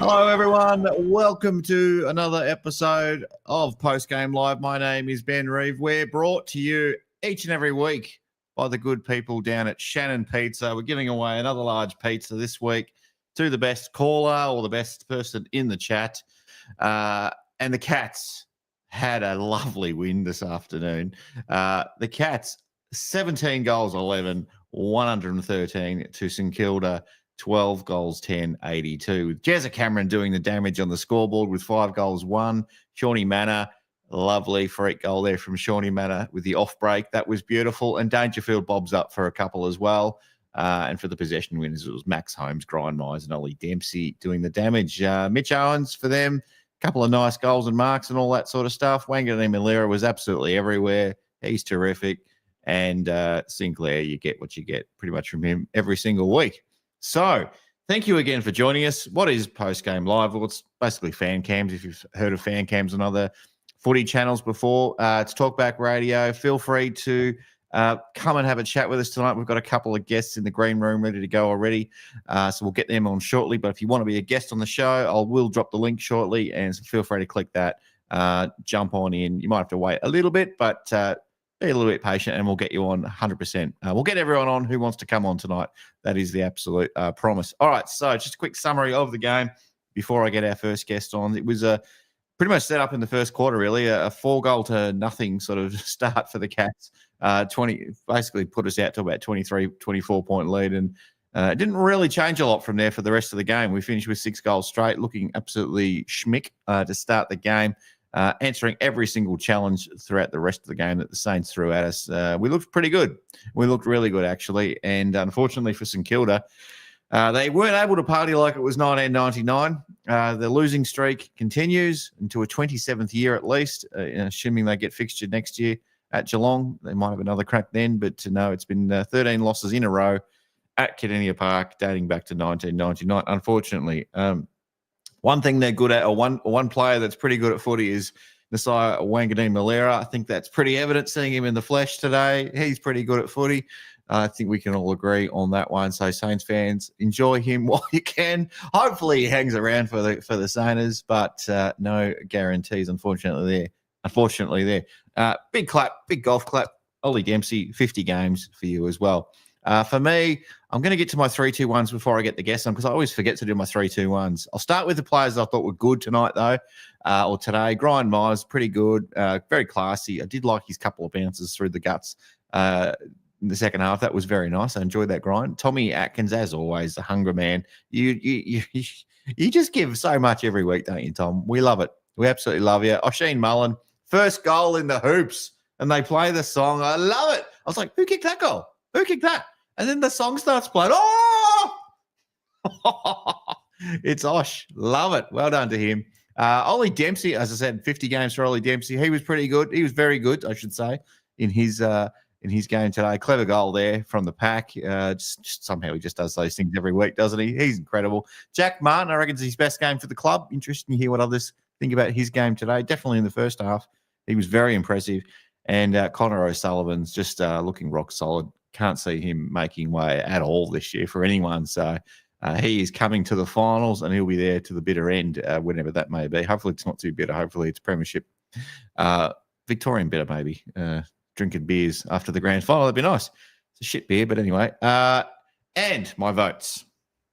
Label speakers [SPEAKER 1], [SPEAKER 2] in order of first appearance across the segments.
[SPEAKER 1] Hello, everyone. Welcome to another episode of Postgame Live. My name is Ben Reeve. We're brought to you each and every week by the good people down at Shannon Pizza. We're giving away another large pizza this week to the best caller or the best person in the chat. And the Cats had a lovely win this afternoon. The Cats, 17 goals, 11, 113 to St Kilda. 12 goals, 10, 82. With Jezza Cameron doing the damage on the scoreboard with 5 goals, 1. Shawnee Manor, lovely freak goal there from Shawnee Manor with the off break. That was beautiful. And Dangerfield bobs up for a couple as well. And for the possession winners, it was Max Holmes, Grind Myers, and Ollie Dempsey doing the damage. Mitch Owens for them, a couple of nice goals and marks and all that sort of stuff. Wanganeen Malera was absolutely everywhere. He's terrific. And Sinclair, you get what you get pretty much from him every single week. So, thank you again for joining us. What is Postgame Live? Well, it's basically fan cams. If you've heard of fan cams on other footy channels before, it's Talkback Radio. Feel free to come and have a chat with us tonight. We've got a couple of guests in the green room ready to go already, so we'll get them on shortly. But if you want to be a guest on the show, I will drop the link shortly, and feel free to click that. Jump on in. You might have to wait a little bit, but be a little bit patient and we'll get you on 100%. We'll get everyone on who wants to come on tonight. That is the absolute promise. All right, so just a quick summary of the game before I get our first guest on. It was pretty much set up in the first quarter, really, a 4-goal-to-nothing sort of start for the Cats. 20 basically put us out to about 23, 24-point lead, and it didn't really change a lot from there for the rest of the game. We finished with 6 goals straight, looking absolutely schmick to start the game. Answering every single challenge throughout the rest of the game that the Saints threw at us. We looked pretty good. We looked really good, actually. And unfortunately for St Kilda, they weren't able to party like it was 1999. The losing streak continues into a 27th year at least, assuming they get fixtured next year at Geelong. They might have another crack then, but no, it's been 13 losses in a row at Kardinia Park dating back to 1999, unfortunately. One thing they're good at, or one player that's pretty good at footy is Nasiah Wanganeen Malera. I think that's pretty evident seeing him in the flesh today. He's pretty good at footy. I think we can all agree on that one. So Saints fans, enjoy him while you can. Hopefully he hangs around for the Sainers, but no guarantees, unfortunately there. Big clap, big golf clap. Ollie Dempsey, 50 games for you as well. For me, I'm going to get to my 3-2-1s before I get the guests on because I always forget to do my 3-2-1s. I'll start with the players I thought were good tonight, though, or today. Grind Myers, pretty good, very classy. I did like his couple of bounces through the guts in the second half. That was very nice. I enjoyed that grind. Tommy Atkins, as always, the hunger man. You just give so much every week, don't you, Tom? We love it. We absolutely love you. Oisin Mullen, first goal in the hoops, and they play the song. I love it. I was like, who kicked that goal? Who kicked that? And then the song starts playing. Oh! It's Osh. Love it. Well done to him. Ollie Dempsey, as I said, 50 games for Ollie Dempsey. He was pretty good. He was very good, I should say, in his game today. Clever goal there from the pack. Just somehow he just does those things every week, doesn't he? He's incredible. Jack Martin, I reckon, is his best game for the club. Interesting to hear what others think about his game today. Definitely in the first half. He was very impressive. And Connor O'Sullivan's just looking rock solid. Can't see him making way at all this year for anyone. So he is coming to the finals and he'll be there to the bitter end, whenever that may be. Hopefully it's not too bitter. Hopefully it's premiership. Victorian bitter, maybe. Drinking beers after the grand final. That'd be nice. It's a shit beer, but anyway. And my votes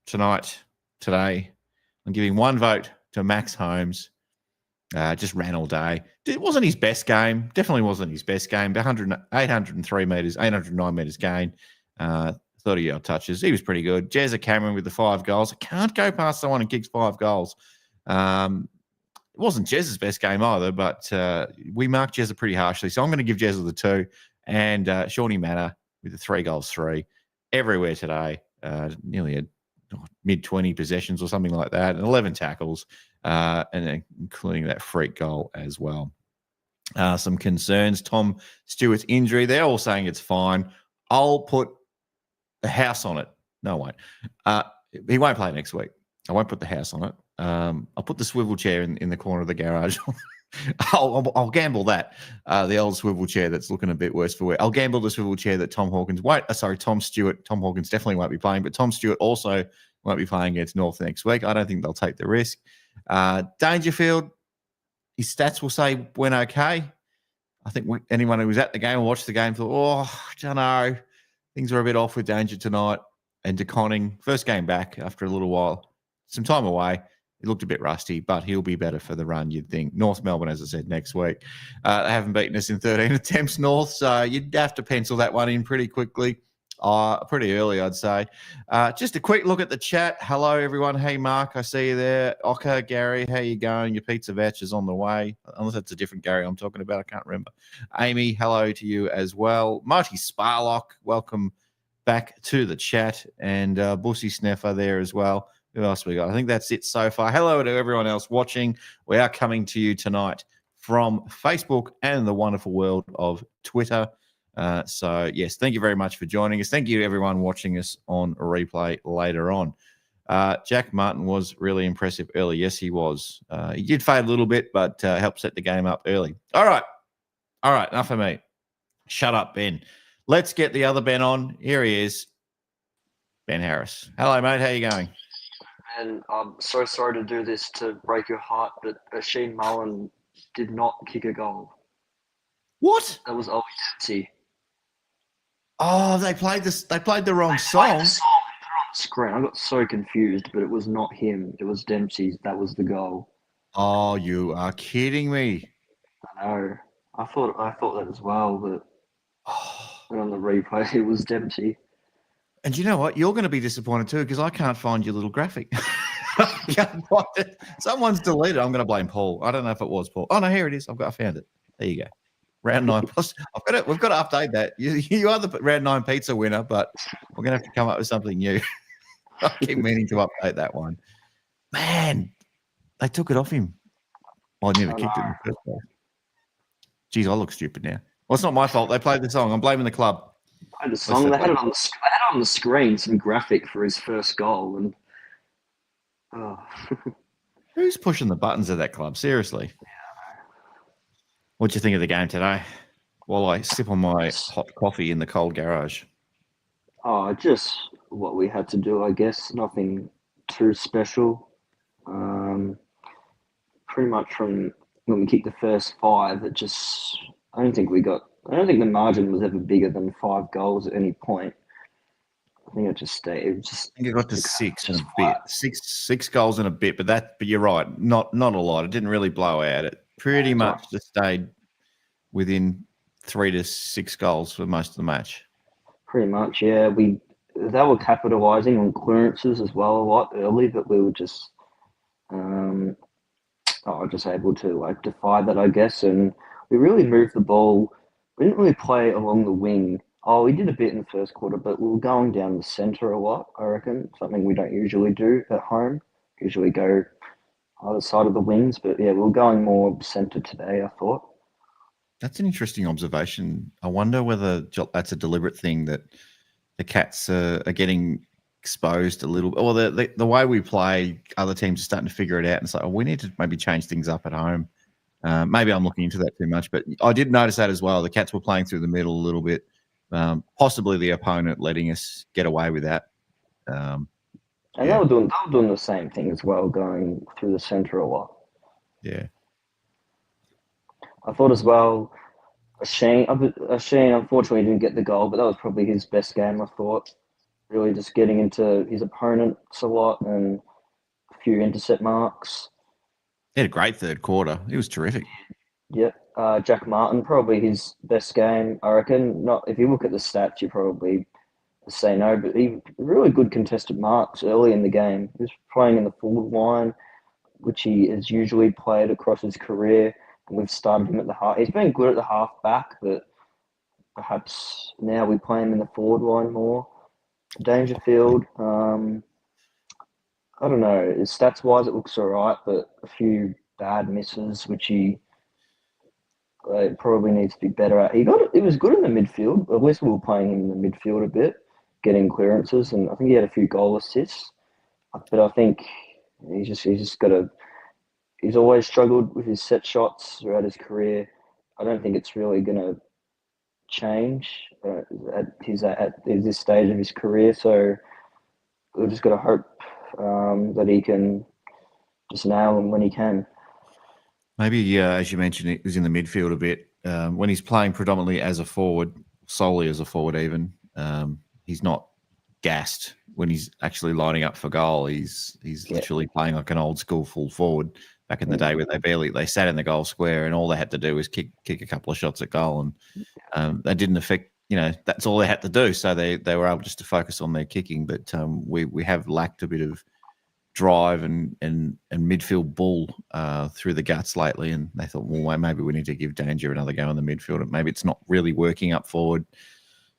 [SPEAKER 1] today, I'm giving one vote to Max Holmes. Just ran all day. It wasn't his best game. Definitely wasn't his best game. 803 metres, 809 metres gain, 30-yard touches. He was pretty good. Jezza Cameron with the 5 goals. I can't go past someone who kicks 5 goals. It wasn't Jezza's best game either, but we marked Jezza pretty harshly. So I'm going to give Jezza the 2. And Shawnee Manor with the 3 goals, 3. Everywhere today. Nearly a mid-20 possessions or something like that. And 11 tackles. And then including that freak goal as well. Some concerns. Tom Stewart's injury. They're all saying it's fine. I'll put a house on it. No, I won't. He won't play next week. I won't put the house on it. I'll put the swivel chair in the corner of the garage. I'll gamble that. The old swivel chair that's looking a bit worse for wear. I'll gamble the swivel chair that Tom Stewart. Tom Hawkins definitely won't be playing, but Tom Stewart also Won't be playing against North next week. I don't think they'll take the risk. Dangerfield, his stats will say went okay. I think anyone who was at the game or watched the game thought, I don't know. Things were a bit off with Danger tonight. And DeConning, first game back after a little while. Some time away. He looked a bit rusty, but he'll be better for the run, you'd think. North Melbourne, as I said, next week. They haven't beaten us in 13 attempts, North, so you'd have to pencil that one in pretty quickly. Pretty early, I'd say. Just a quick look at the chat. Hello, everyone. Hey, Mark, I see you there. Ocker, Gary, how you going? Your pizza voucher is on the way. Unless that's a different Gary I'm talking about. I can't remember. Amy, hello to you as well. Marty Sparlock, welcome back to the chat. And Bussy Sneffer there as well. Who else we got? I think that's it so far. Hello to everyone else watching. We are coming to you tonight from Facebook and the wonderful world of Twitter. So, yes, thank you very much for joining us. Thank you to everyone watching us on a replay later on. Jack Martin was really impressive early. Yes, he was. He did fade a little bit, but helped set the game up early. All right, enough of me. Shut up, Ben. Let's get the other Ben on. Here he is, Ben Harris. Hello, mate. How you going?
[SPEAKER 2] And I'm so sorry to do this to break your heart, but Sheen Mullen did not kick a goal.
[SPEAKER 1] What?
[SPEAKER 2] That was Ollie Dempsey.
[SPEAKER 1] Oh, they played this. They played the wrong song.
[SPEAKER 2] They put it on the screen. I got so confused, but it was not him. It was Dempsey. That was the goal.
[SPEAKER 1] Oh, you are kidding me.
[SPEAKER 2] I know. I thought that as well, but on the replay, it was Dempsey.
[SPEAKER 1] And you know what? You're going to be disappointed too because I can't find your little graphic. I can't find it. Someone's deleted it. I'm going to blame Paul. I don't know if it was Paul. Oh, no, here it is. I found it. There you go. Round 9 plus. We've got to update that. You are the round 9 pizza winner, but we're going to have to come up with something new. I keep meaning to update that one. Man, they took it off him. Well, I never kicked it in the first place. Geez, I look stupid now. Well, it's not my fault. They played the song. I'm blaming the club.
[SPEAKER 2] The song. They had it on the screen, some graphic for his first goal, and
[SPEAKER 1] who's pushing the buttons at that club? Seriously. Yeah. What'd you think of the game today? While I sip on my hot coffee in the cold garage.
[SPEAKER 2] Just what we had to do, I guess. Nothing too special. Pretty much from when we kicked the first 5, it just I don't think the margin was ever bigger than 5 goals at any point. I think it just stayed. I
[SPEAKER 1] think it got to 6 and a bit. Six goals and a bit, but you're right. Not a lot. It didn't really blow out. It pretty much just stayed within 3 to 6 goals for most of the match.
[SPEAKER 2] Pretty much, yeah. They were capitalising on clearances as well a lot early, but we were just just able to defy that, I guess, and we really moved the ball. We didn't really play along the wing. We did a bit in the first quarter, but we were going down the centre a lot, I reckon. Something we don't usually do at home. Usually go either side of the wings, but yeah, we were going more centre today, I thought.
[SPEAKER 1] That's an interesting observation. I wonder whether that's a deliberate thing that the Cats are getting exposed a little bit. Or the way we play, other teams are starting to figure it out and say, we need to maybe change things up at home. Maybe I'm looking into that too much, but I did notice that as well. The Cats were playing through the middle a little bit, possibly the opponent letting us get away with that.
[SPEAKER 2] And they were doing the same thing as well, going through the centre a lot.
[SPEAKER 1] Yeah.
[SPEAKER 2] I thought as well, Shane unfortunately didn't get the goal, but that was probably his best game, I thought. Really just getting into his opponents a lot and a few intercept marks.
[SPEAKER 1] He had a great third quarter. He was terrific.
[SPEAKER 2] Yep. Jack Martin, probably his best game, I reckon. Not if you look at the stats, you probably say no, but he really good contested marks early in the game. He was playing in the forward line, which he has usually played across his career. And we've started him at the half. He's been good at the half back, but perhaps now we play him in the forward line more. Dangerfield, I don't know. Stats-wise, it looks all right, but a few bad misses, which he probably needs to be better at. He was good in the midfield. At least we were playing him in the midfield a bit, getting clearances, and I think he had a few goal assists. But I think he's just got to. He's always struggled with his set shots throughout his career. I don't think it's really going to change at this stage of his career. So we've just got to hope that he can just nail them when he can.
[SPEAKER 1] Maybe, as you mentioned, he was in the midfield a bit. When he's playing predominantly as a forward, solely as a forward even, he's not gassed when he's actually lining up for goal. He's literally playing like an old school full forward back in the day where they sat in the goal square and all they had to do was kick a couple of shots at goal, and they didn't affect. That's all they had to do. So they were able just to focus on their kicking. But we have lacked a bit of drive and midfield bull through the guts lately, and they thought, well, maybe we need to give Danger another go in the midfield. Maybe it's not really working up forward.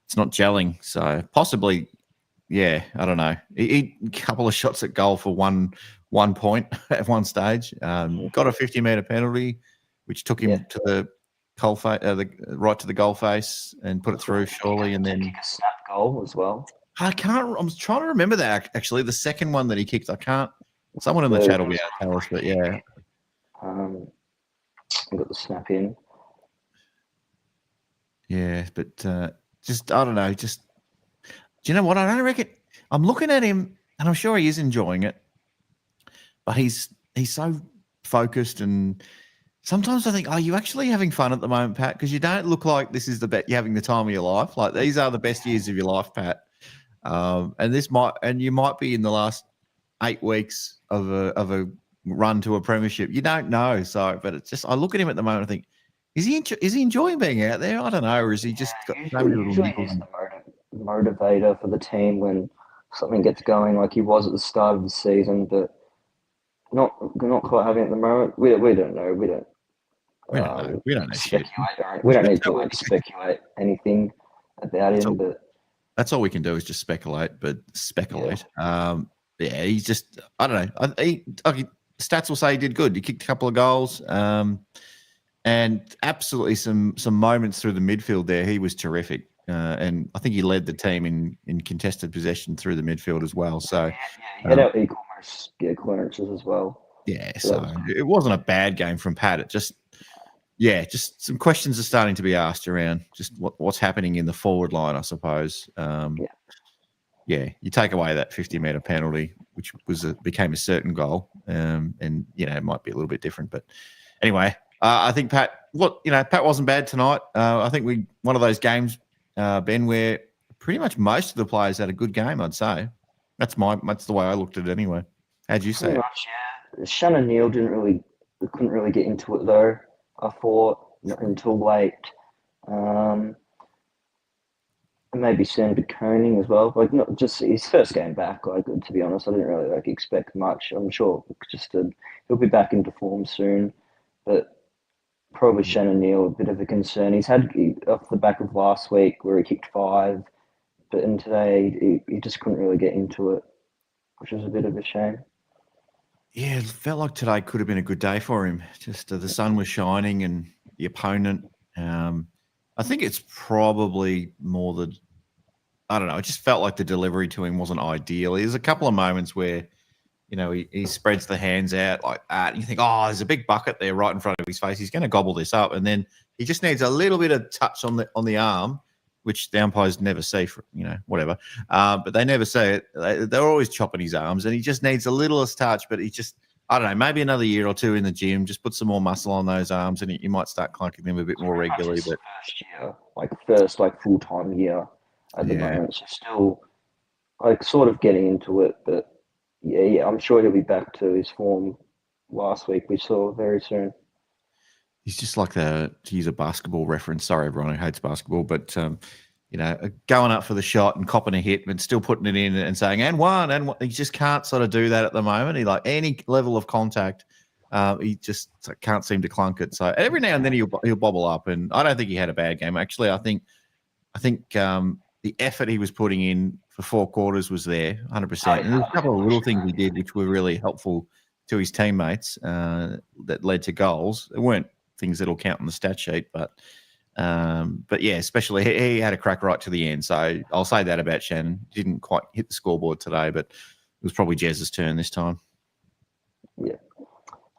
[SPEAKER 1] It's not gelling. So possibly, yeah, I don't know. He a couple of shots at goal for one point at one stage. Got a 50-metre penalty, which took him to the right to the goal face and put it through surely, and then
[SPEAKER 2] kick a snap goal as well.
[SPEAKER 1] I'm trying to remember that actually. The second one that he kicked, I can't. Someone in the chat will be able to tell us, but yeah.
[SPEAKER 2] I got the snap in.
[SPEAKER 1] Yeah, but just I don't know. Just do you know what? I don't reckon. I'm looking at him, and I'm sure he is enjoying it, but he's so focused, and sometimes I think, are you actually having fun at the moment, Pat? Because you don't look like this is you're having the time of your life. Like these are the best years of your life, Pat. And you might be in the last 8 weeks of a run to a premiership. You don't know, but it's just I look at him at the moment and think, is he enjoying being out there? I don't know, or is he just got so many little
[SPEAKER 2] usually he's the motivator for the team when something gets going, like he was at the start of the season, but not quite having it at the moment. We don't know. We don't
[SPEAKER 1] know. We don't know shit.
[SPEAKER 2] We don't need to speculate anything about him, but.
[SPEAKER 1] That's all we can do is just speculate. Yeah, he's just, I don't know. Stats will say he did good. He kicked a couple of goals and absolutely some moments through the midfield there. He was terrific. And I think he led the team in contested possession through the midfield as well. So
[SPEAKER 2] he had out equal clearances as well.
[SPEAKER 1] Yeah, so it wasn't a bad game from Pat. It just some questions are starting to be asked around just what's happening in the forward line, I suppose. You take away that 50-metre penalty, which became a certain goal, and it might be a little bit different. But anyway, I think Pat wasn't bad tonight. I think one of those games, Ben, where pretty much most of the players had a good game. I'd say that's the way I looked at it anyway. How'd you say it?
[SPEAKER 2] Shannon Neal couldn't really get into it though. I thought until late. Maybe Sandra Koenig as well. Like not just his first game back. Like to be honest, I didn't really expect much. I'm sure he'll be back into form soon, but probably Shannon Neal a bit of a concern. He's had off the back of last week where he kicked 5, but in today he just couldn't really get into it, which was a bit of a shame.
[SPEAKER 1] Yeah, it felt like today could have been a good day for him. Just the sun was shining and the opponent. I think it's probably more I don't know. It just felt like the delivery to him wasn't ideal. There's a couple of moments where, he spreads the hands out like that, and you think, oh, there's a big bucket there right in front of his face. He's going to gobble this up, and then he just needs a little bit of touch on the arm, which the umpires never see for whatever. But they never say it. They're always chopping his arms, and he just needs a little touch. But he just, I don't know, maybe another year or two in the gym, just put some more muscle on those arms, and you might start clunking them a bit more regularly. But
[SPEAKER 2] first full-time year at the moment, so still sort of getting into it. But yeah, I'm sure he'll be back to his form last week we saw very soon.
[SPEAKER 1] He's just like to use a basketball reference. Sorry, everyone who hates basketball, but going up for the shot and copping a hit, but still putting it in and saying and one. He just can't sort of do that at the moment. He any level of contact, he just can't seem to clunk it. So every now and then he'll bobble up, and I don't think he had a bad game. Actually, I think the effort he was putting in for 4 quarters was there, 100%. And there's a couple of little things he did which were really helpful to his teammates that led to goals. It weren't things that'll count on the stat sheet, but yeah, especially he had a crack right to the end. So I'll say that about Shannon. Didn't quite hit the scoreboard today, but it was probably Jez's turn this time.
[SPEAKER 2] Yeah.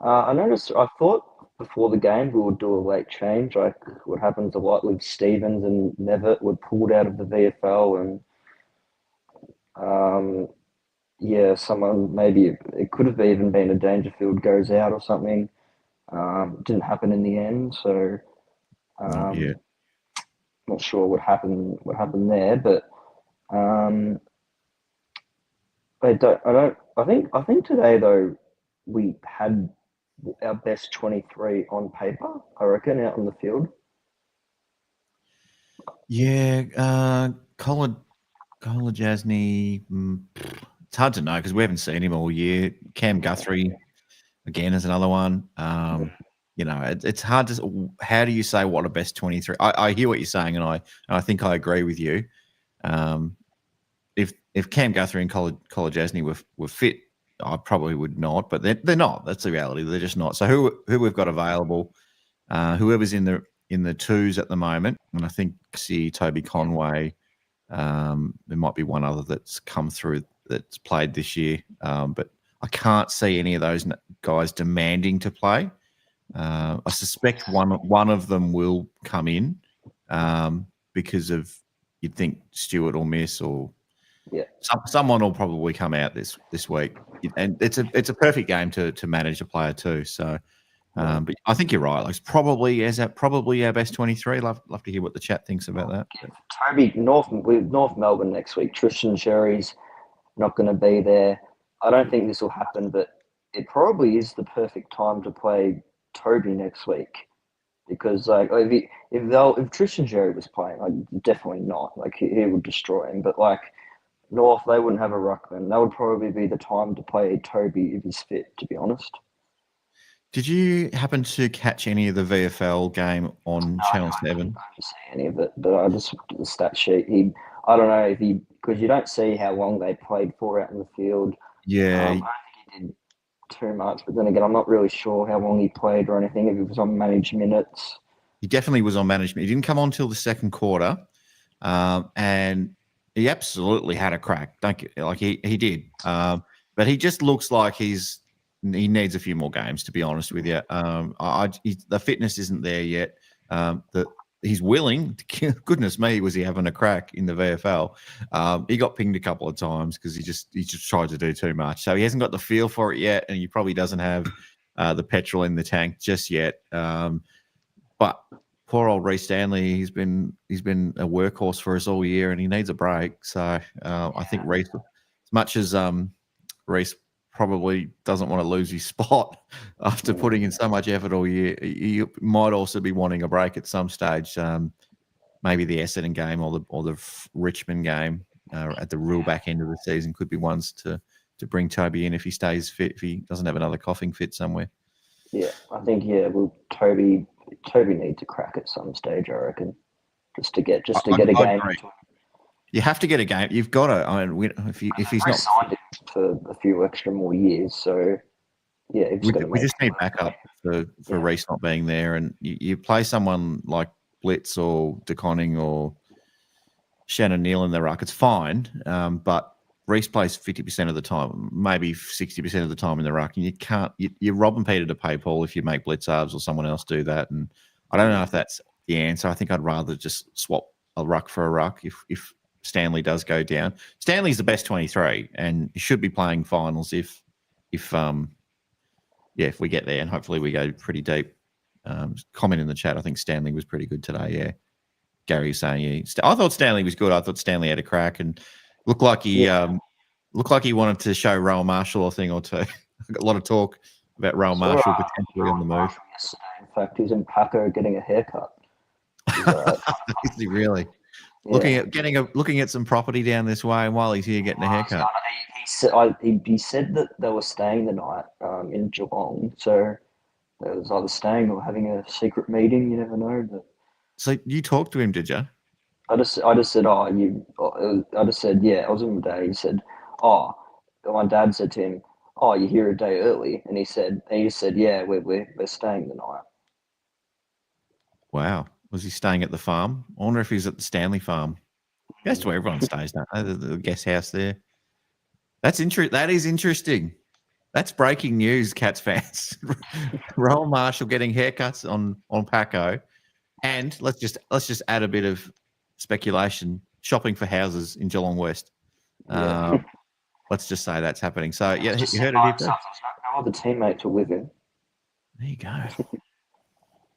[SPEAKER 2] I thought before the game we would do a late change, like what happens a lot with Stevens and Nevitt were pulled out of the VFL, and someone, maybe it could have even been a Dangerfield goes out or something. Didn't happen in the end, so
[SPEAKER 1] Not yet.
[SPEAKER 2] not sure what happened there, but I think today though we had our best 23 on paper. I reckon out on the field.
[SPEAKER 1] Yeah, Colin Jasny. It's hard to know because we haven't seen him all year. Cam Guthrie again is another one. It's hard to. How do you say what a best 23? I hear what you're saying, and I think I agree with you. If Cam Guthrie and Colin Jasny were fit, I probably would not, but they're not. That's the reality. They're just not. So who we've got available, whoever's in the twos at the moment, and I think see Toby Conway. There might be one other that's come through that's played this year, but I can't see any of those guys demanding to play. I suspect one of them will come in because of you'd think Stewart or Miss or someone will probably come out this week, and it's a perfect game to manage a player too. So. But I think you're right. Like, it's probably our best 23. Love to hear what the chat thinks about that.
[SPEAKER 2] Toby North Melbourne next week. Tristan Sherry's not going to be there. I don't think this will happen, but it probably is the perfect time to play Toby next week because like if Tristan Sherry was playing, like definitely not. Like he would destroy him. But like North, they wouldn't have a ruckman. That would probably be the time to play Toby if he's fit. To be honest.
[SPEAKER 1] Did you happen to catch any of the VFL game on Channel 7?
[SPEAKER 2] I didn't see any of it, but I just looked at the stat sheet. I don't know because you don't see how long they played for out in the field.
[SPEAKER 1] Yeah.
[SPEAKER 2] I don't think he did too much, but then again, I'm not really sure how long he played or anything, if he was on managed minutes.
[SPEAKER 1] He definitely was on management. He didn't come on till the second quarter, and he absolutely had a crack. He did. But he just looks like he needs a few more games, to be honest with you. The fitness isn't there yet. He's willing. Goodness me, was he having a crack in the VFL? He got pinged a couple of times because he just tried to do too much. So he hasn't got the feel for it yet, and he probably doesn't have the petrol in the tank just yet. But poor old Reece Stanley, he's been a workhorse for us all year, and he needs a break. So I think Reece, as much as Reece probably doesn't want to lose his spot after putting in so much effort all year, he might also be wanting a break at some stage. Maybe the Essendon game or the Richmond game at the real back end of the season could be ones to bring Toby in if he stays fit, if he doesn't have another coughing fit somewhere.
[SPEAKER 2] Yeah, I think Toby needs a crack at some stage, I reckon, just to get a game.
[SPEAKER 1] You have to get a game. You've got to. I mean, if he's not
[SPEAKER 2] signed him for a few extra more years, so yeah,
[SPEAKER 1] we just need backup for Reece not being there, and you play someone like Blitz or DeConning or Shannon Neal in the ruck. It's fine, but Reece plays 50% of the time, maybe 60% of the time in the ruck, and you can't. You're robbing Peter to pay Paul if you make Blitzarves or someone else do that, and I don't know if that's the answer. I think I'd rather just swap a ruck for a ruck if Stanley does go down. Stanley's the best 23, and he should be playing finals if we get there, and hopefully we go pretty deep. Comment in the chat. I think Stanley was pretty good today. Yeah, Gary's saying I thought Stanley was good. I thought Stanley had a crack and looked like he wanted to show Rowan Marshall a thing or two. A lot of talk about Rowan Marshall potentially on the move.
[SPEAKER 2] Yesterday, in fact, he's in Paco getting a haircut.
[SPEAKER 1] Is he really? Yeah. Looking at some property down this way, and while he's here getting a haircut.
[SPEAKER 2] He said that they were staying the night in Geelong, so they was either staying or having a secret meeting. You never know. But
[SPEAKER 1] so you talked to him, did you?
[SPEAKER 2] I just said, I just said, yeah. I was in the day. He said, my dad said to him, you're here a day early, and he just said, yeah, we're staying the night.
[SPEAKER 1] Wow. Was he staying at the farm? I wonder if he's at the Stanley farm. That's where everyone stays, don't they? The guest house there. That is interesting. That's breaking news, Cats fans. Rowan Marshall getting haircuts on Paco, and let's just add a bit of speculation: shopping for houses in Geelong West. Let's just say that's happening. So yeah,
[SPEAKER 2] Just
[SPEAKER 1] you
[SPEAKER 2] sit
[SPEAKER 1] heard it
[SPEAKER 2] by
[SPEAKER 1] here first.
[SPEAKER 2] himself. There's no other teammates with him.
[SPEAKER 1] There you go.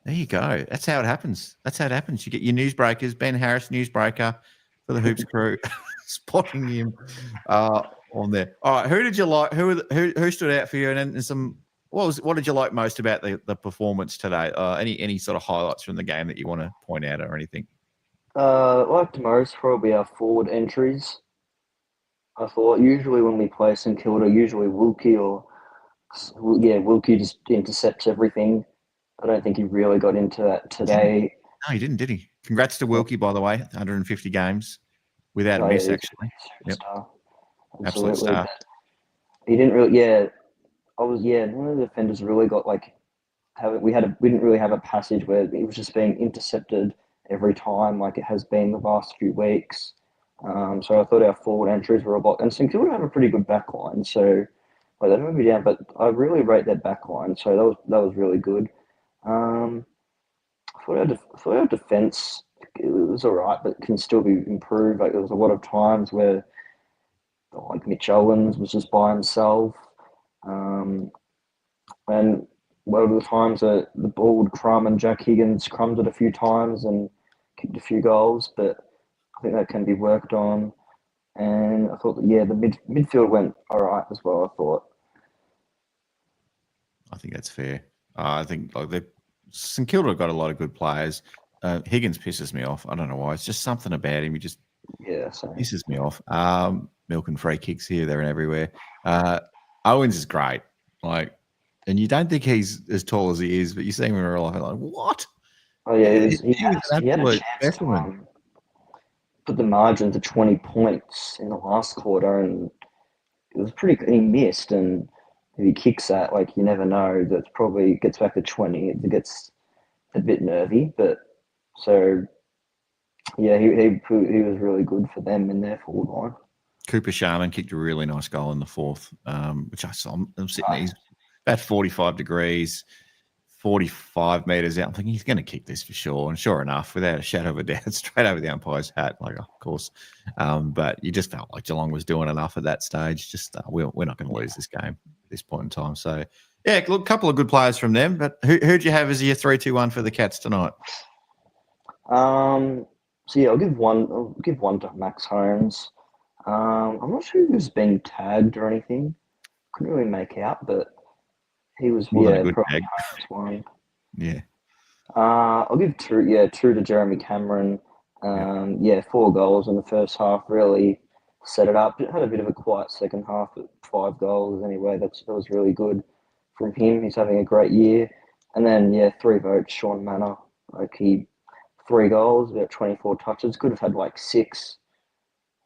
[SPEAKER 1] There you go. That's how it happens. That's how it happens. You get your newsbreakers, Ben Harris, newsbreaker for the Hoops crew, spotting him on there. All right, who did you like? Who stood out for you? And some what did you like most about the performance today? Any sort of highlights from the game that you want to point out or anything?
[SPEAKER 2] Liked most probably our forward entries. I thought usually when we play St Kilda, usually Wilkie just intercepts everything. I don't think he really got into that today.
[SPEAKER 1] No, he didn't, did he? Congrats to Wilkie, by the way, 150 games without a
[SPEAKER 2] Oh,
[SPEAKER 1] miss,
[SPEAKER 2] yeah,
[SPEAKER 1] actually.
[SPEAKER 2] he's a
[SPEAKER 1] Yep,
[SPEAKER 2] superstar.
[SPEAKER 1] absolute
[SPEAKER 2] Absolutely.
[SPEAKER 1] star.
[SPEAKER 2] But he didn't really. One of the defenders really got like. We didn't really have a passage where it was just being intercepted every time, like it has been the last few weeks. So I thought our forward entries were a lot, and St Kilda have a pretty good back line, so like they moved me down, but I really rate their back line, so that was really good. I thought our defense it was all right, but can still be improved. Like there was a lot of times where like Mitch Owens was just by himself, and a lot of the times the ball would crumb, and Jack Higgins crumbed it a few times and kicked a few goals, but I think that can be worked on. And I thought, the midfield went all right as well. I thought.
[SPEAKER 1] I think that's fair. I think like St Kilda have got a lot of good players. Higgins pisses me off. I don't know why. It's just something about him. He just pisses me off. Milking free kicks here, there, and everywhere. Owens is great. And you don't think he's as tall as he is, but you see him in real life, like, what?
[SPEAKER 2] Oh yeah,
[SPEAKER 1] He was an absolute specimen.
[SPEAKER 2] Put the margin to 20 points in the last quarter, and it was pretty. He missed, and if he kicks that, like you never know. That probably gets back to 20. It gets a bit nervy, but so yeah, he was really good for them in their forward line.
[SPEAKER 1] Cooper Sharman kicked a really nice goal in the fourth, which I saw. I'm sitting there. He's about 45 degrees, 45 metres out. I'm thinking he's going to kick this for sure. And sure enough, without a shadow of a doubt, straight over the umpire's hat, like, of course. But you just felt like Geelong was doing enough at that stage. Just we're not going to lose this game at this point in time. So, yeah, look, a couple of good players from them. But who'd you have as your 3-2-1 for the Cats tonight?
[SPEAKER 2] So yeah, I'll give one to Max Holmes. I'm not sure if he was being tagged or anything. Couldn't really make out, but he was
[SPEAKER 1] Wasn't a good
[SPEAKER 2] probably
[SPEAKER 1] tag.
[SPEAKER 2] one.
[SPEAKER 1] Yeah.
[SPEAKER 2] I'll give two to Jeremy Cameron. 4 goals in the first half really set it up. It had a bit of a quiet second half, but 5 goals anyway. That was really good from him. He's having a great year. And then 3 votes, Sean Manor. Like 3 goals, about 24 touches. Could have had like 6.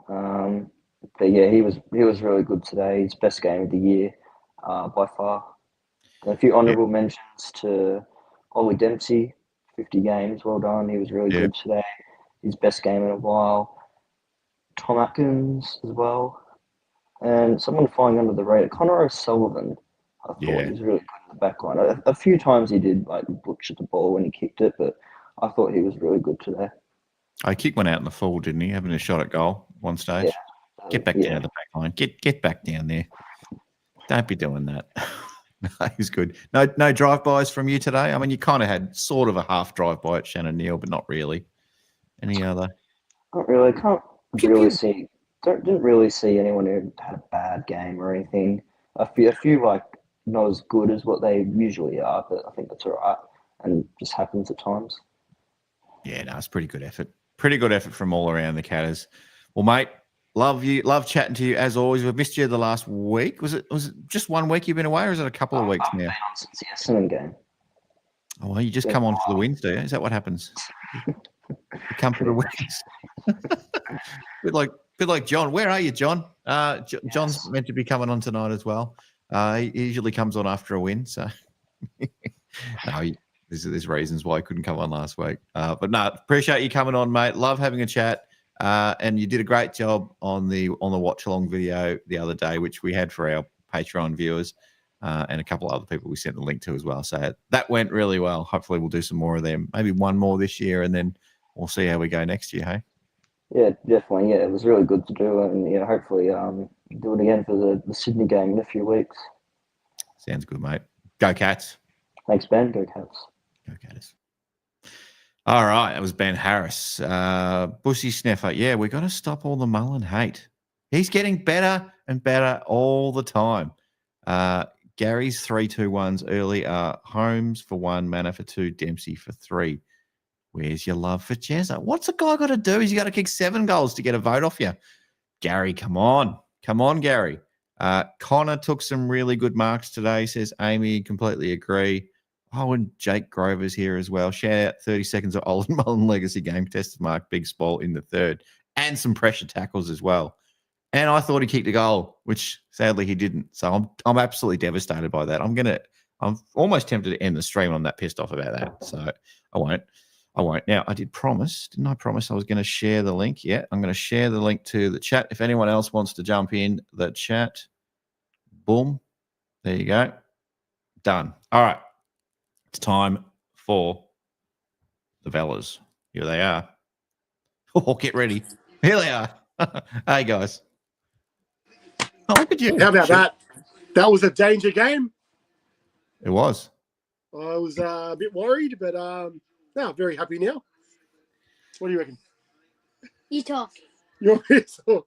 [SPEAKER 2] But yeah, he was really good today. His best game of the year, by far. And a few honourable mentions to Ollie Dempsey, 50 games, well done. He was really good today. His best game in a while. Tom Atkins as well. And someone flying under the radar, Connor O'Sullivan, I thought he was really good in the back line. A few times he did like butcher the ball when he kicked it, but I thought he was really good today.
[SPEAKER 1] I kicked one out in the full, didn't he? Having a shot at goal one stage.
[SPEAKER 2] Yeah.
[SPEAKER 1] Get back down to the back line. Get back down there. Don't be doing that. No, he's good. No drive-bys from you today? I mean, you kind of had sort of a half drive-by at Shannon Neal, but not really. Any other?
[SPEAKER 2] Not really. Didn't really see anyone who had a bad game or anything. A few like not as good as what they usually are, but I think that's all right, and just happens at times.
[SPEAKER 1] Yeah, no, it's pretty good effort. Pretty good effort from all around the Catters. Well, mate, love chatting to you as always. We've missed you the last week. Was it just 1 week you've been away, or is it a couple of weeks now?
[SPEAKER 2] I've been on since the Essendon game.
[SPEAKER 1] Oh, well, you just come on for the wins, do you? Is that what happens? You come for the wins. bit like John. Where are you, John? John's meant to be coming on tonight as well. He usually comes on after a win, so no, there's reasons why he couldn't come on last week. But no, appreciate you coming on, mate. Love having a chat. And you did a great job on the watch along video the other day, which we had for our Patreon viewers, and a couple of other people we sent the link to as well. So that went really well. Hopefully we'll do some more of them, maybe one more this year, and then we'll see how we go next year. Hey.
[SPEAKER 2] Yeah, definitely. Yeah, it was really good to do, and hopefully, do it again for the Sydney game in a few weeks.
[SPEAKER 1] Sounds good, mate. Go Cats.
[SPEAKER 2] Thanks, Ben. Go Cats.
[SPEAKER 1] Go Cats. All right, that was Ben Harris. Bussy Sneffer. Yeah, we got to stop all the Mullen hate. He's getting better and better all the time. Gary's 3-2-1s early are Holmes for 1, Manor for 2, Dempsey for 3. Where's your love for Jezza? What's a guy got to do? He's got to kick 7 goals to get a vote off you. Gary, come on. Come on, Gary. Connor took some really good marks today, says Amy. Completely agree. Oh, and Jake Grover's here as well. Shout out 30 seconds of Olden Mullen legacy game contested mark, big spoil in the third, and some pressure tackles as well. And I thought he kicked a goal, which sadly he didn't. So I'm absolutely devastated by that. I'm almost tempted to end the stream. I'm that pissed off about that. So I won't. Now, I did promise, didn't I promise I was going to share the link? Yeah, I'm going to share the link to the chat. If anyone else wants to jump in the chat, boom, there you go. Done. All right. It's time for the Vellas. Here they are. Oh, get ready. Here they are. Hey, guys. Oh, look at you.
[SPEAKER 3] How about that? That was a danger game.
[SPEAKER 1] It was.
[SPEAKER 3] I was a bit worried, but no, very happy now. What do you reckon?
[SPEAKER 4] You talk.
[SPEAKER 3] You want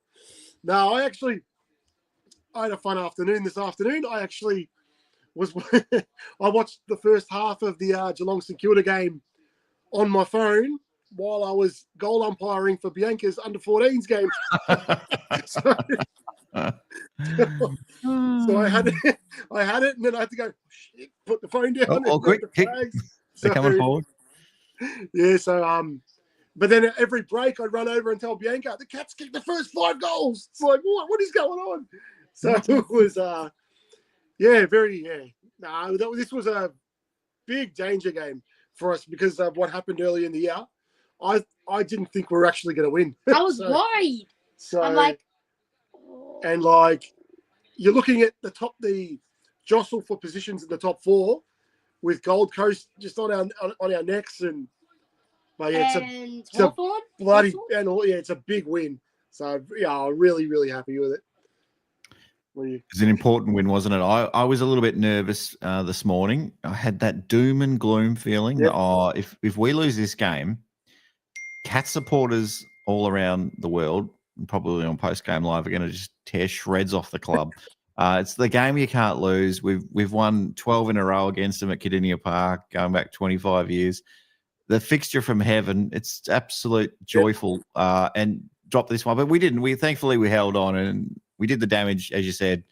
[SPEAKER 3] No, I had a fun afternoon this afternoon. I actually I watched the first half of the Geelong St.Kilda game on my phone while I was goal umpiring for Bianca's under-14s game. So I had it, and then I had to go, shit, put the phone down.
[SPEAKER 1] Oh, quick. They're coming forward.
[SPEAKER 3] Yeah, so but then at every break I'd run over and tell Bianca, the Cats kicked the first 5 goals. It's like, what is going on? So it was this was a big danger game for us because of what happened early in the year. I didn't think we were actually going to win.
[SPEAKER 4] I was worried.
[SPEAKER 3] So
[SPEAKER 4] I'm like,
[SPEAKER 3] and you're looking at the jostle for positions in the top 4 with Gold Coast just on our necks, and it's a bloody and it's a big win. So yeah, I'm really, really happy with it.
[SPEAKER 1] It's an important win, wasn't it? I was a little bit nervous this morning. I had that doom and gloom feeling that if we lose this game, Cat supporters all around the world, and probably on Postgame Live, are going to just tear shreds off the club. It's the game you can't lose. We've won 12 in a row against them at Cardinia Park, going back 25 years. The fixture from heaven. It's absolute joyful. And dropped this one, but we didn't. Thankfully we held on and we did the damage, as you said,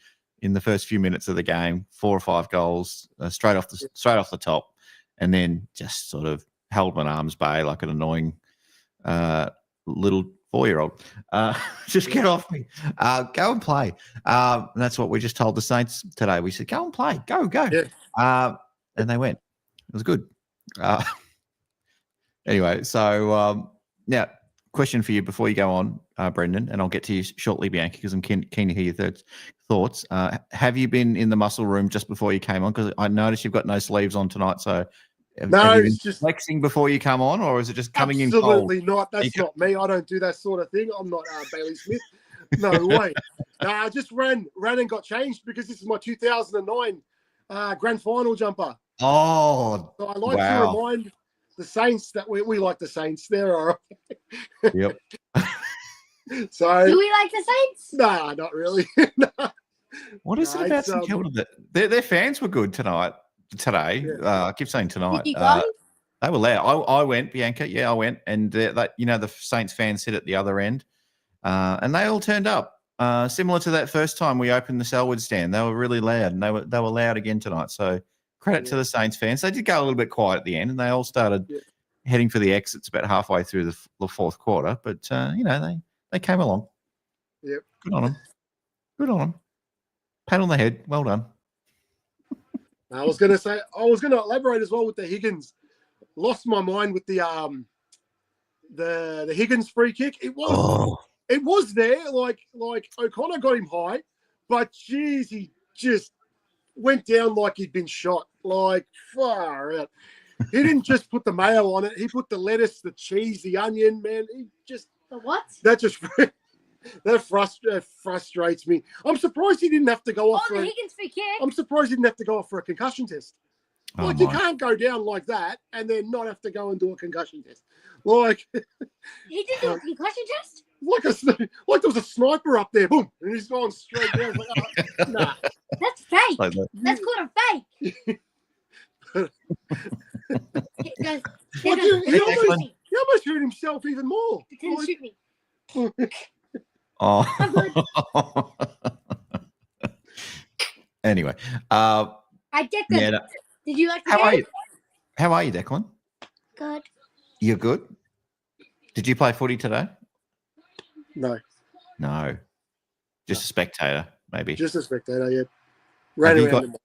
[SPEAKER 1] in the first few minutes of the game. 4 or 5 goals straight off the top, and then just sort of held my arms bay like an annoying little 4-year-old. Just get off me. Go and play. And that's what we just told the Saints today. We said, go and play. Go. Yeah. And they went. It was good. Anyway, so now, question for you before you go on, Brendan, and I'll get to you shortly, Bianca, because I'm keen to hear your thoughts. Have you been in the muscle room just before you came on? Because I noticed you've got no sleeves on tonight, so
[SPEAKER 3] no, it's just
[SPEAKER 1] flexing before you come on, or is it just coming in cold?
[SPEAKER 3] Absolutely not. That's not me. I don't do that sort of thing. I'm not Bailey Smith. No way. I just ran and got changed because this is my 2009 grand final jumper.
[SPEAKER 1] Oh,
[SPEAKER 3] so I like to remind the Saints that we like the Saints. They're all right.
[SPEAKER 1] Yep.
[SPEAKER 3] So
[SPEAKER 4] do we like the Saints?
[SPEAKER 3] Nah, not really. No.
[SPEAKER 1] What is it about St Kilda that their fans were good tonight? Today, I keep saying tonight.
[SPEAKER 4] Did you go?
[SPEAKER 1] They were loud. I went, Bianca. Yeah, I went, and the Saints fans sit at the other end, and they all turned up. Similar to that first time we opened the Selwood stand, they were really loud, and they were loud again tonight. So credit to the Saints fans. They did go a little bit quiet at the end, and they all started heading for the exits about halfway through the fourth quarter. But they came along.
[SPEAKER 3] Yep.
[SPEAKER 1] Good on them. Pat on the head. Well done.
[SPEAKER 3] I was going to elaborate as well with the Higgins. Lost my mind with the Higgins free kick. It was there. Like O'Connor got him high, but geez, he just went down like he'd been shot. Like far out. He didn't just put the mayo on it. He put the lettuce, the cheese, the onion. Man, he just
[SPEAKER 4] the what?
[SPEAKER 3] That just That frustrates me. I'm surprised he didn't have to go off
[SPEAKER 4] Oh,
[SPEAKER 3] for.
[SPEAKER 4] the Higgins free kick.
[SPEAKER 3] I'm surprised he didn't have to go off for a concussion test.
[SPEAKER 1] Oh,
[SPEAKER 3] Like you
[SPEAKER 1] my.
[SPEAKER 3] can't go down like that and then not have to go and do a concussion test. Like,
[SPEAKER 4] He did do a concussion test.
[SPEAKER 3] like there was a sniper up there, boom, and he's gone straight down. Like, oh, nah.
[SPEAKER 4] That's fake.
[SPEAKER 1] Like that.
[SPEAKER 4] That's called a fake. He goes,
[SPEAKER 3] Like,
[SPEAKER 4] goes,
[SPEAKER 3] he almost hurt himself even more.
[SPEAKER 4] didn't
[SPEAKER 3] Like,
[SPEAKER 4] shoot me.
[SPEAKER 1] Oh. Anyway,
[SPEAKER 4] I Declan.
[SPEAKER 1] yeah.
[SPEAKER 4] Did you like the
[SPEAKER 1] How are
[SPEAKER 4] game?
[SPEAKER 1] you? How are you, Declan?
[SPEAKER 4] Good.
[SPEAKER 1] You're good. Did you play footy today?
[SPEAKER 3] no,
[SPEAKER 1] No, just a spectator, maybe.
[SPEAKER 3] just a spectator. Yeah, ran
[SPEAKER 1] Have you
[SPEAKER 3] around.
[SPEAKER 1] got-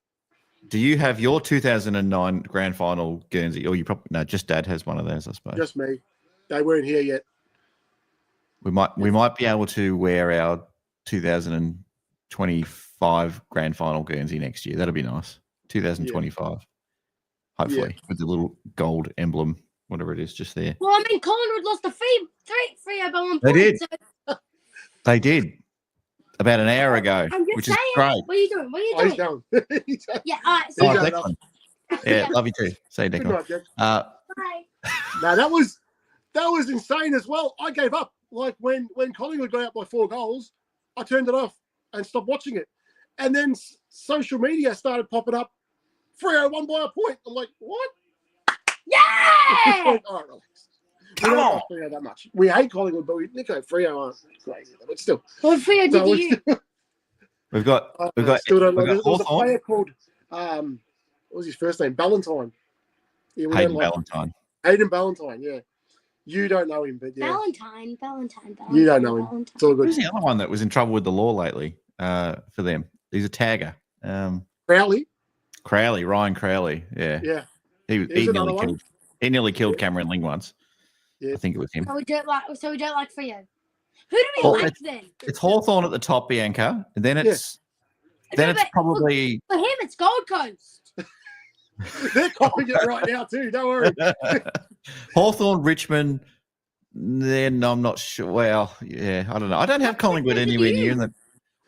[SPEAKER 1] Do you have your 2009 grand final Guernsey? Or you probably no, just Dad has one of those, I suppose.
[SPEAKER 3] Just me. They weren't here yet.
[SPEAKER 1] We might be able to wear our 2025 grand final Guernsey next year. That'll be nice. 2025, hopefully, with the little gold emblem, whatever it is, just there.
[SPEAKER 4] Well, I mean, Collingwood lost the three by 1
[SPEAKER 1] They
[SPEAKER 4] point.
[SPEAKER 1] did.
[SPEAKER 4] So
[SPEAKER 1] They did about an hour ago,
[SPEAKER 4] I'm just
[SPEAKER 1] which
[SPEAKER 4] saying.
[SPEAKER 1] is great.
[SPEAKER 4] What are you doing? What are you
[SPEAKER 3] Oh, he's
[SPEAKER 4] doing?
[SPEAKER 3] down. He's down.
[SPEAKER 4] Yeah, all right.
[SPEAKER 3] He's
[SPEAKER 4] So,
[SPEAKER 1] Oh,
[SPEAKER 3] down.
[SPEAKER 1] Declan. Yeah, love you too. Say
[SPEAKER 3] Good
[SPEAKER 1] Declan.
[SPEAKER 3] night, Jack.
[SPEAKER 4] bye.
[SPEAKER 3] No, that was insane as well. I gave up. Like when Collingwood got out by 4 goals, I turned it off and stopped watching it. And then social media started popping up. Freo won by a point. I'm like, what?
[SPEAKER 4] Yeah!
[SPEAKER 3] Like, all right, relax.
[SPEAKER 1] Come
[SPEAKER 3] we don't
[SPEAKER 1] on.
[SPEAKER 3] like Freo that much. We hate Collingwood, but Freo aren't crazy. But still,
[SPEAKER 4] What Freo
[SPEAKER 3] So
[SPEAKER 4] did you?
[SPEAKER 1] We've got
[SPEAKER 3] still don't
[SPEAKER 1] we've
[SPEAKER 3] like.
[SPEAKER 1] got
[SPEAKER 3] There was a
[SPEAKER 1] Hawthorn.
[SPEAKER 3] player called what was his first name? Ballantyne. Yeah, we
[SPEAKER 1] Hayden
[SPEAKER 3] don't like
[SPEAKER 1] Ballantyne.
[SPEAKER 3] Hayden Ballantyne. Yeah, you don't know him, but yeah,
[SPEAKER 4] Valentine.
[SPEAKER 3] you don't know him. It's all good.
[SPEAKER 1] Who's the other one that was in trouble with the law lately? For them, he's a tagger.
[SPEAKER 3] Crowley.
[SPEAKER 1] Crowley, Ryan Crowley. Yeah,
[SPEAKER 3] Yeah,
[SPEAKER 1] he
[SPEAKER 3] Here's another one.
[SPEAKER 1] killed. He nearly killed Cameron Ling once.
[SPEAKER 3] Yeah.
[SPEAKER 1] I think it was him.
[SPEAKER 4] So we don't like Freo. Who do we
[SPEAKER 1] Well,
[SPEAKER 4] like then?
[SPEAKER 1] It's Hawthorn at the top, Bianca. And then it's
[SPEAKER 4] No,
[SPEAKER 1] it's
[SPEAKER 4] but
[SPEAKER 1] probably
[SPEAKER 4] for him. It's Gold Coast.
[SPEAKER 3] they're copying it right now too. Don't worry.
[SPEAKER 1] Hawthorn, Richmond. Then I'm not sure. Well, yeah, I don't know. I don't have Collingwood
[SPEAKER 4] Who do
[SPEAKER 1] anywhere
[SPEAKER 4] you
[SPEAKER 1] near
[SPEAKER 4] use?
[SPEAKER 1] that.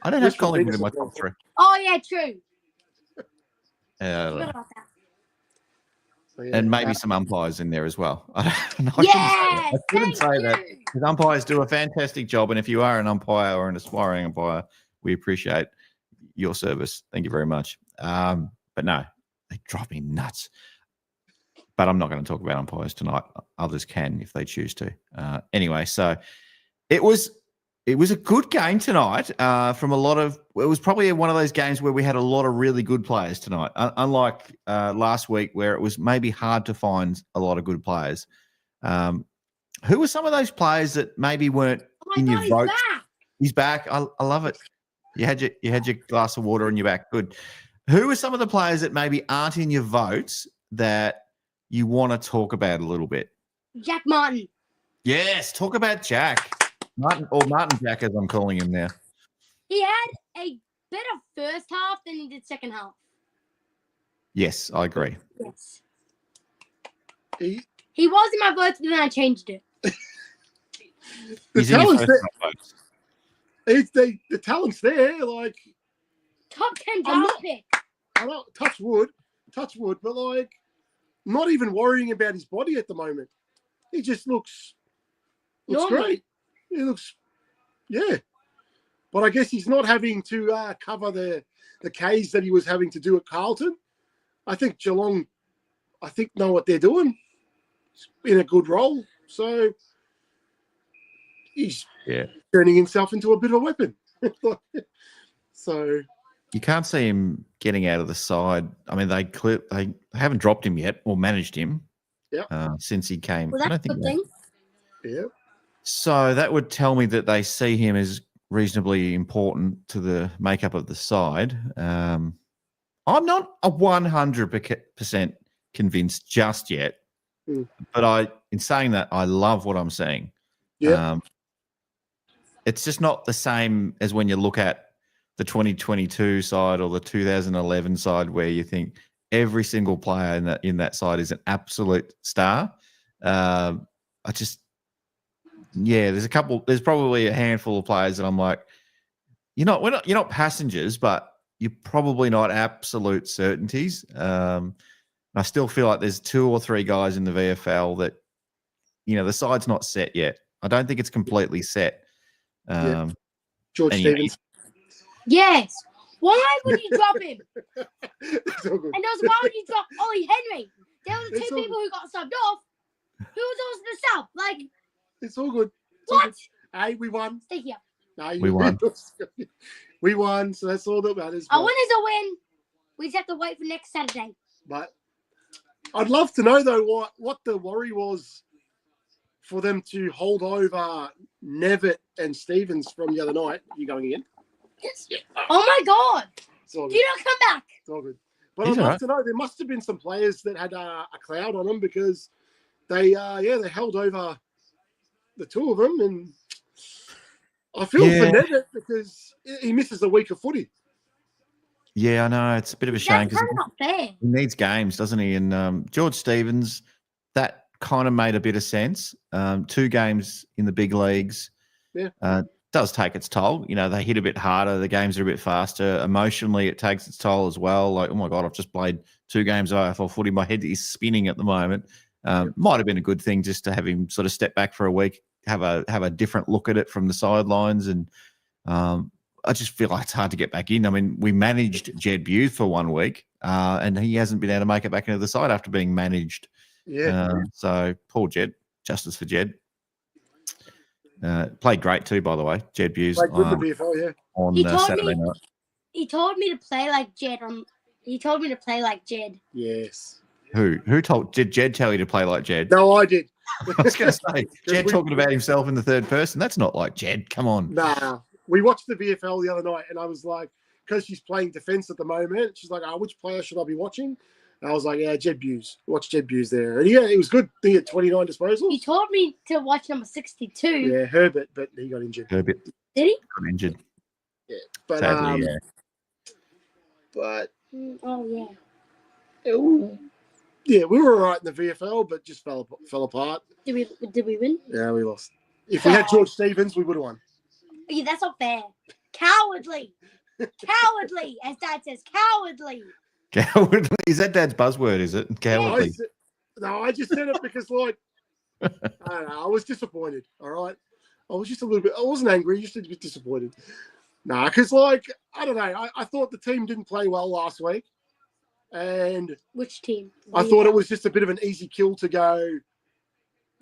[SPEAKER 1] I don't have
[SPEAKER 3] Richmond
[SPEAKER 1] Collingwood in my
[SPEAKER 3] Peterson,
[SPEAKER 1] top three.
[SPEAKER 4] Oh yeah, true.
[SPEAKER 1] Yeah, I don't
[SPEAKER 4] Forgot
[SPEAKER 1] know.
[SPEAKER 4] about that.
[SPEAKER 3] So, yeah,
[SPEAKER 1] And maybe some umpires in there as well. I shouldn't say
[SPEAKER 4] Yes,
[SPEAKER 1] that. I shouldn't say
[SPEAKER 4] thank
[SPEAKER 1] that.
[SPEAKER 4] you.
[SPEAKER 1] Because umpires do a fantastic job. And if you are an umpire or an aspiring umpire, we appreciate your service. Thank you very much. But no, they drive me nuts. But I'm not going to talk about umpires tonight. Others can if they choose to. Anyway, so it was a good game tonight. It was probably one of those games where we had a lot of really good players tonight. Unlike last week, where it was maybe hard to find a lot of good players. Who were some of those players that maybe weren't
[SPEAKER 4] Oh my
[SPEAKER 1] in
[SPEAKER 4] God,
[SPEAKER 1] your
[SPEAKER 4] he's
[SPEAKER 1] vote?
[SPEAKER 4] back.
[SPEAKER 1] He's back. I love it. You had your glass of water in your back. Good. Who are some of the players that maybe aren't in your votes that you want to talk about a little bit?
[SPEAKER 4] Jack Martin.
[SPEAKER 1] Yes, talk about Jack. Martin Jack, as I'm calling him now.
[SPEAKER 4] He had a better first half than he did second half.
[SPEAKER 1] Yes, I agree.
[SPEAKER 4] Yes.
[SPEAKER 3] He,
[SPEAKER 4] He was in my votes, but then I changed it.
[SPEAKER 3] the
[SPEAKER 1] He's in your
[SPEAKER 3] talent's
[SPEAKER 1] first
[SPEAKER 3] there.
[SPEAKER 1] votes.
[SPEAKER 3] The talent's there. Like
[SPEAKER 4] Top 10
[SPEAKER 3] I'm
[SPEAKER 4] draft
[SPEAKER 3] not-
[SPEAKER 4] pick.
[SPEAKER 3] I don't touch wood, but like not even worrying about his body at the moment. He just looks
[SPEAKER 4] Normal.
[SPEAKER 3] great. He looks, yeah. But I guess he's not having to cover the Ks that he was having to do at Carlton. I think Geelong, know what they're doing. He's in a good role, so he's turning himself into a bit of a weapon. So
[SPEAKER 1] You can't see him getting out of the side. I mean, they haven't dropped him yet or managed him. Since he came.
[SPEAKER 4] Well,
[SPEAKER 1] I
[SPEAKER 4] that's
[SPEAKER 1] don't
[SPEAKER 4] a
[SPEAKER 1] think
[SPEAKER 4] good
[SPEAKER 1] they-
[SPEAKER 4] thing.
[SPEAKER 3] yeah,
[SPEAKER 1] So that would tell me that they see him as reasonably important to the makeup of the side. I'm not 100% convinced just yet, but in saying that, I love what I'm seeing.
[SPEAKER 3] Yeah.
[SPEAKER 1] It's just not the same as when you look at the 2022 side or the 2011 side, where you think every single player in that side is an absolute star. yeah, there's probably a handful of players that I'm like, you're not passengers, but you're probably not absolute certainties. I still feel like there's 2 or 3 guys in the VFL that, the side's not set yet. I don't think it's completely set.
[SPEAKER 3] George
[SPEAKER 1] and,
[SPEAKER 3] Stevens.
[SPEAKER 4] Yes. Why would you drop him?
[SPEAKER 3] It's all good.
[SPEAKER 4] And also, why would you drop Ollie Henry? There were the
[SPEAKER 3] It's
[SPEAKER 4] 2
[SPEAKER 3] all
[SPEAKER 4] people who got subbed off. Who was also the sub? Like,
[SPEAKER 3] It's all good. It's all
[SPEAKER 4] what?
[SPEAKER 3] good. Hey, we won.
[SPEAKER 4] Stay here.
[SPEAKER 3] No,
[SPEAKER 1] We won.
[SPEAKER 3] We won, so that's all that matters.
[SPEAKER 4] A win is a win. We just have to wait for next Saturday.
[SPEAKER 3] But I'd love to know, though, what the worry was for them to hold over Nevitt and Stevens from the other night. You going again?
[SPEAKER 4] Yes. Oh, my God.
[SPEAKER 3] It's all
[SPEAKER 4] Do
[SPEAKER 3] good.
[SPEAKER 4] you not come back?
[SPEAKER 3] It's all good. But
[SPEAKER 1] He's
[SPEAKER 3] I'd love
[SPEAKER 1] all right.
[SPEAKER 3] to know. There must have been some players that had a cloud on them because they held over the 2 of them. And I feel for Nevitt because he misses a week of footy.
[SPEAKER 1] Yeah, I know. It's a bit of a shame
[SPEAKER 4] That's
[SPEAKER 1] because
[SPEAKER 4] kind of not fair.
[SPEAKER 1] he needs games, doesn't he? And George Stevens, that kind of made a bit of sense. 2 games in the big leagues.
[SPEAKER 3] Yeah.
[SPEAKER 1] Does take its toll. They hit a bit harder. The games are a bit faster. Emotionally, it takes its toll as well. Like, oh my God, I've just played 2 games of AFL footy. My head is spinning at the moment. Might have been a good thing just to have him sort of step back for a week, have a different look at it from the sidelines. And I just feel like it's hard to get back in. I mean, we managed Jed Buse for 1 week, and he hasn't been able to make it back into the side after being managed.
[SPEAKER 3] Yeah.
[SPEAKER 1] So poor Jed. Justice for Jed. Played great too, by the way. Jed Buse
[SPEAKER 3] Like with the VFL, yeah.
[SPEAKER 1] on
[SPEAKER 4] He told
[SPEAKER 1] Saturday
[SPEAKER 4] me-
[SPEAKER 1] night.
[SPEAKER 4] He told me to play like Jed. He told me to play like Jed.
[SPEAKER 3] Yes.
[SPEAKER 1] Who did Jed tell you to play like Jed?
[SPEAKER 3] No, I did.
[SPEAKER 1] I was going to say Jed
[SPEAKER 3] we-
[SPEAKER 1] talking about himself in the third person. That's not like Jed. Come on.
[SPEAKER 3] Nah. We watched the VFL the other night, and I was like, because she's playing defense at the moment, she's like, which player should I be watching? And I was like, yeah, Jed Buse. Watch Jed Buse there. And yeah, it was good. He had 29 disposals.
[SPEAKER 4] He told me to watch number 62.
[SPEAKER 3] Yeah, Herbert, but he got injured.
[SPEAKER 1] Herbert
[SPEAKER 4] Did he?
[SPEAKER 1] got injured.
[SPEAKER 3] But
[SPEAKER 1] Sadly, yeah.
[SPEAKER 3] but
[SPEAKER 4] Oh, yeah.
[SPEAKER 3] yeah, we were all right in the VFL, but just fell apart.
[SPEAKER 4] Did we win?
[SPEAKER 3] Yeah, we lost. If we had George Stevens, we would have won.
[SPEAKER 4] Yeah, that's not fair. Cowardly. Cowardly, as Dad says. Cowardly.
[SPEAKER 1] Cowardly. Is that Dad's buzzword, is it? Cowardly.
[SPEAKER 3] I just said it because, like, I don't know, I was disappointed, all right? I was just a little bit, I wasn't angry, just a bit disappointed. Nah, because, like, I don't know, I thought the team didn't play well last week. And
[SPEAKER 4] Which team?
[SPEAKER 3] I thought it was just a bit of an easy kill to go.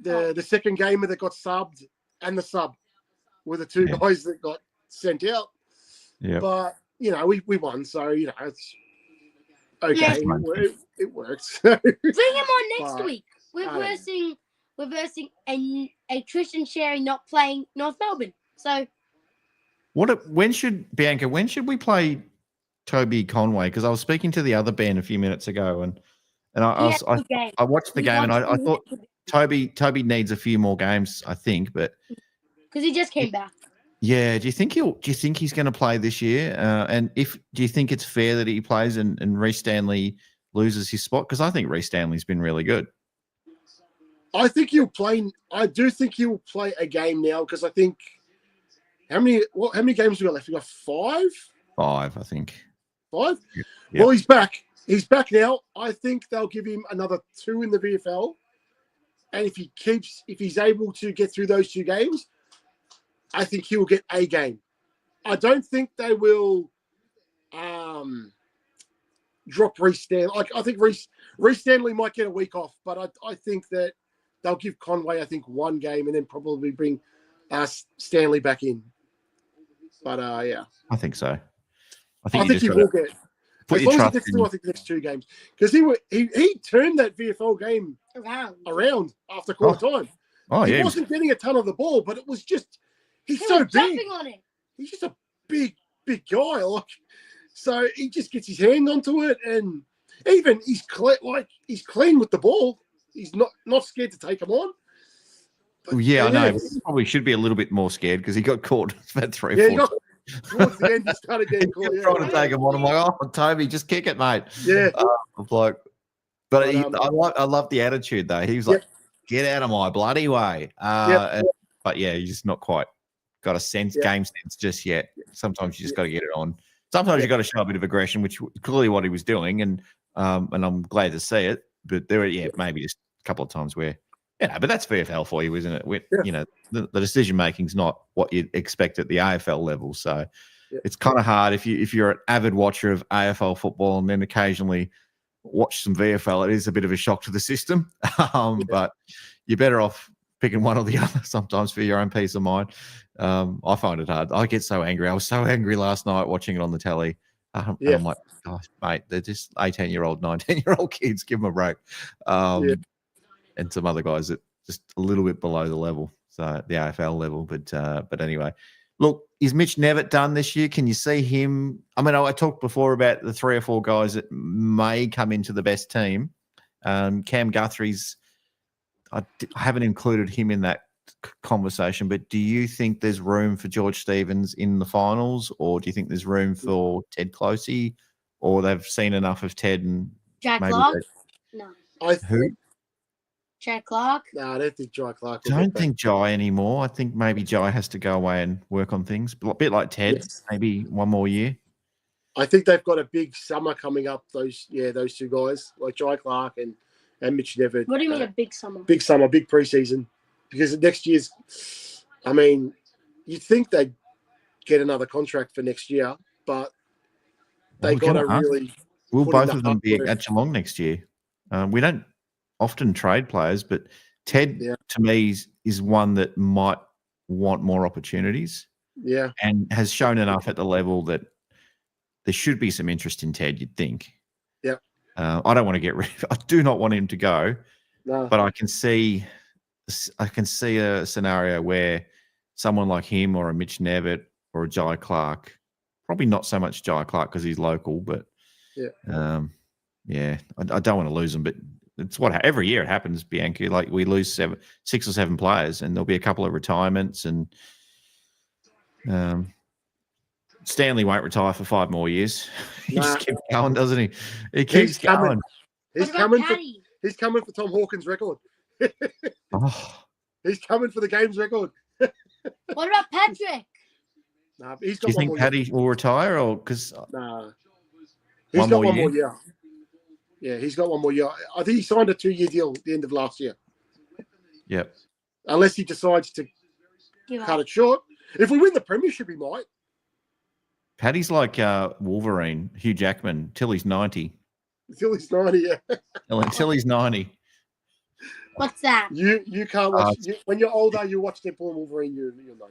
[SPEAKER 3] The second gamer that got subbed and the sub were the 2 guys that got sent out.
[SPEAKER 1] Yeah.
[SPEAKER 3] But, we won, so, it's okay.
[SPEAKER 4] Yeah.
[SPEAKER 3] It works.
[SPEAKER 4] Bring him on next
[SPEAKER 3] But,
[SPEAKER 4] week. We're
[SPEAKER 3] I don't
[SPEAKER 4] versing a Tristan Sherry not playing North Melbourne. So
[SPEAKER 1] When should we play Toby Conway? Because I was speaking to the other Ben a few minutes ago, and I watched the game, and I thought Toby needs a few more games, I think, but
[SPEAKER 4] because he just came back.
[SPEAKER 1] yeah. Do you think he's going to play this year? And do you think it's fair that he plays and Reece Stanley loses his spot? Because I think Reece Stanley's been really good.
[SPEAKER 3] I think he'll play. I do think he'll play a game now because I think how many games we got left? We got 5.
[SPEAKER 1] 5, I think.
[SPEAKER 3] 5.
[SPEAKER 1] Yeah.
[SPEAKER 3] Well, he's back. He's back now. I think they'll give him another 2 in the VFL, and if he's able to get through those 2 games, I think he will get a game. I don't think they will drop Reece Stanley. I think Reece Stanley might get a week off, but I think that they'll give Conway, I think, 1 game and then probably bring Stanley back in. But, yeah.
[SPEAKER 1] I think so.
[SPEAKER 3] I think he will get.
[SPEAKER 1] Put
[SPEAKER 3] As
[SPEAKER 1] your
[SPEAKER 3] long as he
[SPEAKER 1] trust
[SPEAKER 3] gets
[SPEAKER 1] in.
[SPEAKER 3] through, I think, the next 2 games. Because he turned that VFL game around after quarter time.
[SPEAKER 1] Oh,
[SPEAKER 3] He
[SPEAKER 1] yeah.
[SPEAKER 3] wasn't getting a ton of the ball, but it was just, he's
[SPEAKER 4] He
[SPEAKER 3] so
[SPEAKER 4] was
[SPEAKER 3] big.
[SPEAKER 4] jumping on it.
[SPEAKER 3] He's just a big guy. Like, so he just gets his hand onto it, and even he's clean with the ball. He's not scared to take him on. But,
[SPEAKER 1] Yeah, I know. He probably should be a little bit more scared because he got caught about 3 or 4
[SPEAKER 3] Yeah, he
[SPEAKER 1] times.
[SPEAKER 3] got, towards the end, he started getting caught.
[SPEAKER 1] He's trying to take him on. I'm like, oh, Toby, just kick it, mate.
[SPEAKER 3] Yeah.
[SPEAKER 1] I'm like, but
[SPEAKER 3] But,
[SPEAKER 1] I love the attitude though. He was like, get out of my bloody way. And but yeah, he's just not quite got a sense, game sense just yet. Sometimes you just got to get it on. Sometimes you got to show a bit of aggression, which clearly what he was doing, and I'm glad to see it. But there, maybe just a couple of times where, but that's VFL for you, isn't it? You know, the decision making's not what you'd expect at the AFL level, so it's kind of hard if you're an avid watcher of AFL football and then occasionally watch some VFL. It is a bit of a shock to the system, but you're better off picking one or the other sometimes for your own peace of mind. I find it hard. I get so angry. I was so angry last night watching it on the telly. And I'm like, gosh, mate, they're just 18-year-old, 19-year-old kids. Give them a break. And some other guys that just a little bit below the level, so the AFL level. But anyway, look, is Mitch Nevitt done this year? Can you see him? I mean, I talked before about the 3 or 4 guys that may come into the best team. Cam Guthrie's, I haven't included him in that conversation, but do you think there's room for George Stevens in the finals, or do you think there's room for Ted Closey, or they've seen enough of Ted and
[SPEAKER 4] Jack Clark? No.
[SPEAKER 1] Who?
[SPEAKER 4] Jack Clark?
[SPEAKER 3] No, I don't think Jai Clark.
[SPEAKER 1] I don't think Jai anymore. I think maybe Jai has to go away and work on things. A bit like Ted, maybe one more year.
[SPEAKER 3] I think they've got a big summer coming up. Those 2 guys, like Jai Clark and Mitch Nevitt.
[SPEAKER 4] What do you mean a big summer?
[SPEAKER 3] Big summer, big preseason. Because next year's, I mean, you'd think they'd get another contract for next year, but they got to really.
[SPEAKER 1] Will both of them be at Geelong next year? We don't often trade players, but Ted, to me, is one that might want more opportunities.
[SPEAKER 3] Yeah.
[SPEAKER 1] And has shown enough at the level that there should be some interest in Ted, you'd think.
[SPEAKER 3] Yeah.
[SPEAKER 1] I don't want to get rid of. I do not want him to go.
[SPEAKER 3] No.
[SPEAKER 1] But I can see a scenario where someone like him or a Mitch Nevitt or a Jai Clark, probably not so much Jai Clark because he's local, but I don't want to lose him. But it's what every year it happens, Bianchi. Like we lose 6 or 7 players, and there'll be a couple of retirements, and Stanley won't retire for 5 more years. He just keeps going, doesn't he? He keeps going.
[SPEAKER 3] He's coming for Tom Hawkins' record. He's coming for the game's record.
[SPEAKER 4] What about Patrick?
[SPEAKER 3] Nah, he's
[SPEAKER 1] Do
[SPEAKER 3] got
[SPEAKER 1] you think Paddy will retire, or because
[SPEAKER 3] he's got one more year? Yeah, he's got one more year. I think he signed a 2-year deal at the end of last year.
[SPEAKER 1] Yep.
[SPEAKER 3] Unless he decides to cut it short. If we win the premiership, he might.
[SPEAKER 1] Paddy's like Wolverine, Hugh Jackman, till he's 90.
[SPEAKER 3] Till he's 90, yeah.
[SPEAKER 1] Until he's 90.
[SPEAKER 4] What's that?
[SPEAKER 3] You can't watch when you're older. You watch Deadpool and Wolverine. You'll know.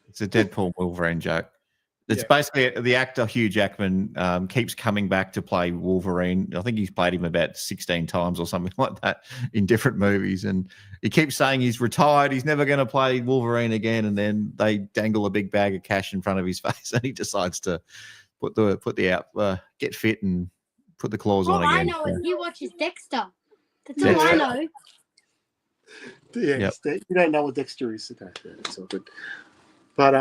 [SPEAKER 1] It's a Deadpool Wolverine joke. It's basically the actor Hugh Jackman keeps coming back to play Wolverine. I think he's played him about 16 times or something like that in different movies, and he keeps saying he's retired. He's never going to play Wolverine again, and then they dangle a big bag of cash in front of his face, and he decides to get fit and put the claws on again.
[SPEAKER 4] I know is he watches Dexter. That's all I know.
[SPEAKER 3] Yeah, you don't know what Dexter is. Okay, it's all good. But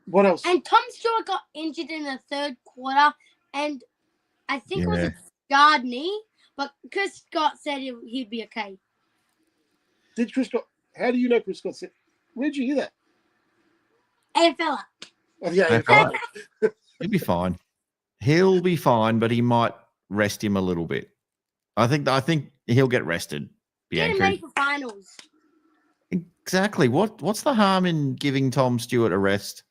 [SPEAKER 3] what else?
[SPEAKER 4] And Tom Stewart got injured in the 3rd quarter, and I think it was a guard knee, but Chris Scott said he'd be okay.
[SPEAKER 3] Did Chris Scott? How do you know Chris Scott said? Where'd you hear that?
[SPEAKER 4] AFL.
[SPEAKER 3] Oh, yeah, AFL.
[SPEAKER 1] He'll be fine. He'll be fine, but he might rest him a little bit. I think he'll get rested.
[SPEAKER 4] Get him ready for finals.
[SPEAKER 1] Exactly. What's the harm in giving Tom Stewart a rest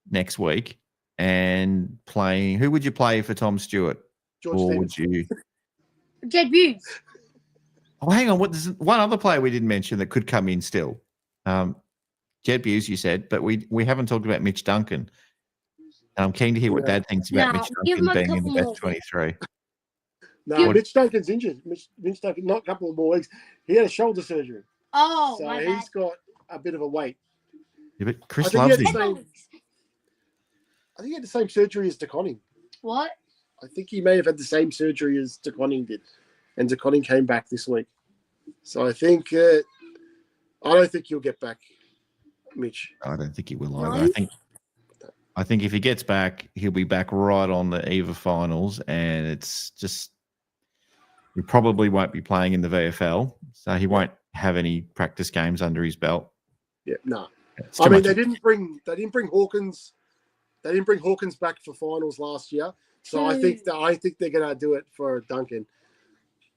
[SPEAKER 1] next week and playing? Who would you play for Tom Stewart?
[SPEAKER 3] George
[SPEAKER 1] or
[SPEAKER 3] Stevens.
[SPEAKER 1] would you?
[SPEAKER 4] Jed Hughes.
[SPEAKER 1] Oh, hang on. There's one other player we didn't mention that could come in still. Jed Hughes, you said, but we haven't talked about Mitch Duncan. And I'm keen to hear what Dad thinks about Mitch Duncan being in the best 23.
[SPEAKER 3] No, Mitch Duncan's injured. Mitch Duncan, not a couple of more weeks. He had a shoulder surgery.
[SPEAKER 4] Oh,
[SPEAKER 3] so
[SPEAKER 4] my
[SPEAKER 3] he's got a bit of a weight.
[SPEAKER 1] Yeah, but Chris loves him.
[SPEAKER 3] I think he had the same surgery as DeConning.
[SPEAKER 4] What?
[SPEAKER 3] I think he may have had the same surgery as DeConning did. And DeConning came back this week. So I think, I don't think he'll get back, Mitch.
[SPEAKER 1] I don't think he will either. I think if he gets back, he'll be back right on the eve of finals, and it's just he probably won't be playing in the VFL, so he won't have any practice games under his belt.
[SPEAKER 3] Yeah, no.
[SPEAKER 1] It's
[SPEAKER 3] I
[SPEAKER 1] too
[SPEAKER 3] mean,
[SPEAKER 1] much.
[SPEAKER 3] they didn't bring Hawkins. They didn't bring Hawkins back for finals last year, so I think they're gonna do it for Duncan.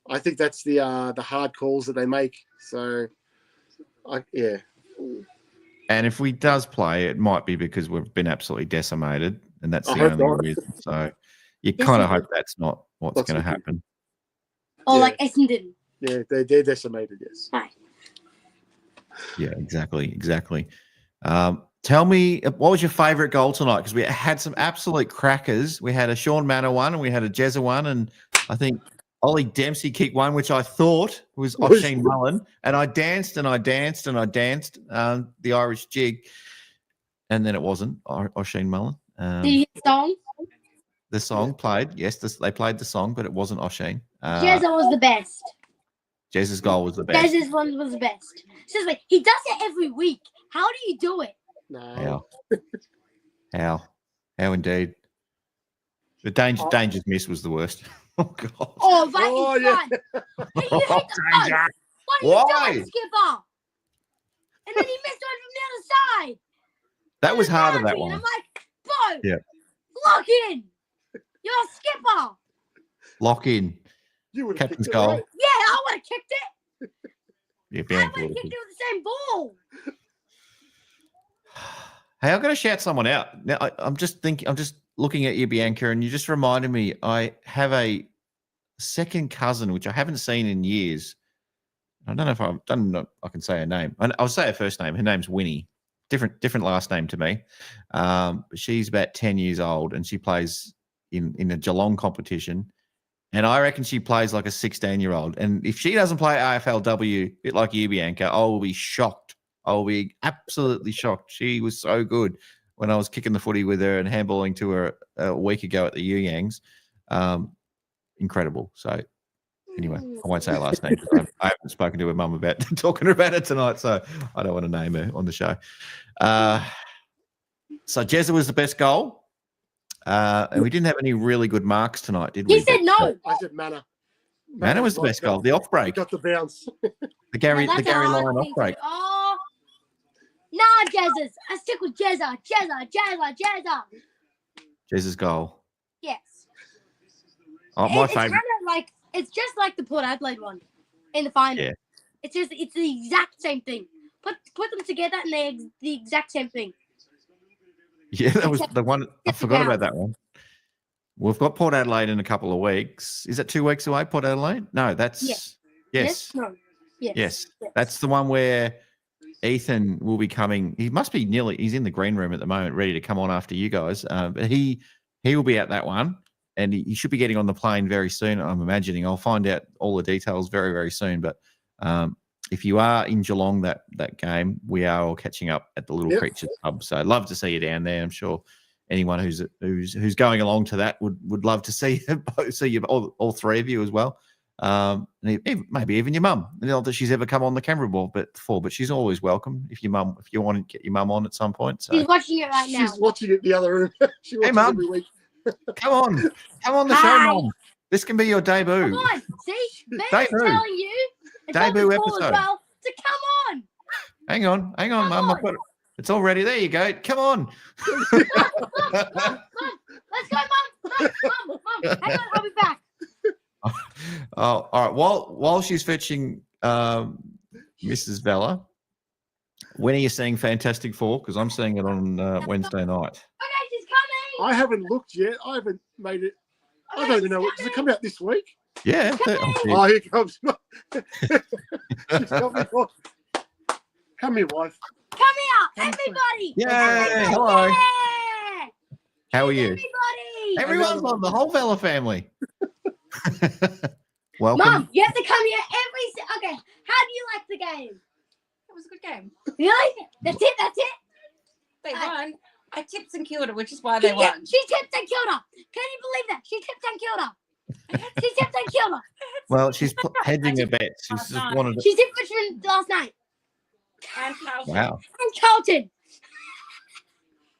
[SPEAKER 3] I think that's the hard calls that they make. So, yeah.
[SPEAKER 1] And if we does play, it might be because we've been absolutely decimated, and that's
[SPEAKER 3] I
[SPEAKER 1] the
[SPEAKER 3] hope
[SPEAKER 1] only
[SPEAKER 3] not.
[SPEAKER 1] reason. So you kind of hope that's not what's going to happen.
[SPEAKER 4] Or
[SPEAKER 3] Yeah.
[SPEAKER 4] like Essendon.
[SPEAKER 3] Yeah, they're decimated. Yes.
[SPEAKER 4] Right.
[SPEAKER 1] Yeah, exactly. Tell me, what was your favourite goal tonight? Because we had some absolute crackers. We had a Sean Manor one, and we had a Jezza one, and I think Ollie Dempsey kicked one, which I thought was Oisin Mullen, and I danced and I danced and I danced the Irish jig, and then it wasn't Oisin Mullen.
[SPEAKER 4] Did you hear the song?
[SPEAKER 1] The song played, yes, they played the song, but it wasn't Oisin.
[SPEAKER 4] Jezza was the best.
[SPEAKER 1] Jezza's goal was the best.
[SPEAKER 4] Jezza's one was the best. Seriously, he does it every week. How do you do it?
[SPEAKER 3] No.
[SPEAKER 1] How indeed. The danger's miss was the worst. Oh god.
[SPEAKER 4] Oh, Vikings
[SPEAKER 3] yeah.
[SPEAKER 4] fun. Hey, you hit the post. What are you doing, Skipper? And then he missed one from the other side.
[SPEAKER 1] That was harder, that
[SPEAKER 4] And
[SPEAKER 1] one.
[SPEAKER 4] I'm like, Bo,
[SPEAKER 1] Yeah.
[SPEAKER 4] lock in. You're a skipper.
[SPEAKER 1] Lock in.
[SPEAKER 3] You would have
[SPEAKER 1] Captain's
[SPEAKER 3] kicked it,
[SPEAKER 1] goal.
[SPEAKER 3] right?
[SPEAKER 4] Yeah, I would have kicked it.
[SPEAKER 1] Yeah,
[SPEAKER 4] I
[SPEAKER 1] Bianca
[SPEAKER 4] would have
[SPEAKER 1] would have
[SPEAKER 4] kicked it with the same ball.
[SPEAKER 1] Hey, I've got to shout someone out. Now, I'm just looking at you, Bianca, and you just reminded me I have a second cousin, which I haven't seen in years. I don't know if I can say her name. I'll say her first name. Her name's Winnie. Different last name to me. But she's about 10 years old, and she plays in a Geelong competition. And I reckon she plays like a 16-year-old. And if she doesn't play AFLW, a bit like you, Bianca, I will be shocked. I will be absolutely shocked. She was so good when I was kicking the footy with her and handballing to her a week ago at the Yangs. Incredible. So anyway, I won't say her last name. I haven't spoken to her mum about talking about it tonight, so I don't want to name her on the show. So Jezza was the best goal. And we didn't have any really good marks tonight, did we?
[SPEAKER 4] He said no.
[SPEAKER 3] I said Manor.
[SPEAKER 1] Manor was the best goal. The off break.
[SPEAKER 3] Got the bounce.
[SPEAKER 1] The Gary
[SPEAKER 4] Now, that's a hard
[SPEAKER 1] Lyon
[SPEAKER 4] thing
[SPEAKER 1] off
[SPEAKER 4] to
[SPEAKER 1] break.
[SPEAKER 4] do. Oh, nah, Jezza's. I stick with Jezza.
[SPEAKER 1] Jezza's goal.
[SPEAKER 4] Yes.
[SPEAKER 1] Oh, my
[SPEAKER 4] It's
[SPEAKER 1] favourite.
[SPEAKER 4] kind of like, it's just like the Port Adelaide one in the final.
[SPEAKER 1] Yeah.
[SPEAKER 4] It's the exact same thing. Put them together and they're the exact same thing.
[SPEAKER 1] Yeah, that was the one. I
[SPEAKER 4] Get the
[SPEAKER 1] forgot about
[SPEAKER 4] bounce.
[SPEAKER 1] that one. We've got Port Adelaide in a couple of weeks. Is that 2 weeks away, Port Adelaide? No, that's yes.
[SPEAKER 4] No. Yes.
[SPEAKER 1] That's the one where Ethan will be coming. He must be he's in the green room at the moment, ready to come on after you guys. But he will be at that one, and he should be getting on the plane very soon, I'm imagining. I'll find out all the details very, very soon. But if you are in Geelong that game, we are all catching up at the Little Creatures Pub. So I'd love to see you down there. I'm sure anyone who's going along to that would love to see you, all three of you as well. Maybe even your mum. Not that she's ever come on the camera before, but she's always welcome if you want to get your mum on at some point. So
[SPEAKER 4] She's watching it right now.
[SPEAKER 3] She's watching it in the other room. She watches
[SPEAKER 1] Mum.
[SPEAKER 3] every week.
[SPEAKER 1] come on the show,
[SPEAKER 4] Hi.
[SPEAKER 1] Mum. This can be your debut.
[SPEAKER 4] Come on. See? Ben's
[SPEAKER 1] Debut.
[SPEAKER 4] telling you. And
[SPEAKER 1] Debut
[SPEAKER 4] Dr. Paul as
[SPEAKER 1] episode.
[SPEAKER 4] well, to come on.
[SPEAKER 1] Hang on,
[SPEAKER 4] Come
[SPEAKER 1] Mum.
[SPEAKER 4] on.
[SPEAKER 1] It's all ready. There you go. Come on.
[SPEAKER 4] Mum, let's go, Mum. Mum. Hang on, I'll be back.
[SPEAKER 1] Oh, all right. While she's fetching Mrs. Vella, when are you seeing Fantastic Four? Because I'm seeing it on Wednesday night.
[SPEAKER 4] Okay, she's coming.
[SPEAKER 3] I haven't looked yet. I haven't made it. I don't even know. Does it come out this week?
[SPEAKER 1] Yeah.
[SPEAKER 3] Oh, here it comes. She's coming. Come here, wife.
[SPEAKER 4] Come here, everybody.
[SPEAKER 1] Yay! Hello.
[SPEAKER 4] Yeah.
[SPEAKER 1] How are you?
[SPEAKER 4] Everybody.
[SPEAKER 1] Everyone's on the whole Vella family. Welcome.
[SPEAKER 4] Mum, you have to come here okay, how do you like the game?
[SPEAKER 5] It was a good game.
[SPEAKER 4] Really? That's it?
[SPEAKER 5] They won. I tipped St.Kilda, which is why they won.
[SPEAKER 4] She tipped St.Kilda. Can you believe that? She tipped St.Kilda. She tipped St.Kilda.
[SPEAKER 1] Well, she's hedging her bets. She's just wanted to.
[SPEAKER 4] She tipped Richmond last night.
[SPEAKER 5] And Carlton.
[SPEAKER 1] Wow.
[SPEAKER 4] And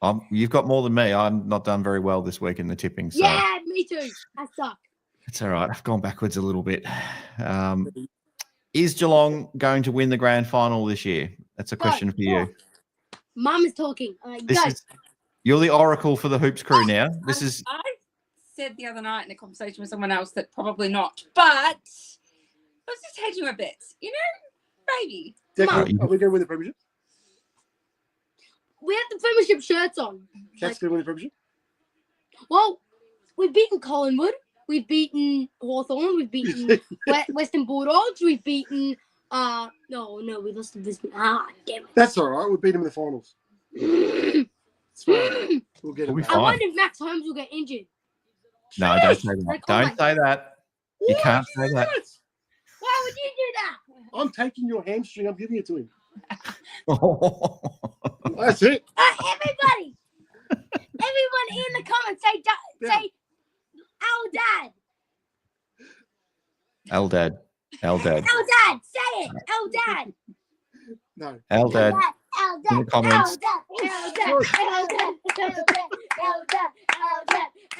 [SPEAKER 4] Carlton.
[SPEAKER 1] You've got more than me. I'm not done very well this week in the tipping. So.
[SPEAKER 4] Yeah, me too. I suck.
[SPEAKER 1] It's all right. I've gone backwards a little bit. Is Geelong going to win the grand final this year? That's a question for you.
[SPEAKER 4] Mum is talking. All right,
[SPEAKER 1] This
[SPEAKER 4] go.
[SPEAKER 1] is you're the oracle for the hoops crew now. This is
[SPEAKER 5] I said the other night in a conversation with someone else that probably not, but I was just hedging a bit. You know, maybe.
[SPEAKER 3] Declan,
[SPEAKER 1] Mum.
[SPEAKER 3] are we going to win the premiership?
[SPEAKER 4] We have the premiership shirts on.
[SPEAKER 3] Cats going to win the premiership?
[SPEAKER 4] Well, we've beaten Collingwood. We've beaten Hawthorn. We've beaten Western Bulldogs. We've beaten. No, we lost to Brisbane. Damn
[SPEAKER 3] That's all right. We'll beat them in the finals.
[SPEAKER 4] it.
[SPEAKER 3] It's fine. We'll get
[SPEAKER 1] We'll
[SPEAKER 3] him
[SPEAKER 1] be
[SPEAKER 3] back.
[SPEAKER 4] I
[SPEAKER 1] fine.
[SPEAKER 4] wonder if Max Holmes will get injured.
[SPEAKER 1] no, don't say that.
[SPEAKER 4] Like, oh
[SPEAKER 1] Don't
[SPEAKER 4] my
[SPEAKER 1] say that. You can't say that.
[SPEAKER 4] Why would you do that?
[SPEAKER 3] I'm taking your hamstring. I'm giving it to him. That's it.
[SPEAKER 4] Everybody, everyone in the comments say, "Our dad,
[SPEAKER 1] Eldad. Eldad.
[SPEAKER 4] our dad, say it, our dad,
[SPEAKER 3] No.
[SPEAKER 1] Eldad.
[SPEAKER 4] our dad,
[SPEAKER 1] In the comments.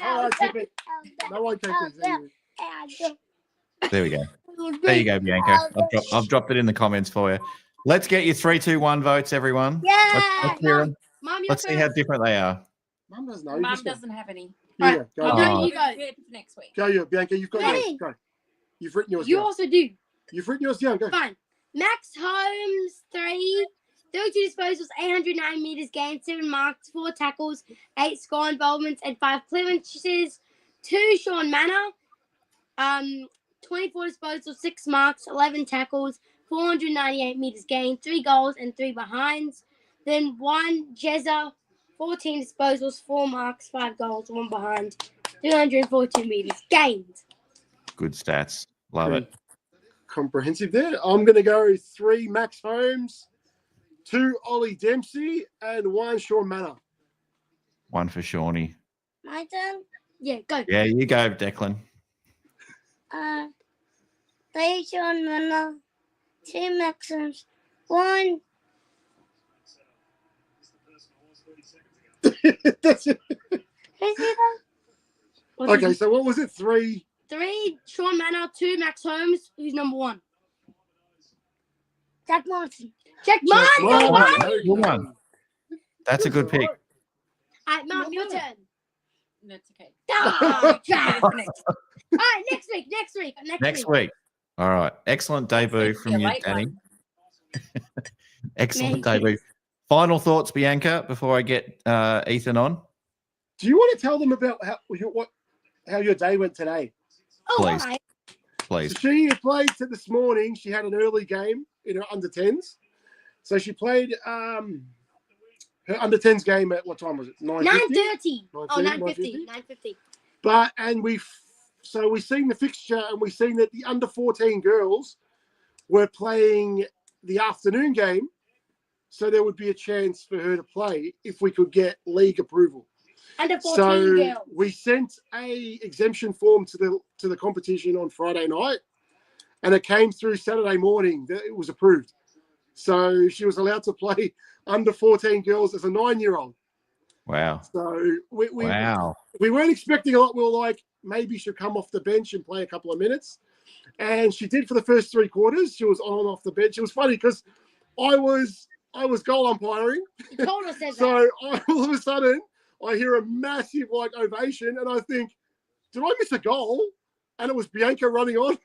[SPEAKER 3] All right, tip it. No one take these anyway.
[SPEAKER 1] There we go. There you go, Bianca. I've dropped it in the comments for you. Let's get your 3, 2, 1 votes, everyone.
[SPEAKER 4] Yeah,
[SPEAKER 1] Let's hear 'em.
[SPEAKER 4] Mum,
[SPEAKER 1] Let's see how different they are.
[SPEAKER 3] Mum doesn't know.
[SPEAKER 5] Mum doesn't have any.
[SPEAKER 3] Yeah, go.
[SPEAKER 4] Oh,
[SPEAKER 3] Go.
[SPEAKER 4] no, you go.
[SPEAKER 5] Good for next week.
[SPEAKER 3] Go, you, Bianca. You've got
[SPEAKER 4] Ready?
[SPEAKER 3] yours. Go. You've written yours
[SPEAKER 4] You
[SPEAKER 3] down.
[SPEAKER 4] also do.
[SPEAKER 3] You've written yours down. Go.
[SPEAKER 4] Fine. Max Holmes, 32 disposals, 809 meters gained, 7 marks, 4 tackles, 8 score involvements, and 5 clearances. 2 Sean Manor, 24 disposals, 6 marks, 11 tackles, 498 meters gained, 3 goals, and 3 behinds. Then 1 Jezza, 14 disposals, 4 marks, 5 goals, 1 behind, 342 meters gained.
[SPEAKER 1] Good stats. Love it.
[SPEAKER 3] Comprehensive there. I'm going to go 3 Max Holmes, 2 Ollie Dempsey, and 1 Sean Manor.
[SPEAKER 1] 1 for Shawnee.
[SPEAKER 4] My turn? Yeah, go.
[SPEAKER 1] Yeah, you go, Declan.
[SPEAKER 4] 3 Sean Manor, 2 Maxims, 1.
[SPEAKER 3] That's it.
[SPEAKER 4] Who's the other?
[SPEAKER 3] Okay, so what was it? 3.
[SPEAKER 4] 3 Sean Manor, 2 Max Holmes. Who's number 1? Jack Martin. Jack Martin!
[SPEAKER 3] Martin.
[SPEAKER 4] All right,
[SPEAKER 3] Very
[SPEAKER 1] Good one. That's a good pick.
[SPEAKER 4] Mum, your turn.
[SPEAKER 5] That's okay.
[SPEAKER 4] Ah, Jack. All
[SPEAKER 5] Next.
[SPEAKER 4] right, next week.
[SPEAKER 1] Next week. All right. Excellent debut from you,
[SPEAKER 5] late
[SPEAKER 1] Danny.
[SPEAKER 5] one.
[SPEAKER 1] Excellent
[SPEAKER 4] Thank you.
[SPEAKER 1] debut. Final thoughts, Bianca, before I get Ethan on?
[SPEAKER 3] Do you want to tell them about how your day went today?
[SPEAKER 4] Oh,
[SPEAKER 1] Please.
[SPEAKER 4] all right.
[SPEAKER 1] Please.
[SPEAKER 3] So she played this morning. She had an early game in her under 10s. So she played her under 10s game at what time was it? 9:50?
[SPEAKER 4] 9:30. Oh,
[SPEAKER 3] 9:50?
[SPEAKER 4] 9:50.
[SPEAKER 3] But we've seen the fixture and we've seen that the under 14 girls were playing the afternoon game, so there would be a chance for her to play if we could get league approval.
[SPEAKER 4] Under 14
[SPEAKER 3] So
[SPEAKER 4] girls.
[SPEAKER 3] we sent a exemption form to the competition on Friday night, and it came through Saturday morning that it was approved. So she was allowed to play under 14 girls as a 9-year-old.
[SPEAKER 1] Wow.
[SPEAKER 3] So we
[SPEAKER 1] Wow.
[SPEAKER 3] weren't expecting a lot. We were like, maybe she'll come off the bench and play a couple of minutes. And she did for the first 3 quarters. She was on and off the bench. It was funny because I was goal umpiring.
[SPEAKER 4] You told us that.
[SPEAKER 3] So all of a sudden, I hear a massive ovation, and I think, did I miss a goal? And it was Bianca running on,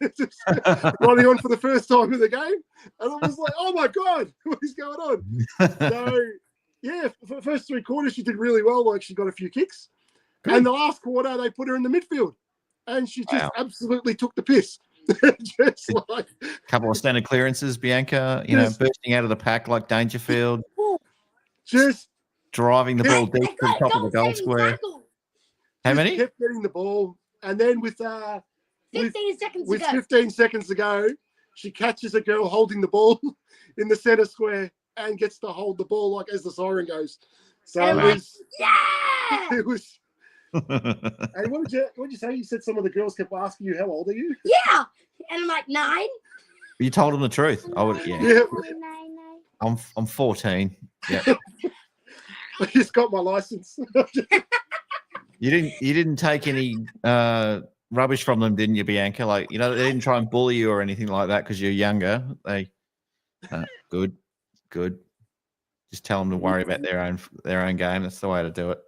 [SPEAKER 3] running on for the first time in the game. And I was like, oh my God, what is going on? So, yeah, for the first 3 quarters, she did really well. Like, she got a few kicks.
[SPEAKER 1] Good.
[SPEAKER 3] And the last quarter, they put her in the midfield. And she just
[SPEAKER 1] Wow.
[SPEAKER 3] absolutely took the piss. Just like,
[SPEAKER 1] Couple of standard clearances, Bianca,
[SPEAKER 3] Yes.
[SPEAKER 1] bursting out of the pack like Dangerfield,
[SPEAKER 3] just
[SPEAKER 1] driving the ball
[SPEAKER 4] They
[SPEAKER 1] deep to the
[SPEAKER 4] got
[SPEAKER 1] top of the goal
[SPEAKER 4] goal-saving
[SPEAKER 1] square.
[SPEAKER 4] tackle.
[SPEAKER 1] How
[SPEAKER 3] just
[SPEAKER 1] many?
[SPEAKER 3] kept getting the ball. And then with
[SPEAKER 4] 15 seconds
[SPEAKER 3] with
[SPEAKER 4] to go.
[SPEAKER 3] 15 seconds to go, she catches a girl holding the ball in the center square and gets to hold the ball like as the siren goes. So
[SPEAKER 4] And
[SPEAKER 3] it
[SPEAKER 4] I'm like,
[SPEAKER 3] was,
[SPEAKER 4] Yeah!
[SPEAKER 3] it was. And what did you say? You said some of the girls kept asking you, "How old are you?"
[SPEAKER 4] Yeah! And I'm like, 9?
[SPEAKER 1] You told them the truth. I would. Yeah.
[SPEAKER 3] Yeah,
[SPEAKER 1] I'm 14. Yeah.
[SPEAKER 3] I just got my license.
[SPEAKER 1] You didn't take any rubbish from them, didn't you, Bianca? Like, they didn't try and bully you or anything like that because you're younger. They good. Just tell them to worry about their own game. That's the way to do it.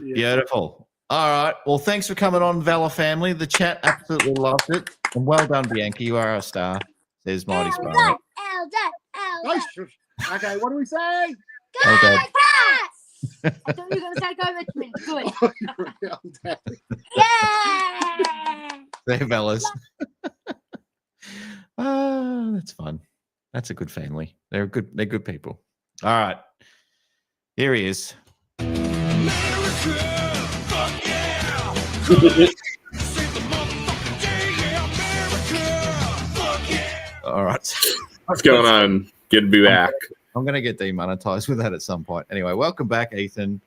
[SPEAKER 3] Yeah.
[SPEAKER 1] Beautiful. All right. Well, thanks for coming on, Valor family. The chat absolutely loved it. And well done, Bianca. You are a star, says Mighty Sparrow.
[SPEAKER 3] Oh, okay, what do we say?
[SPEAKER 1] Well done.
[SPEAKER 4] I thought you were going to say go Richmond. Good.
[SPEAKER 3] Well done.
[SPEAKER 4] Yeah.
[SPEAKER 1] They're fellas. That's fun. That's a good family. They're good people. All right. Here he is. All right.
[SPEAKER 6] What's going on? Good to be back.
[SPEAKER 1] I'm going to get demonetized with that at some point. Anyway, welcome back, Ethan.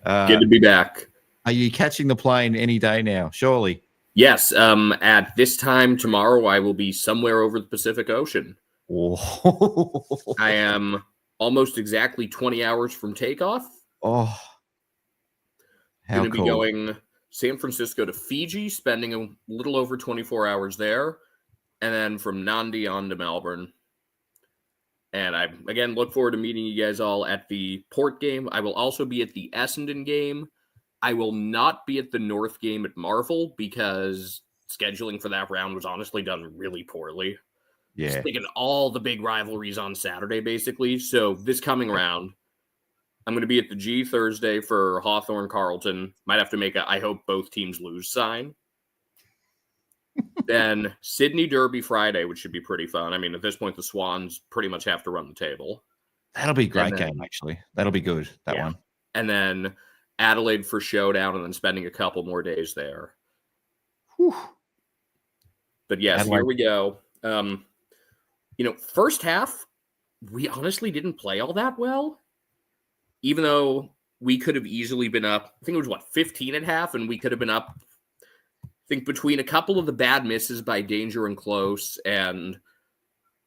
[SPEAKER 6] Good to be back.
[SPEAKER 1] Are you catching the plane any day now? Surely.
[SPEAKER 6] Yes. At this time tomorrow, I will be somewhere over the Pacific Ocean.
[SPEAKER 1] Oh.
[SPEAKER 6] I am almost exactly 20 hours from takeoff.
[SPEAKER 1] Oh. How
[SPEAKER 6] Going to
[SPEAKER 1] cool.
[SPEAKER 6] be going San Francisco to Fiji, spending a little over 24 hours there, and then from Nandi on to Melbourne. And I, again, look forward to meeting you guys all at the Port game. I will also be at the Essendon game. I will not be at the North game at Marvel because scheduling for that round was honestly done really poorly.
[SPEAKER 1] Yeah.
[SPEAKER 6] Just thinking all the big rivalries on Saturday, basically. So this coming round, I'm going to be at the G Thursday for Hawthorn Carlton. Might have to make a I hope both teams lose sign. Then Sydney Derby Friday, which should be pretty fun. I mean, at this point, the Swans pretty much have to run the table.
[SPEAKER 1] That'll be a great
[SPEAKER 6] And then-
[SPEAKER 1] game, actually. That'll be good, that
[SPEAKER 6] Yeah.
[SPEAKER 1] one.
[SPEAKER 6] And then Adelaide for Showdown, and then spending a couple more days there.
[SPEAKER 1] Whew.
[SPEAKER 6] But yes,
[SPEAKER 1] Adelaide.
[SPEAKER 6] here we go. First half, we honestly didn't play all that well. Even though we could have easily been up, I think it was 15 at half, and we could have been up, I think, between a couple of the bad misses by Danger and Close and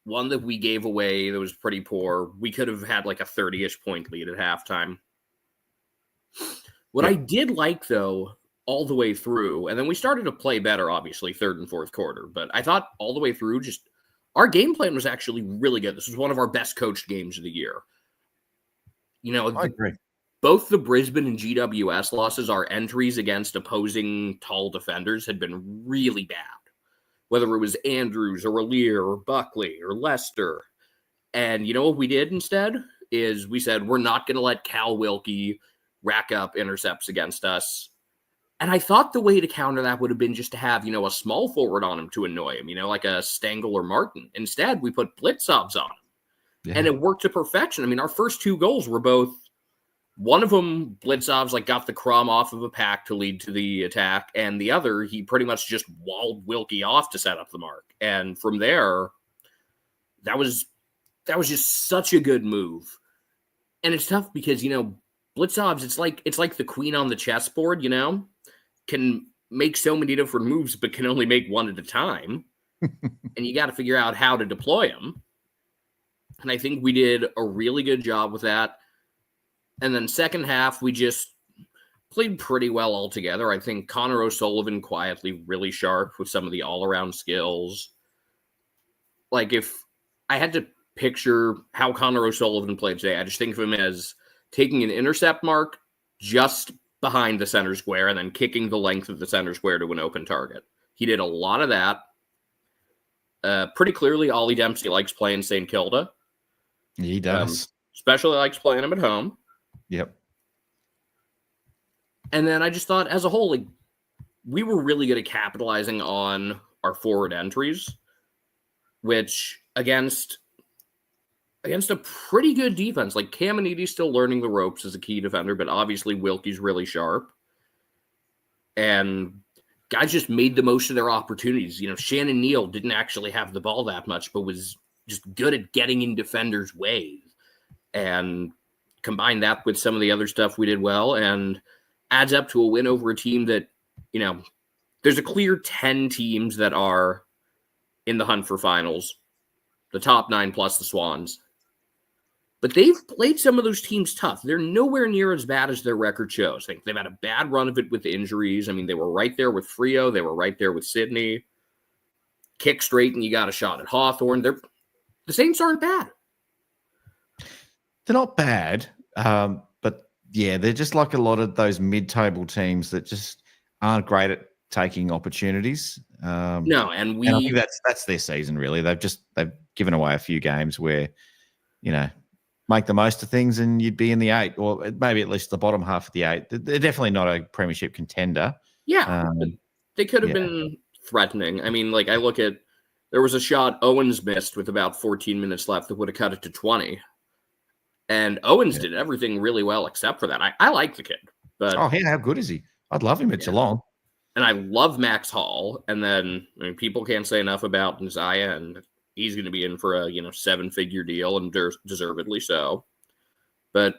[SPEAKER 6] one that we gave away that was pretty poor. We could have had like a 30-ish point lead at halftime. What I did like, though, all the way through, and then we started to play better, obviously, third and fourth quarter, but I thought all the way through, just our game plan was actually really good. This was one of our best coached games of the year.
[SPEAKER 1] I agree.
[SPEAKER 6] Both the Brisbane and GWS losses, our entries against opposing tall defenders had been really bad. Whether it was Andrews or Lear or Buckley or Lester. And you know what we did instead? Is we said, we're not going to let Cal Wilkie rack up intercepts against us. And I thought the way to counter that would have been just to have, a small forward on him to annoy him, like a Stengel or Martin. Instead, we put Blitzovs on him.
[SPEAKER 1] Yeah.
[SPEAKER 6] And it worked to perfection. I mean, our first two goals were both, one of them, Blitzovs got the crumb off of a pack to lead to the attack, and the other, he pretty much just walled Wilkie off to set up the mark. And from there, that was just such a good move. And it's tough because, Blitzovs, it's like the queen on the chessboard, can make so many different moves, but can only make one at a time. And you got to figure out how to deploy them. And I think we did a really good job with that. And then second half, we just played pretty well altogether. I think Connor O'Sullivan quietly really sharp with some of the all-around skills. Like, if I had to picture how Connor O'Sullivan played today, I just think of him as taking an intercept mark just behind the center square and then kicking the length of the center square to an open target. He did a lot of that. Pretty clearly, Ollie Dempsey likes playing St. Kilda.
[SPEAKER 1] He does.
[SPEAKER 6] Especially likes playing him at home.
[SPEAKER 1] Yep.
[SPEAKER 6] And then I just thought, as a whole, we were really good at capitalizing on our forward entries, which against a pretty good defense, like Caminiti's still learning the ropes as a key defender, but obviously Wilkie's really sharp. And guys just made the most of their opportunities. Shannon Neal didn't actually have the ball that much, but was just good at getting in defenders' ways. And combine that with some of the other stuff we did well, and adds up to a win over a team that, there's a clear 10 teams that are in the hunt for finals, the top 9 plus the Swans. But they've played some of those teams tough. They're nowhere near as bad as their record shows. I think they've had a bad run of it with injuries. I mean, they were right there with Frio. They were right there with Sydney. Kick straight and you got a shot at Hawthorn. The Saints aren't bad.
[SPEAKER 1] They're not bad, but yeah, they're just like a lot of those mid-table teams that just aren't great at taking opportunities.
[SPEAKER 6] No, and
[SPEAKER 1] And I think that's their season really. They've given away a few games where, make the most of things and you'd be in the 8 or maybe at least the bottom half of the 8. They're definitely not a premiership contender.
[SPEAKER 6] yeah, they could have been threatening. I mean, like I look at there was a shot Owens missed with about 14 minutes left that would have cut it to 20. And Owens did everything really well except for that. I like the kid. But
[SPEAKER 1] how good is he? I'd love him at Geelong.
[SPEAKER 6] And I love Max Hall. And then people can't say enough about Nzaya, and he's going to be in for a 7-figure deal, and deservedly so. But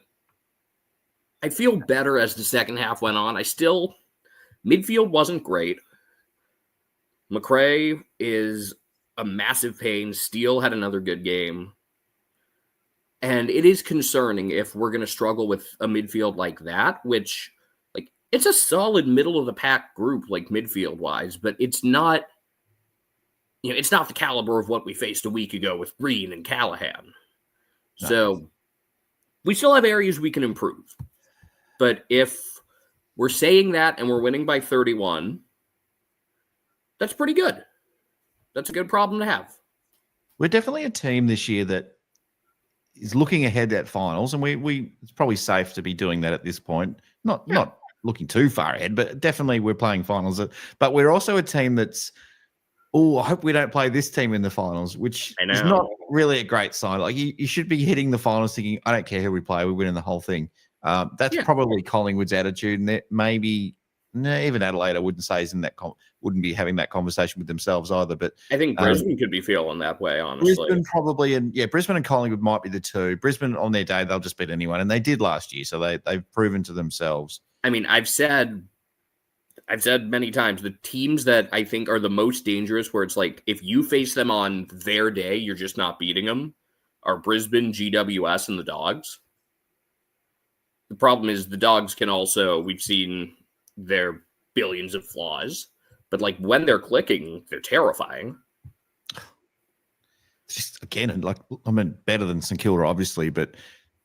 [SPEAKER 6] I feel better as the second half went on. Midfield wasn't great. McRae is a massive pain. Steele had another good game. And it is concerning if we're going to struggle with a midfield like that, which, like, it's a solid middle of the pack group, like midfield wise, but it's not, it's not the caliber of what we faced a week ago with Green and Callahan. No. So we still have areas we can improve. But if we're saying that and we're winning by 31, that's pretty good. That's a good problem to have.
[SPEAKER 1] We're definitely a team this year that is looking ahead at finals, and we it's probably safe to be doing that at this point. Not looking too far ahead, but definitely we're playing finals. But we're also a team that's, I hope we don't play this team in the finals, which is not really a great sign. Like you should be hitting the finals thinking, I don't care who we play, we're winning the whole thing. That's probably Collingwood's attitude, and maybe even Adelaide, I wouldn't say wouldn't be having that conversation with themselves either. But
[SPEAKER 6] I think Brisbane could be feeling that way, honestly.
[SPEAKER 1] Brisbane probably, Brisbane and Collingwood might be the two. Brisbane on their day, they'll just beat anyone, and they did last year, so they've proven to themselves.
[SPEAKER 6] I mean, I've said many times the teams that I think are the most dangerous, where it's like if you face them on their day, you're just not beating them, are Brisbane, GWS, and the Dogs. The problem is the Dogs can also, we've seen their billions of flaws, but like when they're clicking, they're terrifying.
[SPEAKER 1] Just again, like better than St Kilda, obviously, but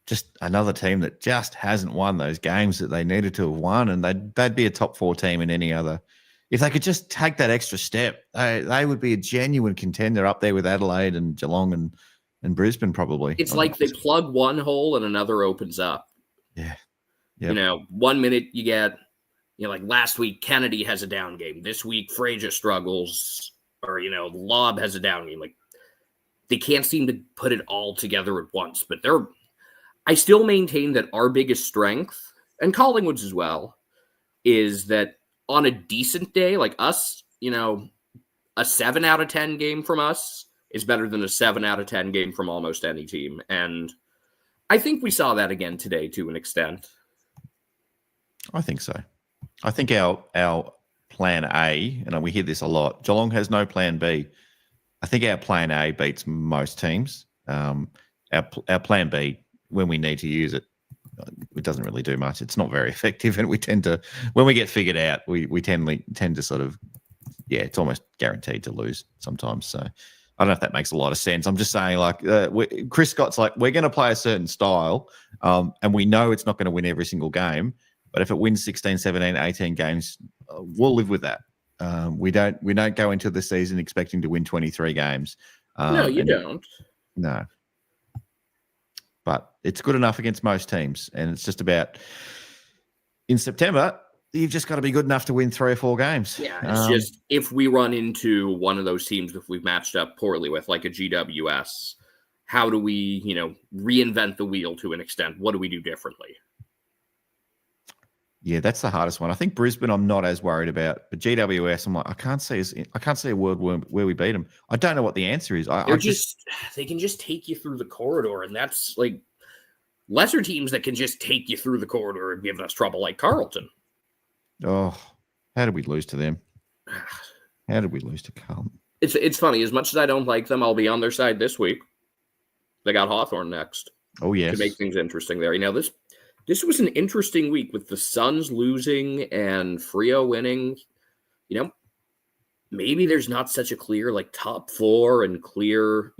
[SPEAKER 1] just another team that just hasn't won those games that they needed to have won, and they'd be a top 4 team in any other. If they could just take that extra step, they would be a genuine contender up there with Adelaide and Geelong and Brisbane probably.
[SPEAKER 6] It's like they plug one hole and another opens up.
[SPEAKER 1] Yeah.
[SPEAKER 6] Yep. 1 minute you get, like last week, Kennedy has a down game. This week, Frazier struggles, or, Lobb has a down game. Like, they can't seem to put it all together at once. But I still maintain that our biggest strength, and Collingwood's as well, is that on a decent day, like us, a 7 out of 10 game from us is better than a 7 out of 10 game from almost any team. And I think we saw that again today to an extent.
[SPEAKER 1] I think so. I think our plan A, and we hear this a lot, Geelong has no plan B. I think our plan A beats most teams. Our plan B, when we need to use it, it doesn't really do much. It's not very effective, and we tend to, when we get figured out, we tend to sort of, it's almost guaranteed to lose sometimes. So I don't know if that makes a lot of sense. I'm just saying, like, Chris Scott's like, we're going to play a certain style, and we know it's not going to win every single game. But if it wins 16, 17, 18 games, we'll live with that. We don't go into the season expecting to win 23 games.
[SPEAKER 6] No, you don't.
[SPEAKER 1] No. But it's good enough against most teams. And it's just about, in September, you've just got to be good enough to win 3 or 4 games.
[SPEAKER 6] Yeah, it's just if we run into one of those teams if we've matched up poorly with, like a GWS, how do we, reinvent the wheel to an extent? What do we do differently?
[SPEAKER 1] Yeah, that's the hardest one. I think Brisbane I'm not as worried about, but GWS I'm like, I can't see a world where we beat them. I don't know what the answer is.
[SPEAKER 6] They can just take you through the corridor, and that's like lesser teams that can just take you through the corridor and give us trouble, like Carlton.
[SPEAKER 1] Oh, how did we lose to them? How did we lose to Carlton?
[SPEAKER 6] It's funny. As much as I don't like them, I'll be on their side this week. They got Hawthorn next.
[SPEAKER 1] Oh, yes.
[SPEAKER 6] To make things interesting there. This was an interesting week with the Suns losing and Freo winning. maybe there's not such a clear like top four and clear,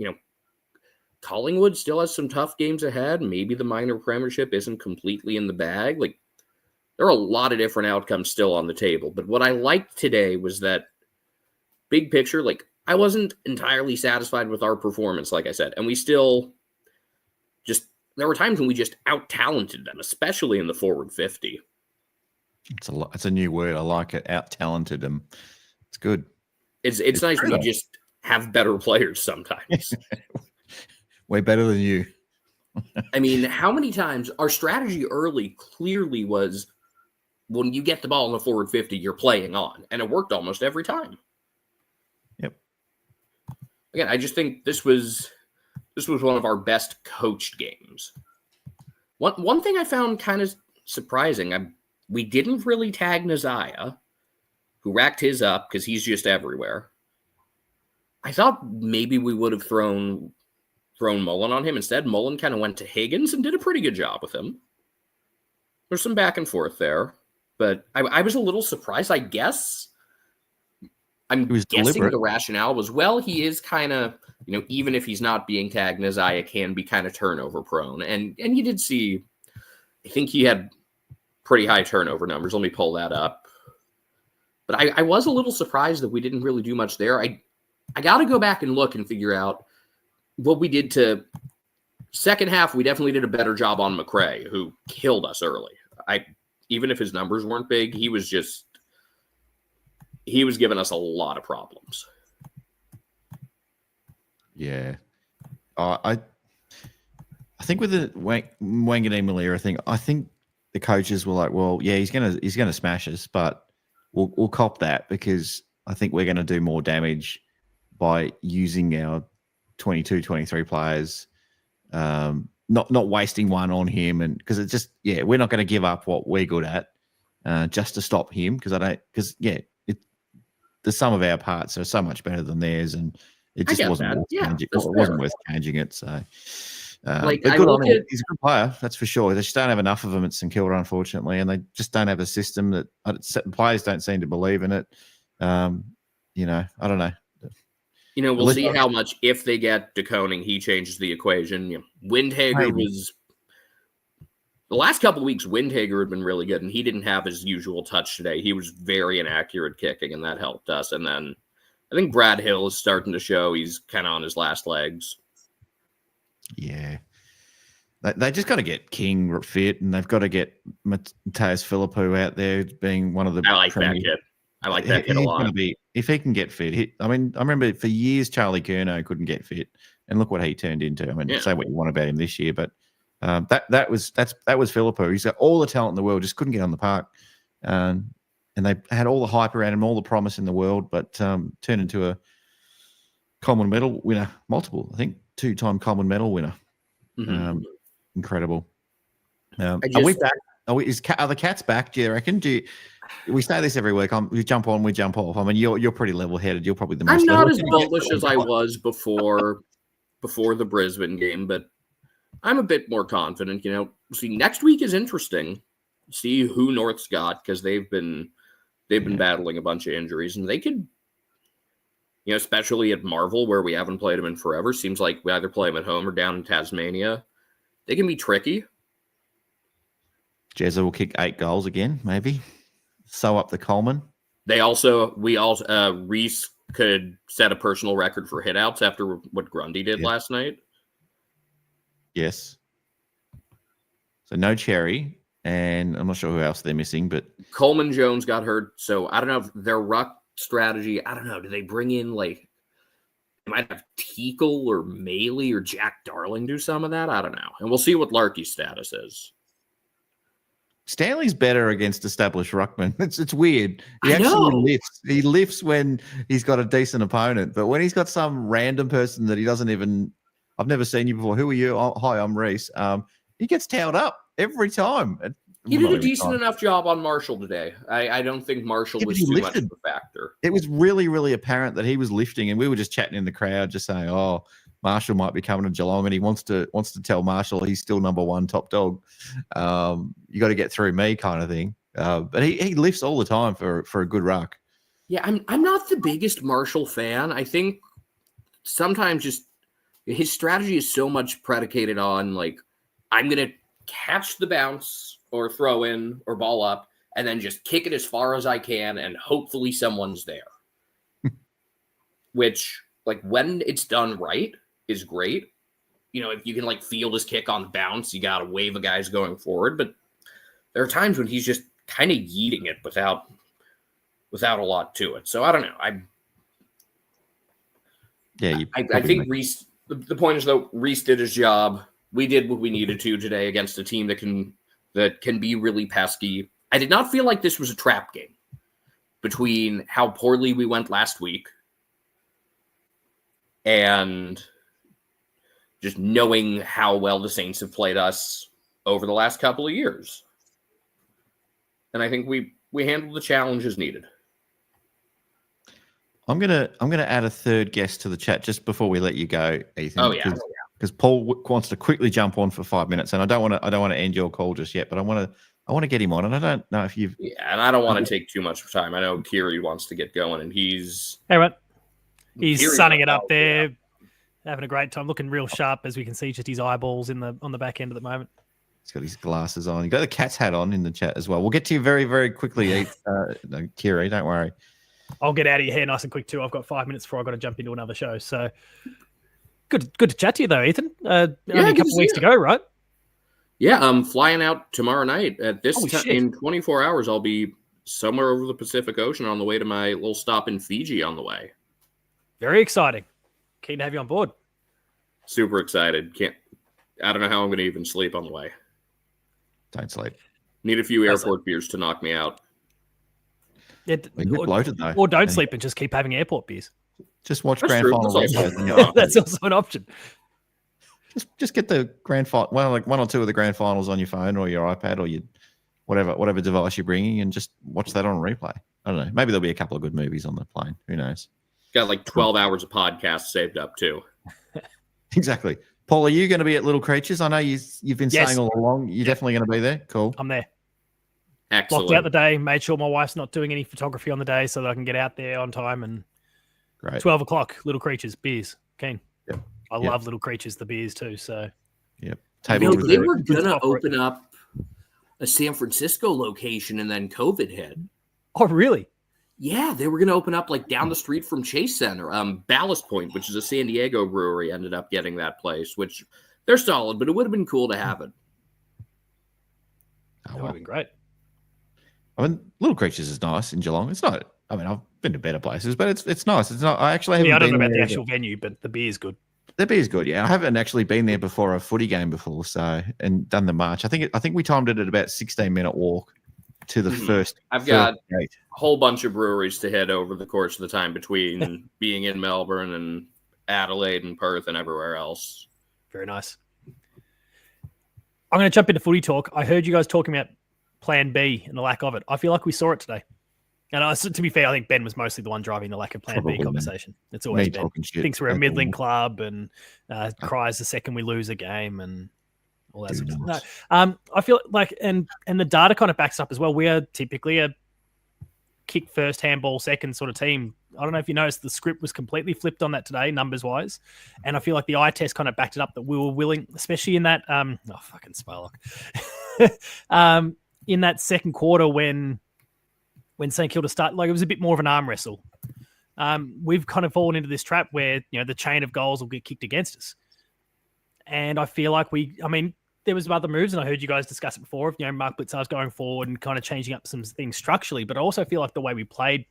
[SPEAKER 6] Collingwood still has some tough games ahead. Maybe the minor premiership isn't completely in the bag. Like, there are a lot of different outcomes still on the table. But what I liked today was that big picture, like, I wasn't entirely satisfied with our performance, like I said. And we still just, there were times when we just out-talented them, especially in the forward 50.
[SPEAKER 1] It's a new word. I like it. Out-talented them. It's good.
[SPEAKER 6] It's nice when you just have better players sometimes.
[SPEAKER 1] Way better than you.
[SPEAKER 6] I mean, how many times our strategy early clearly was when you get the ball in the forward 50, you're playing on. And it worked almost every time.
[SPEAKER 1] Yep.
[SPEAKER 6] Again, I just think this was one of our best coached games. One thing I found kind of surprising, we didn't really tag Nazaya, who racked his up because he's just everywhere. I thought maybe we would have thrown Mullen on him. Instead, Mullen kind of went to Higgins and did a pretty good job with him. There's some back and forth there, but I was a little surprised, I guess. I'm guessing deliberate. The rationale was, well, he is kind of, even if he's not being tagged, Nazaya can be kind of turnover prone. And you did see, I think he had pretty high turnover numbers. Let me pull that up. But I was a little surprised that we didn't really do much there. I got to go back and look and figure out what we did to second half. We definitely did a better job on McRae, who killed us early. Even if his numbers weren't big, he was giving us a lot of problems.
[SPEAKER 1] Yeah. I think with the Wanganeen Malira thing, I think the coaches were like, well, yeah, he's gonna smash us, but we'll cop that because I think we're gonna do more damage by using our 22, 23 players, not wasting one on him, and because it's just we're not going to give up what we're good at just to stop him the sum of our parts are so much better than theirs, and it just wasn't worth changing it. So, but good on him. He's a good player, that's for sure. They just don't have enough of them at St Kilda, unfortunately, and they just don't have a system that players don't seem to believe in it. I don't know.
[SPEAKER 6] We'll see how much, if they get De Koning, he changes the equation. Windhager was the last couple of weeks. Windhager had been really good, and he didn't have his usual touch today. He was very inaccurate kicking, and that helped us. And then I think Brad Hill is starting to show he's kind of on his last legs.
[SPEAKER 1] Yeah. They just got to get King fit, and they've got to get Mateus Philippou out there being one of the.
[SPEAKER 6] I like that kid. I like that kid a lot.
[SPEAKER 1] If he can get fit, I remember for years Charlie Curnow couldn't get fit, and look what he turned into. Say what you want about him this year, but that was Philippou. He's got all the talent in the world, just couldn't get on the park, and they had all the hype around him, all the promise in the world, but turned into a Coleman medal winner, multiple, I think, 2-time Coleman medal winner. Mm-hmm. Incredible. Are we back? Are the Cats back? Do you reckon? We say this every week. We jump on, we jump off. I mean, you're pretty level-headed. You're probably the most.
[SPEAKER 6] I'm not as bullish as I was before the Brisbane game, but I'm a bit more confident. See, next week is interesting. See who North's got, because they've been battling a bunch of injuries, and they could, especially at Marvel where we haven't played them in forever. Seems like we either play them at home or down in Tasmania. They can be tricky.
[SPEAKER 1] Jezza will kick 8 goals again, maybe. Sew up the Coleman.
[SPEAKER 6] Reese could set a personal record for hitouts after what Grundy did last night.
[SPEAKER 1] Yes. So no Cherry, and I'm not sure who else they're missing, but
[SPEAKER 6] Coleman Jones got hurt. So I don't know if their ruck strategy, I don't know. Do they bring in they might have Teakle or Maley or Jack Darling do some of that? I don't know. And we'll see what Larky's status is.
[SPEAKER 1] Stanley's better against established ruckman. It's weird. He actually lifts. He lifts when he's got a decent opponent, but when he's got some random person that he doesn't even, I've never seen you before. Who are you? Oh, hi, I'm Reese. He gets towed up every time.
[SPEAKER 6] He did a decent enough job on Marshall today. I don't think Marshall was too much of a factor.
[SPEAKER 1] It was really, really apparent that he was lifting, and we were just chatting in the crowd, just saying, "Oh, Marshall might be coming to Geelong," and he wants to tell Marshall he's still number one top dog. You got to get through me, kind of thing. But he lifts all the time for a good ruck.
[SPEAKER 6] Yeah, I'm not the biggest Marshall fan. I think sometimes just his strategy is so much predicated on like, I'm going to catch the bounce or throw in or ball up and then just kick it as far as I can and hopefully someone's there. Which, like, when it's done right is great. You know, if you can like field his kick on the bounce, you got to wave a guy's going forward. But there are times when he's just kind of yeeting it without a lot to it. So I don't know. I think Reese. The point is though, Reese did his job. We did what we needed to today against a team that can be really pesky. I did not feel like this was a trap game between how poorly we went last week and just knowing how well the Saints have played us over the last couple of years. And I think we handled the challenges needed.
[SPEAKER 1] I'm gonna add a third guest to the chat just before we let you go, Ethan.
[SPEAKER 6] Oh yeah,
[SPEAKER 1] because Paul wants to quickly jump on for 5 minutes, and I don't want to end your call just yet, but I want to get him on, and I don't know if you've.
[SPEAKER 6] Yeah, and I don't want to take too much time. I know Kiri wants to get going, and he's
[SPEAKER 7] Kiri's sunning it up there, having a great time, looking real sharp as we can see just his eyeballs on the back end at the moment.
[SPEAKER 1] He's got his glasses on. You got the cat's hat on in the chat as well. We'll get to you very, very quickly, Kiri. Don't worry.
[SPEAKER 7] I'll get out of your hair nice and quick too. I've got 5 minutes before I've got to jump into another show. So good to chat to you though, Ethan. Only a couple of weeks to go, right?
[SPEAKER 6] Yeah, I'm flying out tomorrow night. At this
[SPEAKER 7] Holy shit.
[SPEAKER 6] In 24 hours, I'll be somewhere over the Pacific Ocean on the way to my little stop in Fiji on the way.
[SPEAKER 7] Very exciting. Keen to have you on board.
[SPEAKER 6] Super excited. I don't know how I'm going to even sleep on the way.
[SPEAKER 1] Don't sleep.
[SPEAKER 6] Need a few airport beers to knock me out.
[SPEAKER 1] You're bloated though.
[SPEAKER 7] Or don't sleep and just keep having airport beers.
[SPEAKER 1] Just watch
[SPEAKER 6] That's
[SPEAKER 1] grand
[SPEAKER 6] true.
[SPEAKER 1] final
[SPEAKER 6] That's
[SPEAKER 1] replays.
[SPEAKER 7] That's also an option.
[SPEAKER 1] Just get the grand final, like one or two of the grand finals on your phone or your iPad or your whatever device you're bringing, and just watch that on replay. I don't know. Maybe there'll be a couple of good movies on the plane. Who knows?
[SPEAKER 6] Got like 12 hours of podcasts saved up too.
[SPEAKER 1] Exactly. Paul, are you going to be at Little Creatures? I know you've been saying all along. You're definitely going to be there. Cool.
[SPEAKER 7] I'm there.
[SPEAKER 6] Excellent.
[SPEAKER 7] Blocked out the day, made sure my wife's not doing any photography on the day so that I can get out there on time. And
[SPEAKER 1] Great.
[SPEAKER 7] 12 o'clock, Little Creatures, beers. Keen.
[SPEAKER 1] Yep.
[SPEAKER 7] I love Little Creatures, the beers too. So,
[SPEAKER 1] yep.
[SPEAKER 6] They were going to open up a San Francisco location and then COVID hit.
[SPEAKER 7] Oh, really?
[SPEAKER 6] Yeah, they were going to open up like down the street from Chase Center. Ballast Point, which is a San Diego brewery, ended up getting that place, which they're solid, but it would have been cool to have it.
[SPEAKER 7] That would have been great.
[SPEAKER 1] I mean, Little Creatures is nice in Geelong. It's not. I mean, I've been to better places, but it's nice. It's not. I actually haven't.
[SPEAKER 7] Yeah, I don't
[SPEAKER 1] been
[SPEAKER 7] know about
[SPEAKER 1] there
[SPEAKER 7] the actual venue, but the beer's good.
[SPEAKER 1] The beer's good. Yeah, I haven't actually been there before a footy game before, so and done the march. I think we timed it at about 16-minute walk to the first.
[SPEAKER 6] I've got a whole bunch of breweries to hit over the course of the time between being in Melbourne and Adelaide and Perth and everywhere else.
[SPEAKER 7] Very nice. I'm going to jump into footy talk. I heard you guys talking about Plan B and the lack of it. I feel like we saw it today. And to be fair, I think Ben was mostly the one driving the lack of Plan B conversation. It's always Ben. Thinks we're a middling club and cries the second we lose a game and all that sort of stuff. No, I feel like, and the data kind of backs up as well. We are typically a kick first, handball second sort of team. I don't know if you noticed the script was completely flipped on that today, numbers wise. And I feel like the eye test kind of backed it up that we were willing, especially in that, fucking Spurlock. In that second quarter when St. Kilda started, like it was a bit more of an arm wrestle. We've kind of fallen into this trap where, the chain of goals will get kicked against us. And I feel like there was other moves, and I heard you guys discuss it before, of, Mark Blitzar's going forward and kind of changing up some things structurally, but I also feel like the way we played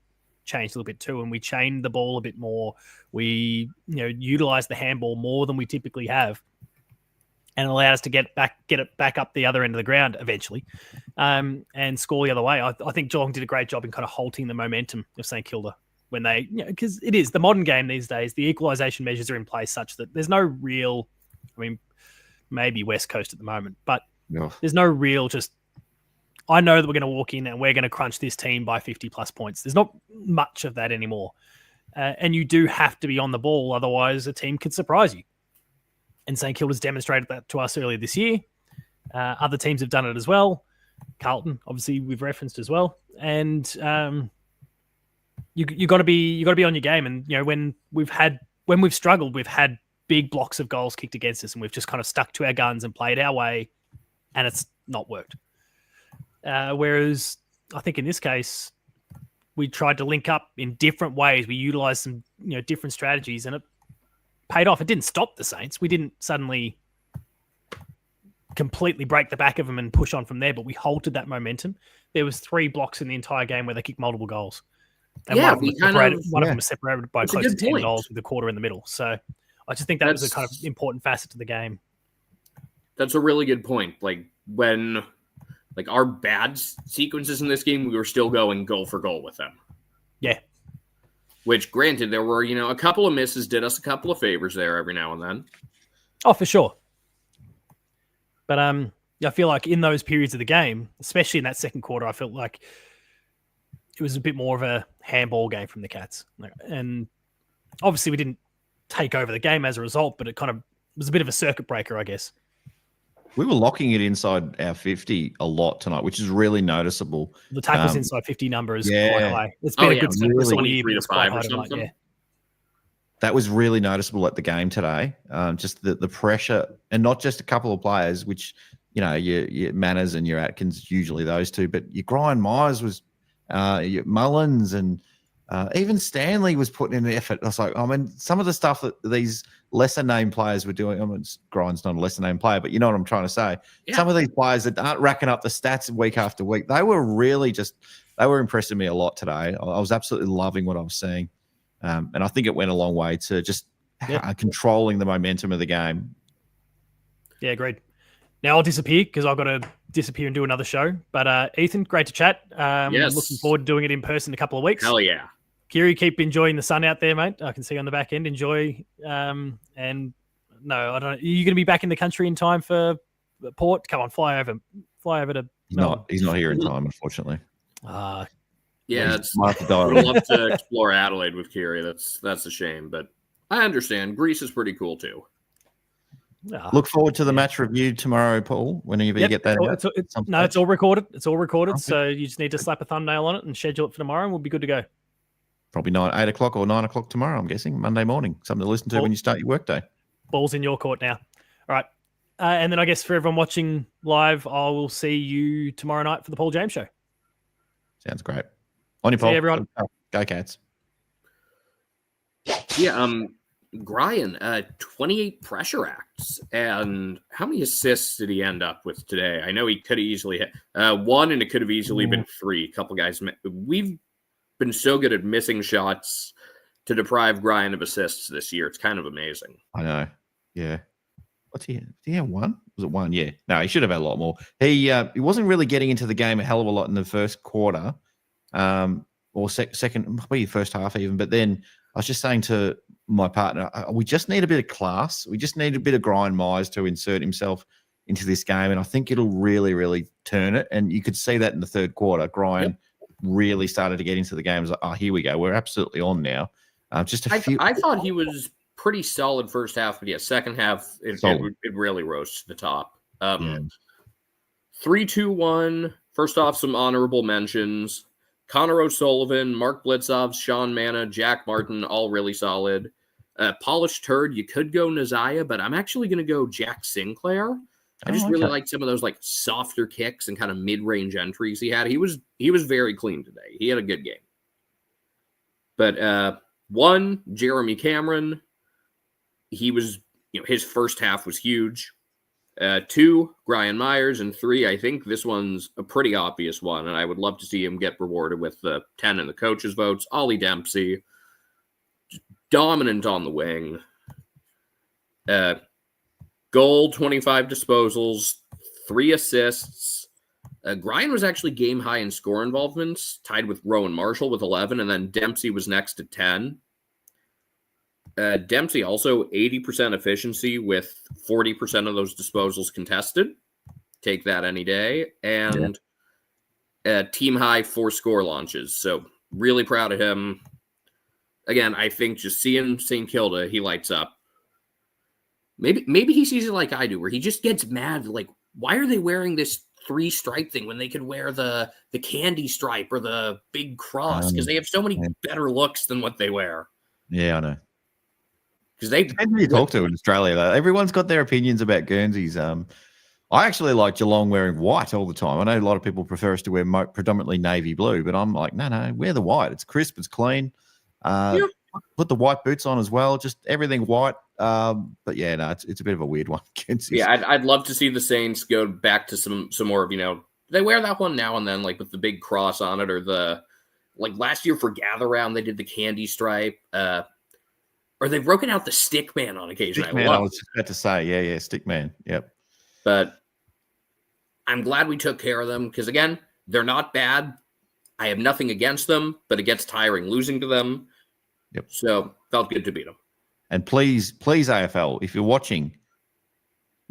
[SPEAKER 7] changed a little bit too, and we chained the ball a bit more. We, utilized the handball more than we typically have, and allowed us to get it back up the other end of the ground eventually, and score the other way. I think Geelong did a great job in kind of halting the momentum of St. Kilda when they, because it is the modern game these days. The equalisation measures are in place such that there's no real, maybe West Coast at the moment, but there's no real just, I know that we're going to walk in and we're going to crunch this team by 50 plus points. There's not much of that anymore. And you do have to be on the ball. Otherwise a team can surprise you. And St. Kilda's demonstrated that to us earlier this year. Other teams have done it as well. Carlton, obviously, we've referenced as well. And you got to be on your game. And when we've struggled, we've had big blocks of goals kicked against us, and we've just kind of stuck to our guns and played our way, and it's not worked. Whereas I think in this case, we tried to link up in different ways. We utilized some different strategies, and it paid off. It didn't stop the Saints. We didn't suddenly completely break the back of them and push on from there, but we halted that momentum. There was 3 blocks in the entire game where they kicked multiple goals. And one of them was separated by close to 10 goals with a quarter in the middle. So I just think that was a kind of important facet to the game.
[SPEAKER 6] That's a really good point. Like when our bad sequences in this game, we were still going goal for goal with them.
[SPEAKER 7] Yeah.
[SPEAKER 6] Which, granted, there were, a couple of misses did us a couple of favors there every now and then.
[SPEAKER 7] Oh, for sure. But I feel like in those periods of the game, especially in that second quarter, I felt like it was a bit more of a handball game from the Cats. And obviously we didn't take over the game as a result, but it kind of was a bit of a circuit breaker, I guess.
[SPEAKER 1] We were locking it inside our 50 a lot tonight, which is really noticeable.
[SPEAKER 7] The tackles inside 50 number is quite high. It's been a good
[SPEAKER 1] really
[SPEAKER 6] 23 to 5 or something.
[SPEAKER 7] Yeah.
[SPEAKER 1] That was really noticeable at the game today. Just the pressure, and not just a couple of players, which, your Manners and your Atkins, usually those two, but your Brian Myers was, your Mullins, and even Stanley was putting in the effort. I was like, some of the stuff that these lesser name players were doing, Grind's not a lesser name player, but you know what I'm trying to say. Yeah. Some of these players that aren't racking up the stats week after week, they were really they were impressing me a lot today. I was absolutely loving what I was seeing. And I think it went a long way to just controlling the momentum of the game.
[SPEAKER 7] Yeah, agreed. Now I'll disappear because I've got to disappear and do another show. But Ethan, great to chat.
[SPEAKER 6] Yes.
[SPEAKER 7] Looking forward to doing it in person in a couple of weeks.
[SPEAKER 6] Hell yeah.
[SPEAKER 7] Kiri, keep enjoying the sun out there, mate. I can see on the back end. Enjoy. And no, I don't know. Are you going to be back in the country in time for Port? Come on, fly over to Melbourne.
[SPEAKER 1] He's not here in time, unfortunately.
[SPEAKER 6] Yeah, I'd love to explore Adelaide with Kiri. That's a shame, but I understand. Greece is pretty cool too.
[SPEAKER 1] Look forward to the match review tomorrow, Paul. Whenever you get that,
[SPEAKER 7] it's all recorded. It's all recorded.
[SPEAKER 1] Okay.
[SPEAKER 7] So you just need to slap a thumbnail on it and schedule it for tomorrow, and we'll be good to go.
[SPEAKER 1] Probably 8 o'clock or 9 o'clock tomorrow. I'm guessing Monday morning. Something to listen to when you start your workday.
[SPEAKER 7] Ball's in your court now. All right, and then I guess for everyone watching live, I will see you tomorrow night for the Paul James Show.
[SPEAKER 1] Sounds great. On your Paul.
[SPEAKER 7] See everyone.
[SPEAKER 1] Go Cats.
[SPEAKER 6] Yeah, Brian, 28 pressure acts. And how many assists did he end up with today? I know he could have easily hit 1, and it could have easily been 3. A couple guys. We've been so good at missing shots to deprive Brian of assists this year. It's kind of amazing.
[SPEAKER 1] I know. Yeah. What's he? Did he have 1? Was it 1? Yeah. No, he should have had a lot more. He wasn't really getting into the game a hell of a lot in the first quarter. Or second, maybe first half even. But then I was just saying to my partner, we just need a bit of class. We just need a bit of Grind Myers to insert himself into this game. And I think it'll really, really turn it. And you could see that in the third quarter. Grind really started to get into the game. It was like, here we go. We're absolutely on now.
[SPEAKER 6] I thought he was pretty solid first half, but yeah, second half, it really rose to the top. 3-2-1. First off, some honorable mentions. Connor O'Sullivan, Mark Blitzov, Sean Manna, Jack Martin, all really solid. Polished turd, you could go Nazaya, but I'm actually going to go Jack Sinclair. I just really liked some of those softer kicks and kind of mid-range entries he had. He was very clean today. He had a good game. But 1, Jeremy Cameron, he was, his first half was huge. 2, Brian Myers, and 3, I think this one's a pretty obvious one, and I would love to see him get rewarded with the 10 in the coaches' votes. Ollie Dempsey, dominant on the wing. Goal, 25 disposals, 3 assists. Brian was actually game high in score involvements, tied with Rowan Marshall with 11, and then Dempsey was next at 10. Dempsey also 80% efficiency with 40% of those disposals contested. Take that any day. And team high 4 score launches. So really proud of him. Again, I think just seeing St. Kilda, he lights up. Maybe he sees it like I do, where he just gets mad. Why are they wearing this 3-stripe thing when they could wear the candy stripe or the big cross? Because they have so many better looks than what they wear.
[SPEAKER 1] Yeah, I know.
[SPEAKER 6] because they
[SPEAKER 1] Depends who you talk to in Australia, though. Everyone's got their opinions about Guernseys. I actually like Geelong wearing white all the time. I know a lot of people prefer us to wear predominantly navy blue, but I'm like, no, wear the white. It's crisp, it's clean. Put the white boots on as well. Just everything white. But yeah, no, it's a bit of a weird one.
[SPEAKER 6] Yeah, I'd love to see the Saints go back to some more of, they wear that one now and then, like with the big cross on it, or like last year for Gather Round, they did the candy stripe. Or they've broken out the stick man on occasion.
[SPEAKER 1] Stick man, I was just about to say, yeah, stick man. Yep.
[SPEAKER 6] But I'm glad we took care of them because, again, they're not bad. I have nothing against them, but it gets tiring losing to them.
[SPEAKER 1] Yep.
[SPEAKER 6] So felt good to beat them.
[SPEAKER 1] And please, AFL, if you're watching,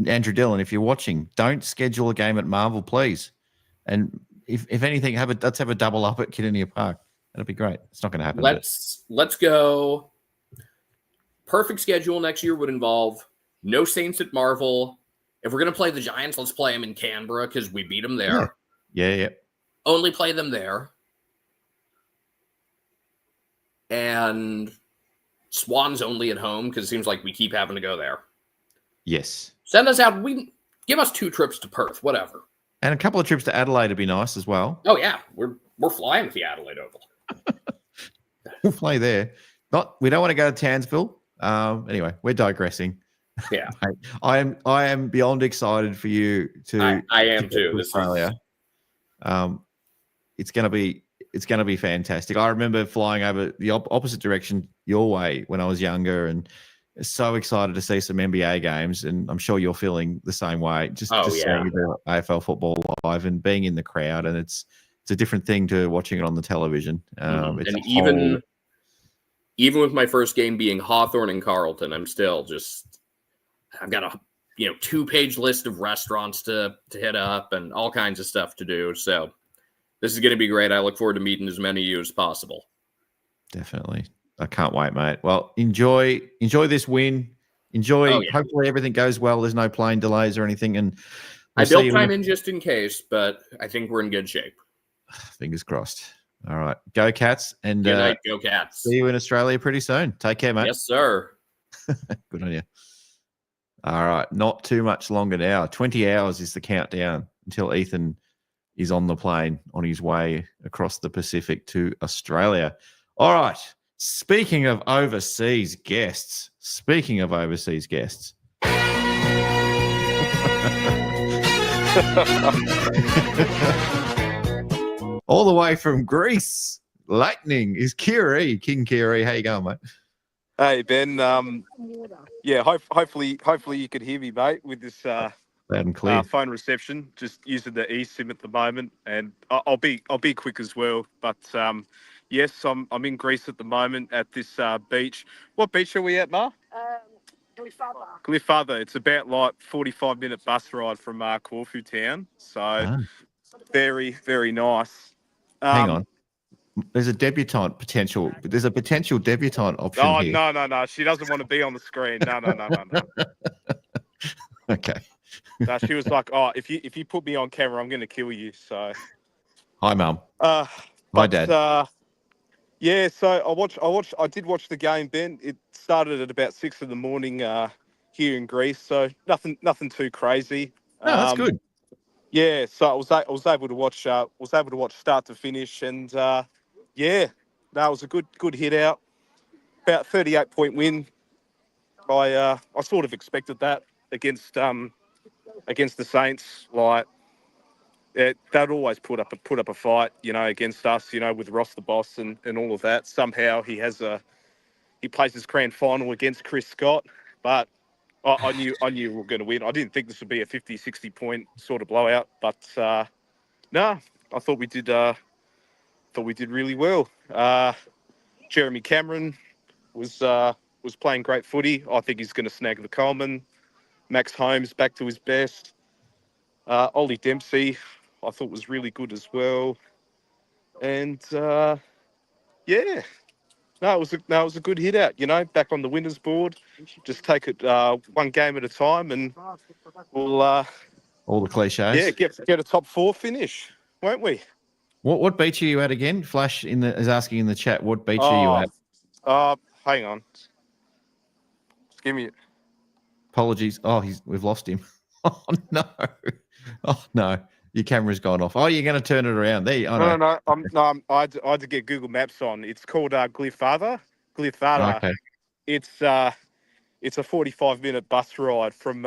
[SPEAKER 1] Andrew Dillon, if you're watching, don't schedule a game at Marvel, please. And if anything, let's have a double up at Kidinia Park. That'd be great. It's not going to happen.
[SPEAKER 6] Let's go. Perfect schedule next year would involve no Saints at Marvel. If we're going to play the Giants, let's play them in Canberra because we beat them there.
[SPEAKER 1] Yeah.
[SPEAKER 6] Only play them there. And Swans only at home because it seems like we keep having to go there.
[SPEAKER 1] Yes.
[SPEAKER 6] Send us out. Give us 2 trips to Perth, whatever.
[SPEAKER 1] And a couple of trips to Adelaide would be nice as well.
[SPEAKER 6] Oh, yeah. We're flying with the Adelaide Oval.
[SPEAKER 1] We'll play there. We don't want to go to Townsville. Anyway, we're digressing.
[SPEAKER 6] Yeah.
[SPEAKER 1] I am beyond excited for you to.
[SPEAKER 6] I am too.
[SPEAKER 1] Australia. It's going to be fantastic. I remember flying over the opposite direction your way when I was younger, and so excited to see some NBA games. And I'm sure you're feeling the same way. Just seeing the AFL football live and being in the crowd, and it's a different thing to watching it on the television.
[SPEAKER 6] And even with my first game being Hawthorn and Carlton, I'm still I've got a 2-page list of restaurants to hit up and all kinds of stuff to do. So this is going to be great. I look forward to meeting as many of you as possible.
[SPEAKER 1] Definitely. I can't wait, mate. Well, enjoy this win. Hopefully everything goes well. There's no plane delays or anything. And
[SPEAKER 6] I built time in just in case, but I think we're in good shape.
[SPEAKER 1] Fingers crossed. All right. Go Cats. And
[SPEAKER 6] good night, go Cats.
[SPEAKER 1] See you in Australia pretty soon. Take care, mate.
[SPEAKER 6] Yes, sir.
[SPEAKER 1] Good on you. All right. Not too much longer now. 20 hours is the countdown until Ethan is on the plane on his way across the Pacific to Australia. All right. Speaking of overseas guests. All the way from Greece, Lightning is Kiri. King Kiri. How you going, mate?
[SPEAKER 8] Hey, Ben. Hopefully you could hear me, mate, with this
[SPEAKER 1] loud and clear
[SPEAKER 8] phone reception. Just using the eSIM at the moment, and I'll be quick as well. But yes, I'm in Greece at the moment at this beach. What beach are we at, Ma? Glyfada. It's about like 45-minute bus ride from Corfu town. So very, very nice.
[SPEAKER 1] Hang on. There's a potential debutante option here.
[SPEAKER 8] No. She doesn't want to be on the screen. No.
[SPEAKER 1] Okay.
[SPEAKER 8] No, she was like, "Oh, if you put me on camera, I'm going to kill you." So,
[SPEAKER 1] hi, Mum.
[SPEAKER 8] Hi,
[SPEAKER 1] Dad.
[SPEAKER 8] So I did watch the game, Ben. It started at about 6 a.m. Here in Greece, so nothing too crazy.
[SPEAKER 1] No, that's good.
[SPEAKER 8] Yeah, so I was able to watch start to finish, and it was a good hit out. About 38-point win. I sort of expected that against the Saints. Like they'd always put up a fight, against us, with Ross the boss and all of that. Somehow he plays his grand final against Chris Scott, but I knew we were going to win. I didn't think this would be a 50, 60-point sort of blowout, but I thought we did really well. Jeremy Cameron was playing great footy. I think he's going to snag the Coleman. Max Holmes back to his best. Ollie Dempsey, I thought was really good as well. And it was a good hit out. Back on the winners board. Just take it one game at a time, and we'll
[SPEAKER 1] all the cliches.
[SPEAKER 8] Yeah, get a top 4 finish, won't we?
[SPEAKER 1] What beach are you at again? Flash is asking in the chat. What beach are you at?
[SPEAKER 8] Hang on. Give me it.
[SPEAKER 1] Apologies. Oh, we've lost him. Oh no. Oh no. Your camera's gone off. Oh, you're going to turn it around. There.
[SPEAKER 8] No. I had to get Google Maps on. It's called Glyfada.
[SPEAKER 1] Okay.
[SPEAKER 8] It's a 45-minute bus ride from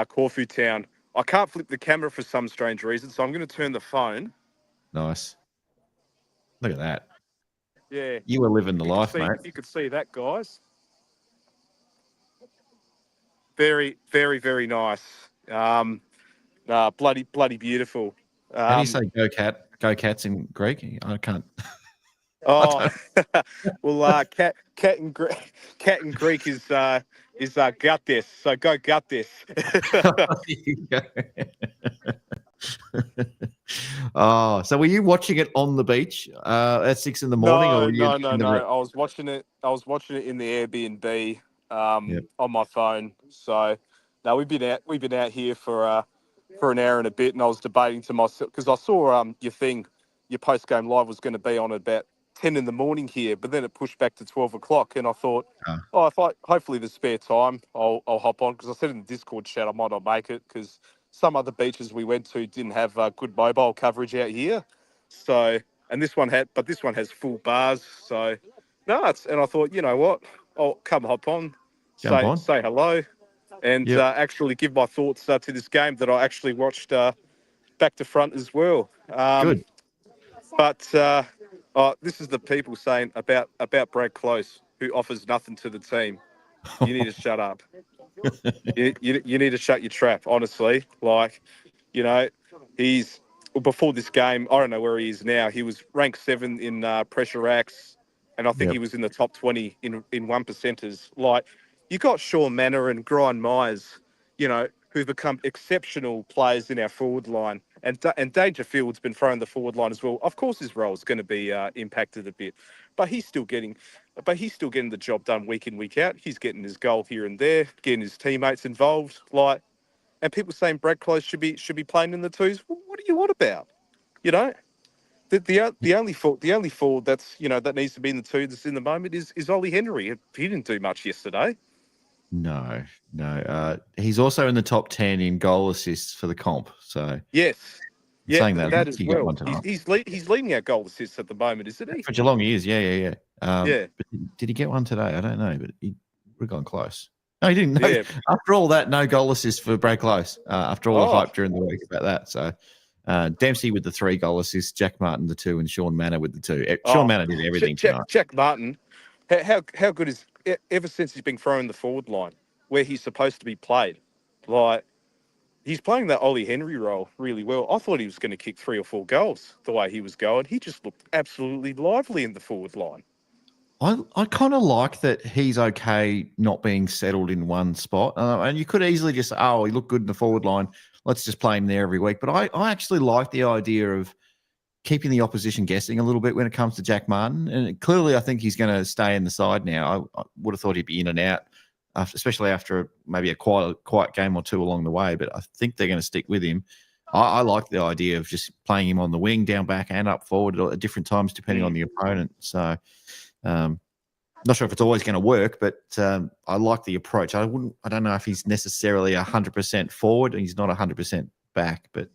[SPEAKER 8] Corfu Town. I can't flip the camera for some strange reason, so I'm going to turn the phone.
[SPEAKER 1] Nice. Look at that.
[SPEAKER 8] Yeah.
[SPEAKER 1] You were living the life, mate.
[SPEAKER 8] If you could see that, guys. Very, very, very nice. Bloody beautiful.
[SPEAKER 1] How do you say go cats in Greek? I can't.
[SPEAKER 8] Oh, well, cat in Greek is gut this. So go gut this.
[SPEAKER 1] Oh, so were you watching it on the beach at 6 a.m, or were you
[SPEAKER 8] No. I was watching it in the Airbnb on my phone. So no, we've been out here for an hour and a bit, and I was debating to myself because I saw your post game live was going to be on about 10 a.m. here, but then it pushed back to 12 o'clock, and I thought, hopefully there's spare time, I'll hop on, because I said in the Discord chat I might not make it because some other beaches we went to didn't have good mobile coverage out here. So, and this one has full bars. So, and I thought, you know what, I'll come hop on, say hello, and actually give my thoughts to this game that I actually watched back to front as well.
[SPEAKER 1] Good.
[SPEAKER 8] But this is the people saying about Brad Close, who offers nothing to the team. You need to shut up. You need to shut your trap, honestly. Before this game, I don't know where he is now. He was ranked 7 in pressure acts, and I think he was in the top 20 in one percenters. You got Sean Manor and Brian Myers, who've become exceptional players in our forward line. And Dangerfield's been throwing the forward line as well. Of course, his role is going to be impacted a bit, but he's still getting the job done week in, week out. He's getting his goal here and there, getting his teammates involved. And people saying Brad Close should be playing in the twos. What do you want about? The only forward that's that needs to be in the twos in the moment is Ollie Henry. He didn't do much yesterday.
[SPEAKER 1] No. He's also in the top 10 in goal assists for the comp. So
[SPEAKER 8] yes,
[SPEAKER 1] saying that
[SPEAKER 8] as
[SPEAKER 1] he
[SPEAKER 8] well.
[SPEAKER 1] Got one
[SPEAKER 8] he's leading our goal assists at the moment, isn't he?
[SPEAKER 1] For Geelong, he is. Yeah.
[SPEAKER 8] Yeah.
[SPEAKER 1] But did he get one today? I don't know, but he would have gone close. No, he didn't. No.
[SPEAKER 8] Yeah.
[SPEAKER 1] After all that, no goal assist for Brad Close. After all the hype during the week about that, so. Dempsey with the 3 goal assists, Jack Martin the 2, and Sean Manor with the 2. Sean Manor did everything tonight.
[SPEAKER 8] Jack Martin, how good is ever since he's been thrown the forward line where he's supposed to be played? He's playing that Ollie Henry role really well. I thought he was going to kick 3 or 4 goals the way he was going. He just looked absolutely lively in the forward line.
[SPEAKER 1] I kind of like that he's okay not being settled in one spot. And you could easily just say, he looked good in the forward line. Let's just play him there every week. But I actually like the idea of keeping the opposition guessing a little bit when it comes to Jack Martin. And clearly I think he's going to stay in the side now. I would have thought he'd be in and out, especially after maybe a quiet game or two along the way. But I think they're going to stick with him. I like the idea of just playing him on the wing, down back and up forward at different times depending on the opponent. So not sure if it's always going to work, but I like the approach. I don't know if he's necessarily 100% forward. He's not 100% back, but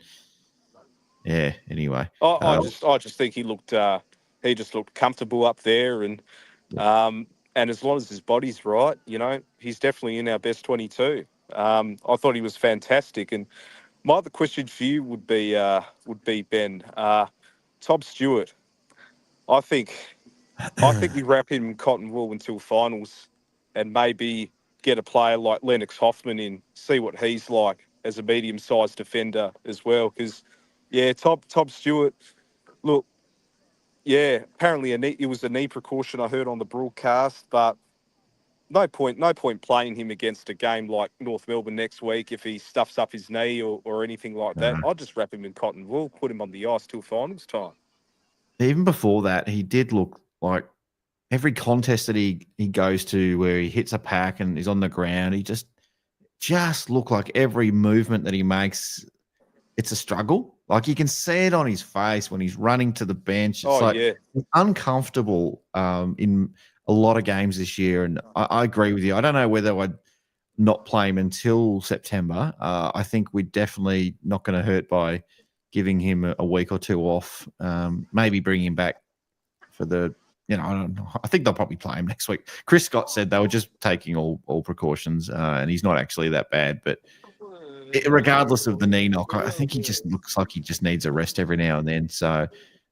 [SPEAKER 1] yeah. Anyway,
[SPEAKER 8] I just think he looked comfortable up there, and as long as his body's right, he's definitely in our best 22. I thought he was fantastic, and my other question for you would be Ben, Tom Stewart. I think we wrap him in cotton wool until finals, and maybe get a player like Lennox Hoffman in, see what he's like as a medium-sized defender as well. Because, Tom Stewart, look, apparently it was a knee precaution I heard on the broadcast, but no point playing him against a game like North Melbourne next week if he stuffs up his knee or anything like that. I'd just wrap him in cotton wool, put him on the ice till finals time.
[SPEAKER 1] Even before that, he did look like every contest that he goes to where he hits a pack and is on the ground, he just looked like every movement that he makes, it's a struggle. Like you can see it on his face when he's running to the bench. It's he's uncomfortable in a lot of games this year, and I agree with you. I don't know whether I'd not play him until September. I think we're definitely not going to hurt by giving him a week or two off. Maybe bring him back for the, I don't know. I think they'll probably play him next week. Chris Scott said they were just taking all precautions, and he's not actually that bad. But regardless of the knee knock, I think he just looks like he just needs a rest every now and then. So,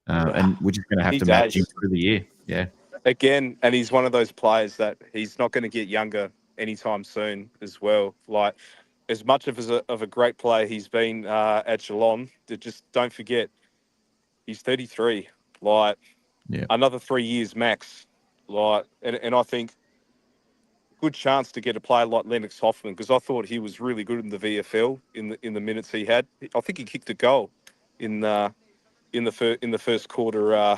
[SPEAKER 1] and we're just going to have to match him through the year. Yeah.
[SPEAKER 8] Again, and he's one of those players that he's not going to get younger anytime soon as well. Like, as much of a great player he's been at Geelong, just don't forget, he's 33. Like, another 3 years max. Like, and I think good chance to get a player like Lennox Hoffman, because I thought he was really good in the VFL in the minutes he had. I think he kicked a goal in the first quarter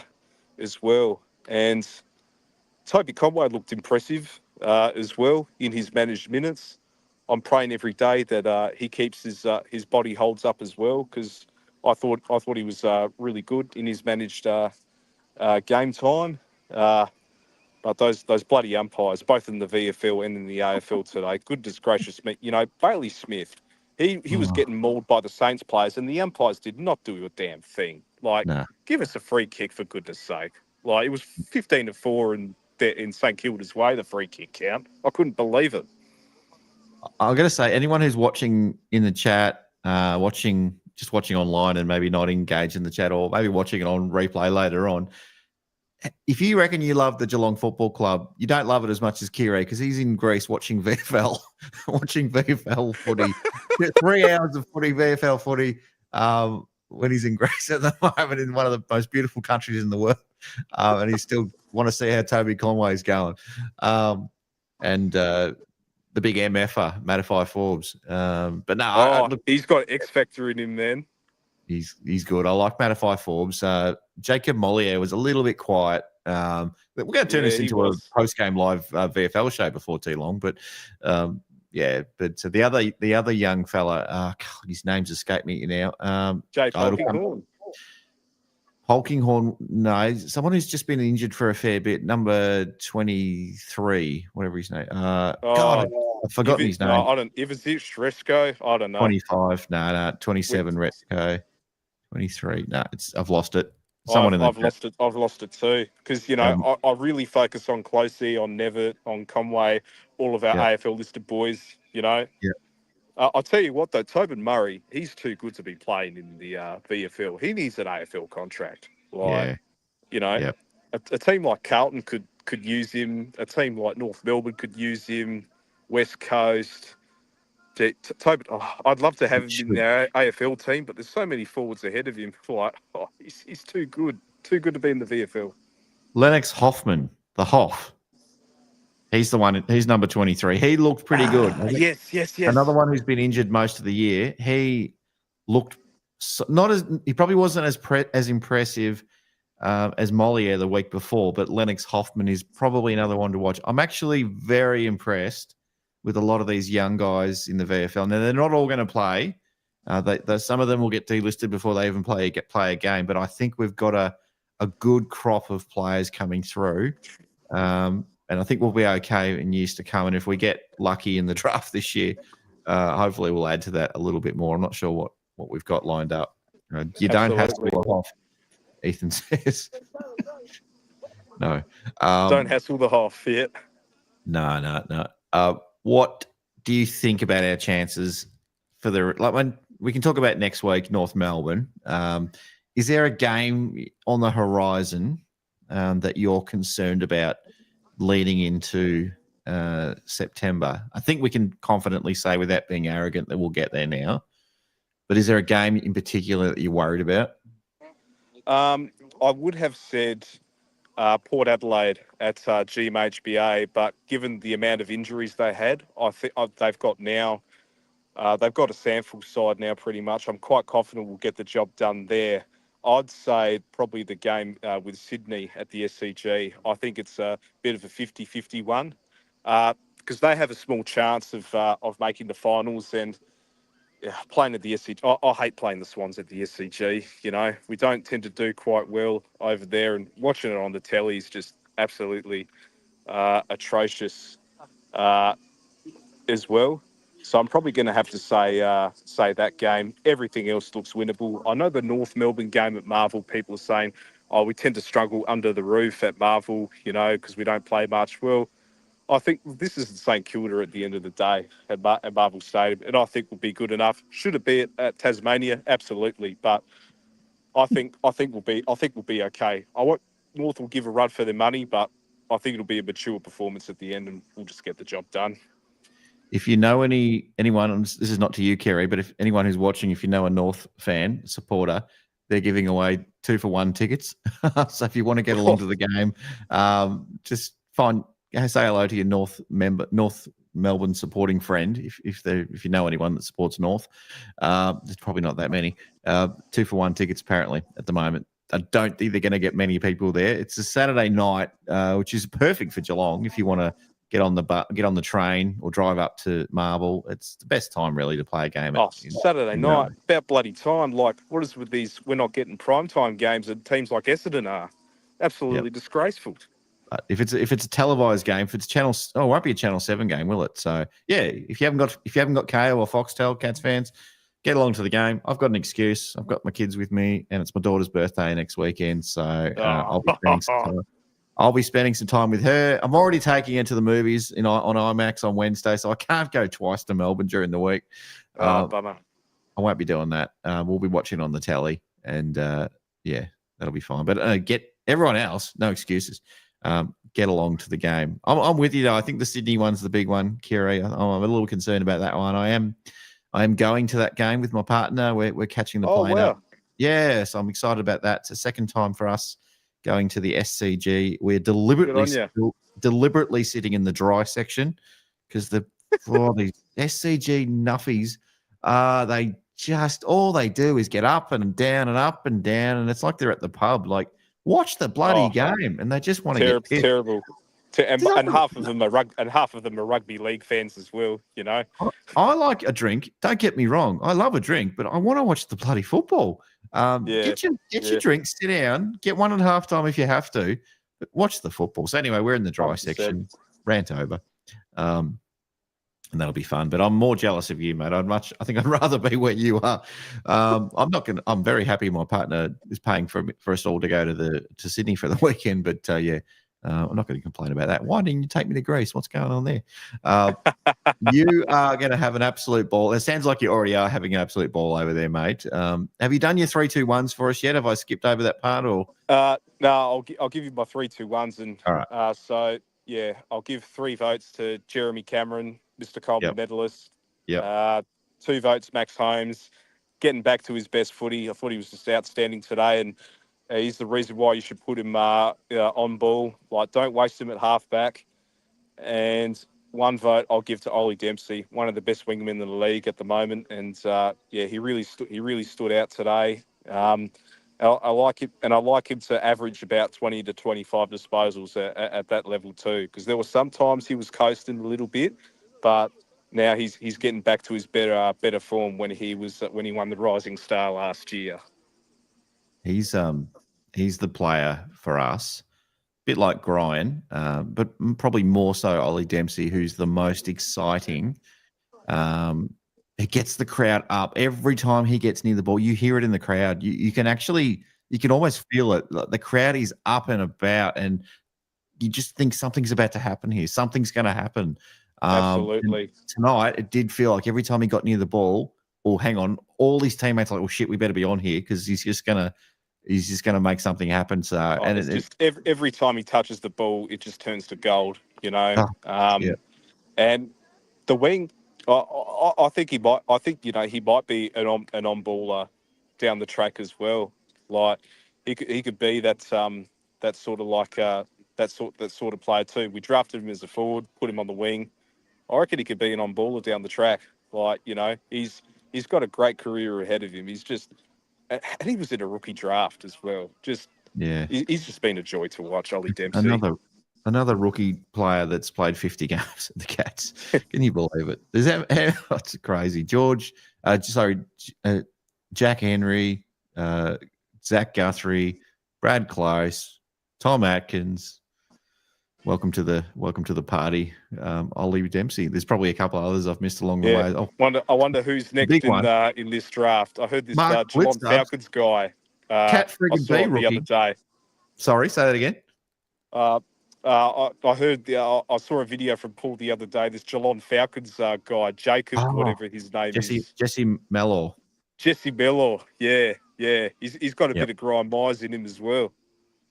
[SPEAKER 8] as well. And Toby Conway looked impressive as well in his managed minutes. I'm praying every day that he keeps his body holds up as well, because I thought he was really good in his managed game time. But those bloody umpires, both in the VFL and in the AFL today, goodness gracious me, Bailey Smith, he was getting mauled by the Saints players, and the umpires did not do a damn thing. Like, give us a free kick for goodness sake. Like, it was 15-4 in St. Kilda's way, the free kick count. I couldn't believe it.
[SPEAKER 1] I'm going to say, anyone who's watching in the chat, watching online and maybe not engaged in the chat, or maybe watching it on replay later on, if you reckon you love the Geelong Football Club, you don't love it as much as Kire, because he's in Greece watching VFL, watching VFL footy. 3 hours of footy, VFL footy, when he's in Greece at the moment, in one of the most beautiful countries in the world. And he still want to see how Toby Conway's going. And the big MFer, Mattify Forbes. But no,
[SPEAKER 8] look, he's got X Factor in him, man.
[SPEAKER 1] He's good. I like Mattify Forbes. Jacob Mollier was a little bit quiet. But we're going to turn this into a post-game live VFL show before too long. But But the other young fella, his name's escaped me now.
[SPEAKER 8] Jake Polkinghorn.
[SPEAKER 1] Polkinghorn, no, someone who's just been injured for a fair bit. Number 23, whatever his name. God, I've forgotten his name.
[SPEAKER 8] I don't. If it's Resko, I don't know.
[SPEAKER 1] 25, no, 27, Resko. 23, no, I've lost it.
[SPEAKER 8] I've lost it too, because I really focus on Closey, on Nevitt, on Conway, all of our AFL listed boys. I'll tell you what though, Tobin Murray, he's too good to be playing in the VFL. He needs an AFL contract. A team like Carlton could use him. A team like North Melbourne could use him. West Coast. Tobin, I'd love to have him in their AFL team, but there's so many forwards ahead of him. He's too good to be in the VFL.
[SPEAKER 1] Lennox Hoffman, the Hoff. He's the one. He's number 23. He looked pretty good.
[SPEAKER 8] Yes.
[SPEAKER 1] Another one who's been injured most of the year. He looked he probably wasn't as impressive as Mollier the week before, but Lennox Hoffman is probably another one to watch. I'm actually very impressed with a lot of these young guys in the VFL. Now, they're not all going to play. Some of them will get delisted before they even play a game, but I think we've got a good crop of players coming through. And I think we'll be okay in years to come. And if we get lucky in the draft this year, hopefully we'll add to that a little bit more. I'm not sure what we've got lined up. You don't hassle the Hoff, Ethan says. No.
[SPEAKER 8] Don't hassle the Hoff yet.
[SPEAKER 1] No. What do you think about our chances for when we can talk about next week, North Melbourne? Is there a game on the horizon that you're concerned about leading into September? I think we can confidently say, without being arrogant, that we'll get there now. But is there a game in particular that you're worried about?
[SPEAKER 8] I would have said Port Adelaide at GMHBA, but given the amount of injuries they had, I think they've got a sample side now pretty much. I'm quite confident we'll get the job done there. I'd say probably the game with Sydney at the SCG. I think it's a bit of a 50-50 one because they have a small chance of making the finals, and playing at the SCG. I hate playing the Swans at the SCG. We don't tend to do quite well over there, and watching it on the telly is just absolutely atrocious as well. So I'm probably going to have to say that game. Everything else looks winnable. I know the North Melbourne game at Marvel, people are saying, oh, we tend to struggle under the roof at Marvel, because we don't play much. Well, I think this is St Kilda at the end of the day at Marvel Stadium, and I think will be good enough. Should it be at Tasmania? Absolutely, but I think we'll be okay. North will give a run for their money, but I think it'll be a mature performance at the end, and we'll just get the job done.
[SPEAKER 1] If you know anyone, and this is not to you, Kerry, but if anyone who's watching, if you know a North fan, supporter, they're giving away 2-for-1 tickets. So if you want to get along to the game, just say hello to your North Melbourne supporting friend. If you know anyone that supports North, there's probably not that many. 2-for-1 tickets apparently at the moment. I don't think they're going to get many people there. It's a Saturday night, which is perfect for Geelong if you want to get on the train or drive up to Marble. It's the best time really to play a game.
[SPEAKER 8] Saturday night, about bloody time. Like, what is with these? We're not getting primetime games at teams like Essendon are. Absolutely disgraceful.
[SPEAKER 1] If it's a televised game, if it's it won't be a Channel 7 game, will it? So yeah, if you haven't got Kayo or Foxtel, Cats fans, get along to the game. I've got an excuse. I've got my kids with me, and it's my daughter's birthday next weekend, so I'll be spending some time with her. I'm already taking her to the movies on IMAX on Wednesday, so I can't go twice to Melbourne during the week.
[SPEAKER 8] Bummer.
[SPEAKER 1] I won't be doing that. We'll be watching on the telly, and that'll be fine. But get everyone else, no excuses. Get along to the game. I'm with you though. I think the Sydney one's the big one, Kerry. I'm a little concerned about that one. I am going to that game with my partner. We're catching the plane up. Yeah, so I'm excited about that. It's the second time for us going to the SCG. We're deliberately sitting in the dry section because these SCG nuffies, they just all they do is get up and down and up and down, and it's like they're at the pub. Like, watch the bloody game, and they just want to get pissed.
[SPEAKER 8] Terrible. And half of them are rugby league fans as well.
[SPEAKER 1] I like a drink. Don't get me wrong. I love a drink, but I want to watch the bloody football. Get your drink, sit down, get one at half time if you have to, but watch the football. So anyway, we're in the dry 100%. Section. Rant over. And that'll be fun. But I'm more jealous of you, mate. I think I'd rather be where you are. I'm very happy my partner is paying for us all to go to Sydney for the weekend. But I'm not going to complain about that. Why didn't you take me to Greece? What's going on there? You are going to have an absolute ball. It sounds like you already are having an absolute ball over there, mate. Have you done your 3-2-1s for us yet? Have I skipped over that part? Or
[SPEAKER 8] no, I'll give you my 3-2-1s, and
[SPEAKER 1] all right.
[SPEAKER 8] So yeah, I'll give 3 votes to Jeremy Cameron, Mr. Coleman medalist. 2 votes, Max Holmes, getting back to his best footy. I thought he was just outstanding today, and he's the reason why you should put him on ball. Like, don't waste him at halfback. And 1 vote I'll give to Ollie Dempsey, one of the best wingmen in the league at the moment. And he really stood out today. I like it, and I like him to average about 20 to 25 disposals at that level too, because there were some times he was coasting a little bit, but now he's getting back to his better form when he won the Rising Star last year.
[SPEAKER 1] He's the player for us, a bit like Brian, but probably more so Ollie Dempsey, who's the most exciting. He gets the crowd up every time he gets near the ball. You hear it in the crowd. You can almost feel it. The crowd is up and about, and you just think something's about to happen here. Something's going to happen.
[SPEAKER 8] Absolutely.
[SPEAKER 1] Tonight, it did feel like every time he got near the ball, hang on, all his teammates are like, shit, we better be on here because he's just gonna make something happen. So,
[SPEAKER 8] every time he touches the ball, it just turns to gold. And the wing. I think he might. I think he might be an on baller down the track as well. Like he could be that sort of player too. We drafted him as a forward, put him on the wing. I reckon he could be an on baller down the track. Like he's got a great career ahead of him. He's just, and he was in a rookie draft as well. He's just been a joy to watch. Ollie Dempsey.
[SPEAKER 1] Another rookie player that's played 50 games at the Cats. Can you believe it? It's crazy. Jack Henry, Zach Guthrie, Brad Close, Tom Atkins, welcome to the party, Ollie Dempsey. There's probably a couple of others I've missed along the way. Oh,
[SPEAKER 8] I wonder who's next
[SPEAKER 1] big one.
[SPEAKER 8] in this draft. I heard this
[SPEAKER 1] Mark
[SPEAKER 8] Geelong
[SPEAKER 1] Blitzner.
[SPEAKER 8] Falcons guy.
[SPEAKER 1] Cat
[SPEAKER 8] I
[SPEAKER 1] friggin'
[SPEAKER 8] saw
[SPEAKER 1] B
[SPEAKER 8] it the other
[SPEAKER 1] rookie.
[SPEAKER 8] day.
[SPEAKER 1] Sorry, say that again.
[SPEAKER 8] I heard I saw a video from Paul the other day. This Geelong Falcons guy, Jacob, whatever his name is,
[SPEAKER 1] Jesse Mellor.
[SPEAKER 8] Jesse Mellor. Yeah. He's got a bit of grind Myers in him as well.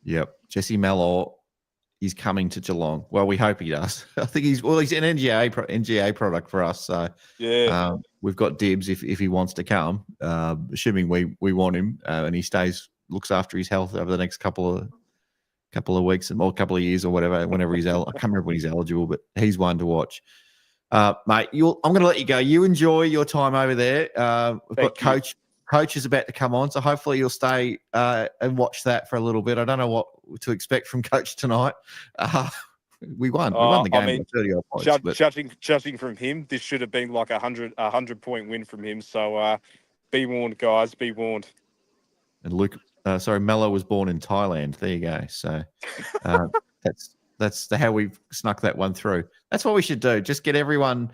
[SPEAKER 1] Yep, Jesse Mellor. He's coming to Geelong. Well, we hope he does. I think he's an NGA product for us. So we've got dibs if he wants to come, assuming we want him and he looks after his health over the next couple of weeks or couple of years or whatever. Whenever I can't remember when he's eligible, but he's one to watch. Mate, I'm going to let you go. You enjoy your time over there. We've got Coach is about to come on, so hopefully you'll stay and watch that for a little bit. I don't know what to expect from Coach tonight. We won. We won the game by 30 odd points.
[SPEAKER 8] Judging from him, this should have been like a 100-point win from him. So be warned, guys. Be warned.
[SPEAKER 1] And Mello was born in Thailand. There you go. So that's how we've snuck that one through. That's what we should do. Just get everyone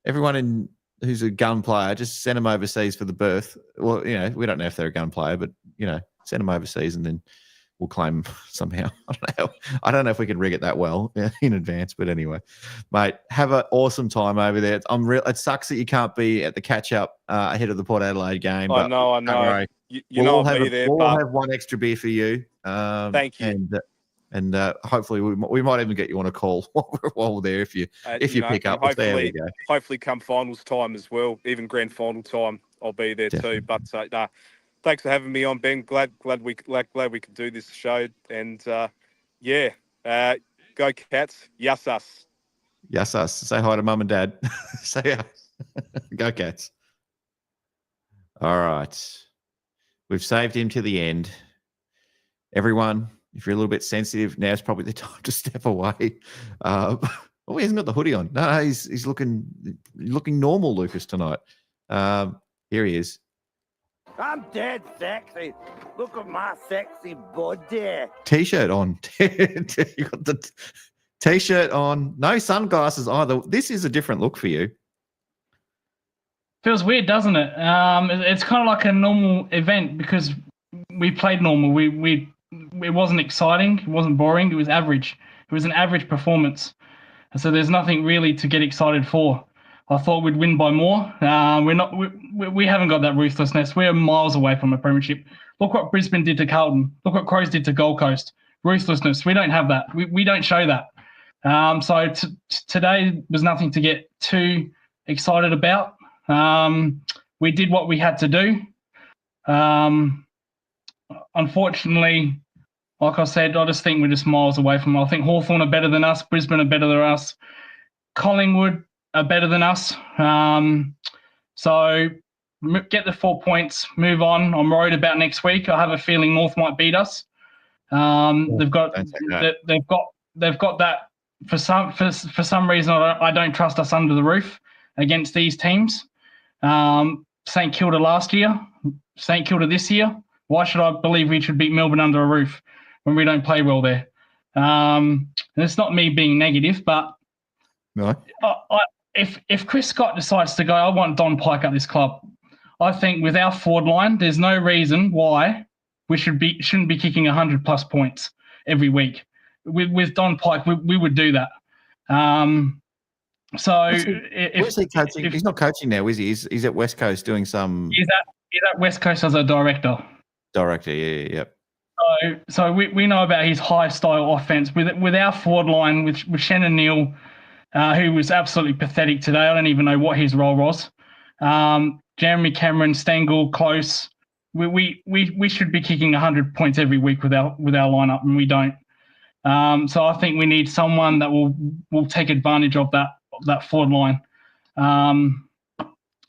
[SPEAKER 1] in who's a gun player, just send them overseas for the birth. Well, we don't know if they're a gun player, but send them overseas and then we'll claim them somehow. I don't know if we can rig it that well in advance, but anyway, mate, have an awesome time over there. It sucks that you can't be at the catch up ahead of the Port Adelaide game.
[SPEAKER 8] I know. We'll
[SPEAKER 1] have one extra beer for you.
[SPEAKER 8] Thank you.
[SPEAKER 1] And hopefully we might even get you on a call while we're there if you pick up. There we go.
[SPEAKER 8] Hopefully come finals time as well, even grand final time, I'll be there too. But thanks for having me on, Ben. Glad we could do this show. And go Cats. Yes us.
[SPEAKER 1] Yes us. Say hi to Mum and Dad. Say yeah. Go Cats. All right. We've saved him to the end. Everyone, if you're a little bit sensitive, now's probably the time to step away. He hasn't got the hoodie on. No, he's looking normal, Lucas, tonight. Here he is.
[SPEAKER 9] I'm dead sexy. Look at my sexy body.
[SPEAKER 1] T-shirt on. You got the T-shirt on. No sunglasses either. This is a different look for you.
[SPEAKER 10] Feels weird, doesn't it? It's kind of like a normal event because we played normal. It wasn't exciting. It wasn't boring. It was average. It was an average performance. And so there's nothing really to get excited for. I thought we'd win by more. We haven't got that ruthlessness. We're miles away from a premiership. Look what Brisbane did to Carlton. Look what Crows did to Gold Coast. Ruthlessness. We don't have that. We don't show that. So today was nothing to get too excited about. We did what we had to do. Unfortunately, like I said, I just think we're just miles away from it. I think Hawthorn are better than us. Brisbane are better than us. Collingwood are better than us. So get the 4 points, move on. I'm worried about next week. I have a feeling North might beat us. They've got that for some reason. I don't trust us under the roof against these teams. St Kilda last year, St Kilda this year. Why should I believe we should beat Melbourne under a roof when we don't play well there? And it's not me being negative, but
[SPEAKER 1] no.
[SPEAKER 10] If Chris Scott decides to go, I want Don Pike at this club. I think with our forward line, there's no reason why we shouldn't be kicking 100+ points every week. With Don Pike, we would do that.
[SPEAKER 1] Where's he coaching? He's not coaching now, is he? He's at West Coast doing some.
[SPEAKER 10] He's at West Coast as a director.
[SPEAKER 1] Yep.
[SPEAKER 10] So we know about his high style offense with our forward line with Shannon Neal, who was absolutely pathetic today. I don't even know what his role was. Jeremy Cameron, Stengel, Close. We should be kicking 100 points every week with our lineup, and we don't. So I think we need someone that will take advantage of that forward line.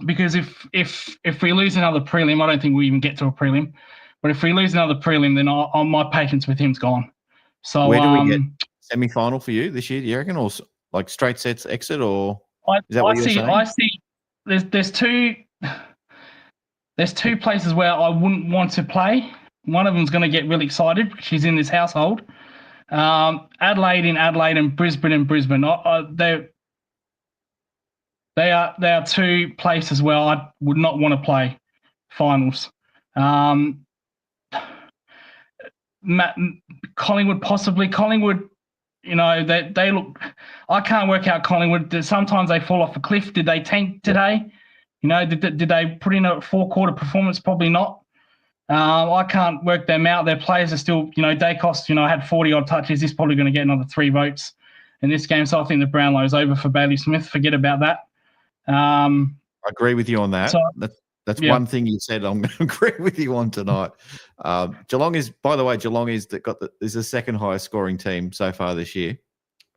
[SPEAKER 10] Because if we lose another prelim, I don't think we even get to a prelim. But if we lose another prelim, then my patience with him's gone. So
[SPEAKER 1] where do we get semi-final for you this year? Do you reckon, or like straight sets exit, or is that what you're saying?
[SPEAKER 10] I see. There's two places where I wouldn't want to play. One of them's going to get really excited because she's in this household. Adelaide in Adelaide and Brisbane in Brisbane. They are two places where I would not want to play finals. Collingwood possibly. Collingwood, they look. I can't work out Collingwood. Sometimes they fall off a cliff. Did they tank today? Did they put in a 4-quarter performance? Probably not. I can't work them out. Their players are still, Dacos, had 40-odd touches. He's probably going to get another 3 votes in this game. So I think the Brownlow's over for Bailey Smith. Forget about that.
[SPEAKER 1] I agree with you on that.
[SPEAKER 10] So,
[SPEAKER 1] that's one thing you said I'm going to agree with you on tonight. Geelong is the second highest scoring team so far this year.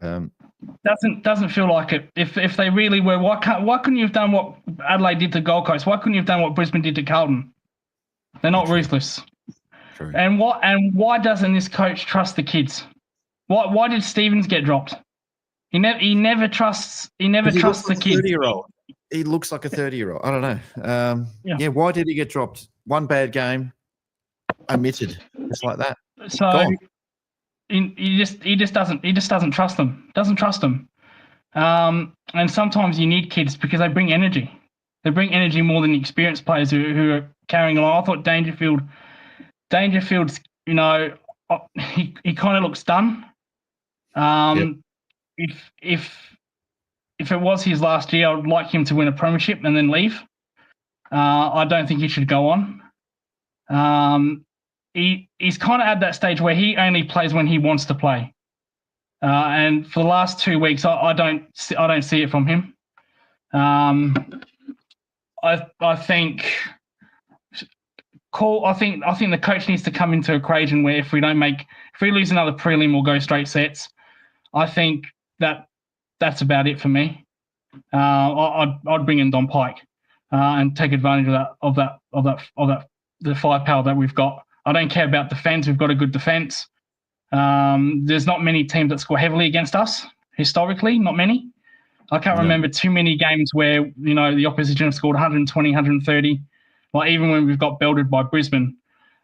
[SPEAKER 10] Doesn't feel like it. If they really were, why couldn't you have done what Adelaide did to Gold Coast? Why couldn't you have done what Brisbane did to Carlton? They're not ruthless.
[SPEAKER 1] True.
[SPEAKER 10] And why doesn't this coach trust the kids? Why did Stevens get dropped? He never trusts the kids.
[SPEAKER 1] 30-year-old. He looks like a 30-year-old. I don't know. Why did he get dropped? One bad game, omitted, just like that.
[SPEAKER 10] So he just doesn't trust them. Doesn't trust them. And sometimes you need kids because they bring energy. They bring energy more than the experienced players who are carrying along. I thought Dangerfield's, he kind of looks done. If it was his last year, I would like him to win a premiership and then leave. I don't think he should go on. He's kind of at that stage where he only plays when he wants to play. And for the last 2 weeks, I don't see it from him. I think the coach needs to come into an equation where if we lose another prelim, we'll go straight sets. I think that's about it for me. I'd bring in Don Pike and take advantage of the firepower that we've got. I don't care about defense. We've got a good defense. There's not many teams that score heavily against us historically. Not many. I can't remember too many games where the opposition have scored 120, 130. Like even when we've got belted by Brisbane,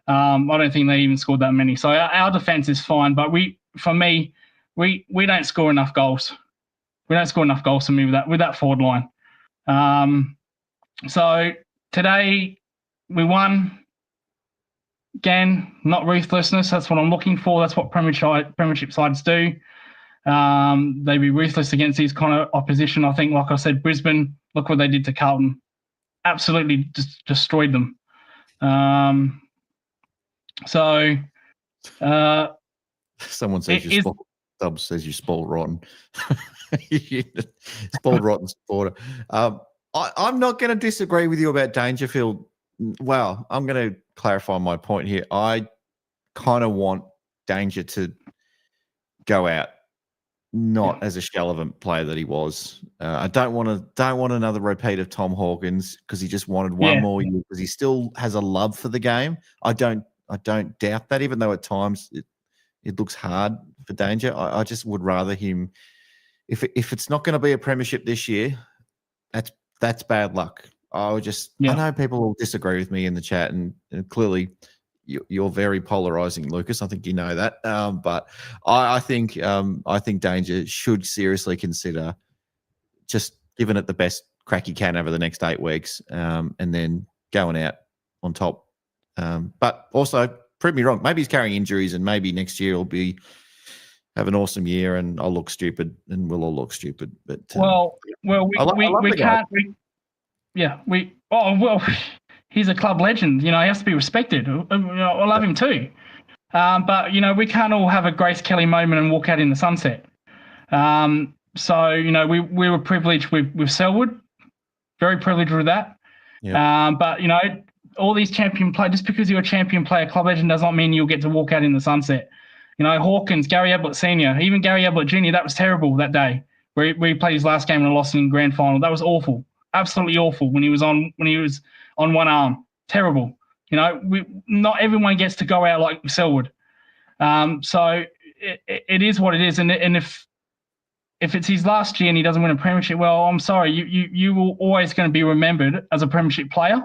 [SPEAKER 10] I don't think they even scored that many. So our defense is fine, but we don't score enough goals. We don't score enough goals to move with that forward line. So today we won. Again, not ruthlessness. That's what I'm looking for. That's what premiership sides do. They be ruthless against these kind of opposition. I think, like I said, Brisbane, look what they did to Carlton. Absolutely just destroyed them.
[SPEAKER 1] Someone says Stubbs says you spoiled rotten. Spoiled rotten supporter. I'm not going to disagree with you about Dangerfield. Well, I'm going to clarify my point here. I kind of want Danger to go out, not as a relevant player that he was. I don't want another repeat of Tom Hawkins because he just wanted one more year because he still has a love for the game. I don't doubt that, even though at times it looks hard for Danger. I just would rather him. If it's not going to be a premiership this year, that's bad luck. I know people will disagree with me in the chat, and clearly you're very polarizing, Lucas. I think you know that. But I think Danger should seriously consider just giving it the best crack he can over the next 8 weeks, and then going out on top. But also, prove me wrong. Maybe he's carrying injuries, and maybe next year he'll have an awesome year, and I'll look stupid, and we'll all look stupid. But we can't. He's a club legend. He has to be respected. I love him too. But we can't all have a Grace Kelly moment and walk out in the sunset. So we were privileged with Selwood, very privileged with that. Yep. But all these champion players, just because you're a champion player, club legend, does not mean you'll get to walk out in the sunset. Hawkins, Gary Ablett Senior, even Gary Ablett Junior, that was terrible that day where he played his last game and lost in grand final. That was awful. Absolutely awful when he was on one arm. Terrible. Not everyone gets to go out like Selwood. So it is what it is. And if it's his last year and he doesn't win a premiership, well, I'm sorry. You will always going to be remembered as a premiership player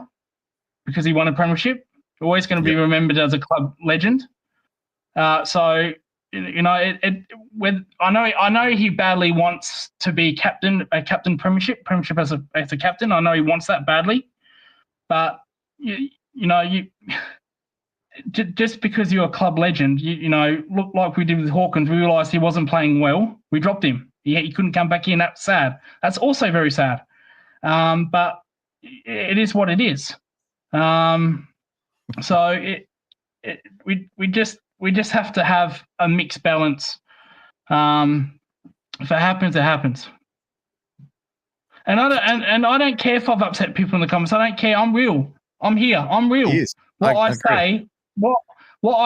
[SPEAKER 1] because he won a premiership. You're always going to be remembered as a club legend. So
[SPEAKER 10] I know he badly wants to be a captain premiership as a captain. I know he wants that badly, but just because you're a club legend, look like we did with Hawkins, we realised he wasn't playing well. We dropped him. He couldn't come back in. That's sad. That's also very sad. But it is what it is. So we just have to have a mixed balance. If it happens, it happens. And I don't care if I've upset people in the comments. I don't care. I'm real. I'm here. I'm real. What I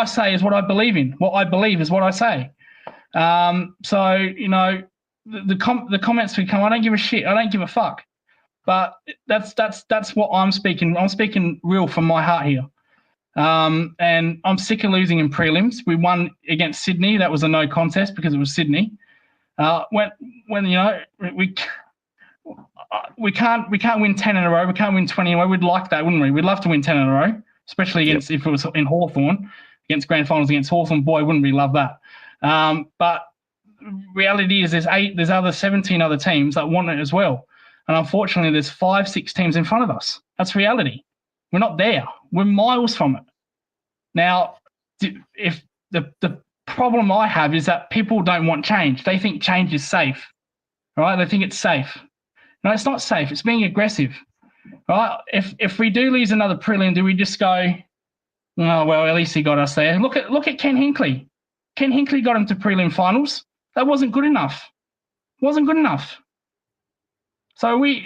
[SPEAKER 10] say is what I believe in. What I believe is what I say. So the comments will come. I don't give a shit. I don't give a fuck. But that's what I'm speaking. I'm speaking real from my heart here. And I'm sick of losing in prelims. We won against Sydney. That was a no contest because it was Sydney. We can't win 10 in a row. We can't win 20 in a row. We'd like that, wouldn't we? We'd love to win 10 in a row, especially against if it was in Hawthorn, against grand finals against Hawthorn. Boy, wouldn't we love that? But reality is there's other 17 other teams that want it as well. And unfortunately, there's 5-6 teams in front of us. That's reality. We're not there. We're miles from it. Now, if the problem I have is that people don't want change. They think change is safe, right? They think it's safe. No, it's not safe. It's being aggressive, right? If we do lose another prelim, do we just go, oh, well, at least he got us there. Look at Ken Hinkley. Ken Hinkley got him to prelim finals. That wasn't good enough. Wasn't good enough. So we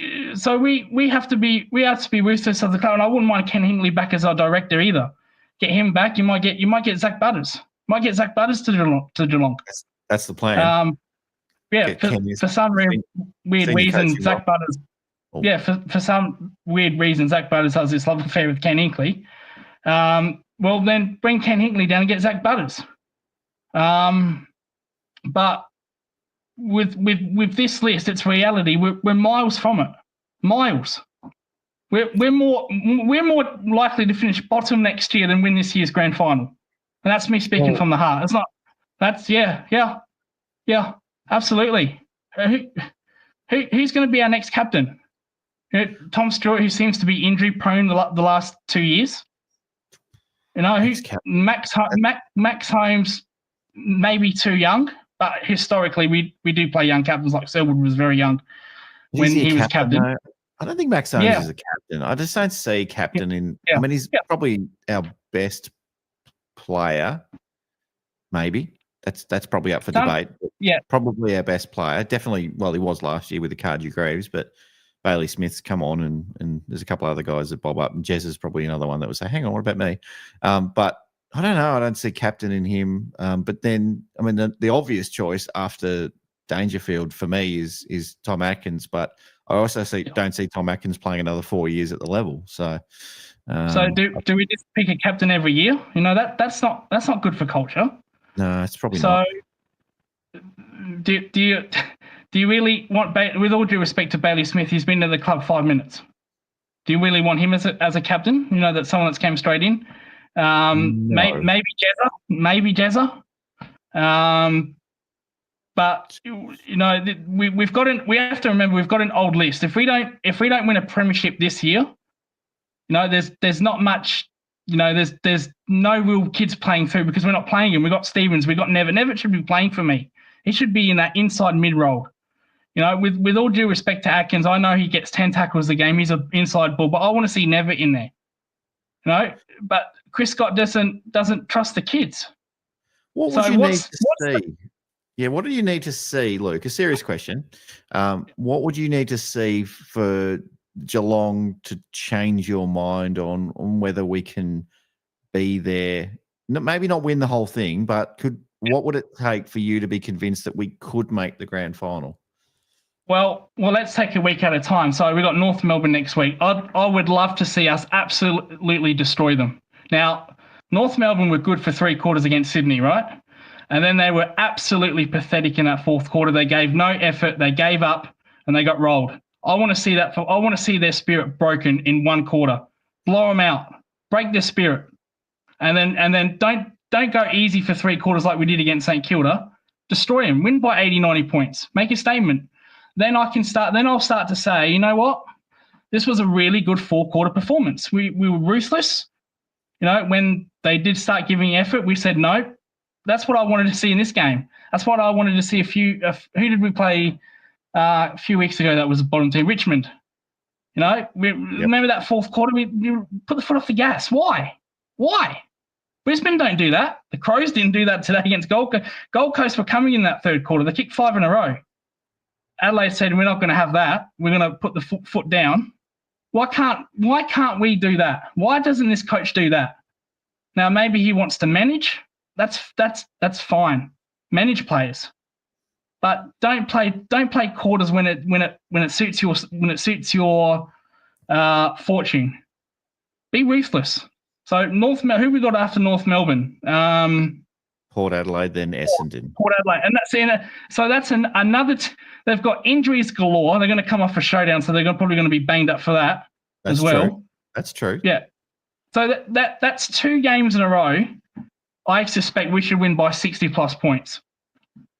[SPEAKER 10] have to be ruthless as a club, and I wouldn't mind Ken Hinkley back as our director either. Get him back. You might get Zach Butters. Might get Zach Butters to Geelong.
[SPEAKER 1] That's the plan.
[SPEAKER 10] For some weird reason, Zach Butters. Oh. Yeah, for some weird reason, Zach Butters has this love affair with Ken Hinkley. Well, then bring Ken Hinkley down and get Zach Butters. But with this list, it's reality. We're miles from it. Miles. We're more likely to finish bottom next year than win this year's grand final. And that's me speaking from the heart. It's not. That's yeah, absolutely. Who's going to be our next captain? Tom Stewart, who seems to be injury prone the last 2 years. Max Holmes, maybe too young. But historically, we do play young captains. Like Selwood was very young when he was captain.
[SPEAKER 1] No, I don't think Max Holmes is a captain. I just don't see captain in. I mean, he's probably our best player. Maybe that's probably up for debate.
[SPEAKER 10] Yeah,
[SPEAKER 1] probably our best player. Definitely. Well, he was last year with the Cardew Greaves, but Bailey Smith's come on, and there's a couple other guys that bob up. And Jez is probably another one that would say, "Hang on, what about me?" But I don't know. I don't see captain in him. But then, I mean, the obvious choice after Dangerfield for me is Tom Atkins. But I also don't see Tom Atkins playing another 4 years at the level. So
[SPEAKER 10] do we just pick a captain every year? That's not good for culture.
[SPEAKER 1] No, it's probably not.
[SPEAKER 10] So do you really want, with all due respect to Bailey Smith, he's been to the club 5 minutes. Do you really want him as a captain? That's someone that's came straight in. No. Maybe Jezza. But we have to remember we've got an old list. If we don't win a premiership this year, there's not much. There's no real kids playing through because we're not playing him. We got Stevens, we got Nevitt. Nevitt should be playing for me. He should be in that inside mid role. With all due respect to Atkins, I know he gets 10 tackles a game. He's an inside bull, but I want to see Nevitt in there. But Chris Scott doesn't trust the kids.
[SPEAKER 1] What would you need to see? Yeah, what do you need to see, Luke? A serious question. What would you need to see for Geelong to change your mind on whether we can be there? Maybe not win the whole thing, but what would it take for you to be convinced that we could make the grand final?
[SPEAKER 10] Well, let's take a week at a time. So we've got North Melbourne next week. I would love to see us absolutely destroy them. Now, North Melbourne were good for 3 quarters against Sydney, right? And then they were absolutely pathetic in that 4th quarter. They gave no effort. They gave up, and they got rolled. I want to see that. I want to see their spirit broken in 1 quarter. Blow them out. Break their spirit, and then don't go easy for 3 quarters like we did against St Kilda. Destroy him. Win by 80, 90 points. Make a statement. Then I'll start to say, you know what? This was a really good 4-quarter performance. We were ruthless. You know, when they did start giving effort, we said no. That's what I wanted to see in this game. That's what I wanted to see. Who did we play a few weeks ago that was a bottom team? Richmond. You know, remember that 4th quarter? We put the foot off the gas. Why? Brisbane don't do that. The Crows didn't do that today against Gold Coast. Gold Coast were coming in that 3rd quarter. They kicked 5 in a row. Adelaide said, we're not going to have that. We're going to put the foot down. Why can't we do that? Why doesn't this coach do that? Now, maybe he wants to manage. That's fine. Manage players. But don't play quarters when it suits your fortune. Be ruthless. So who we got after North Melbourne?
[SPEAKER 1] Port Adelaide, then Essendon.
[SPEAKER 10] Port Adelaide, and that's another. They've got injuries galore. They're going to come off a showdown, so they're probably going to be banged up for that as well.
[SPEAKER 1] True. That's true.
[SPEAKER 10] Yeah. So that's 2 games in a row. I suspect we should win by 60+ points.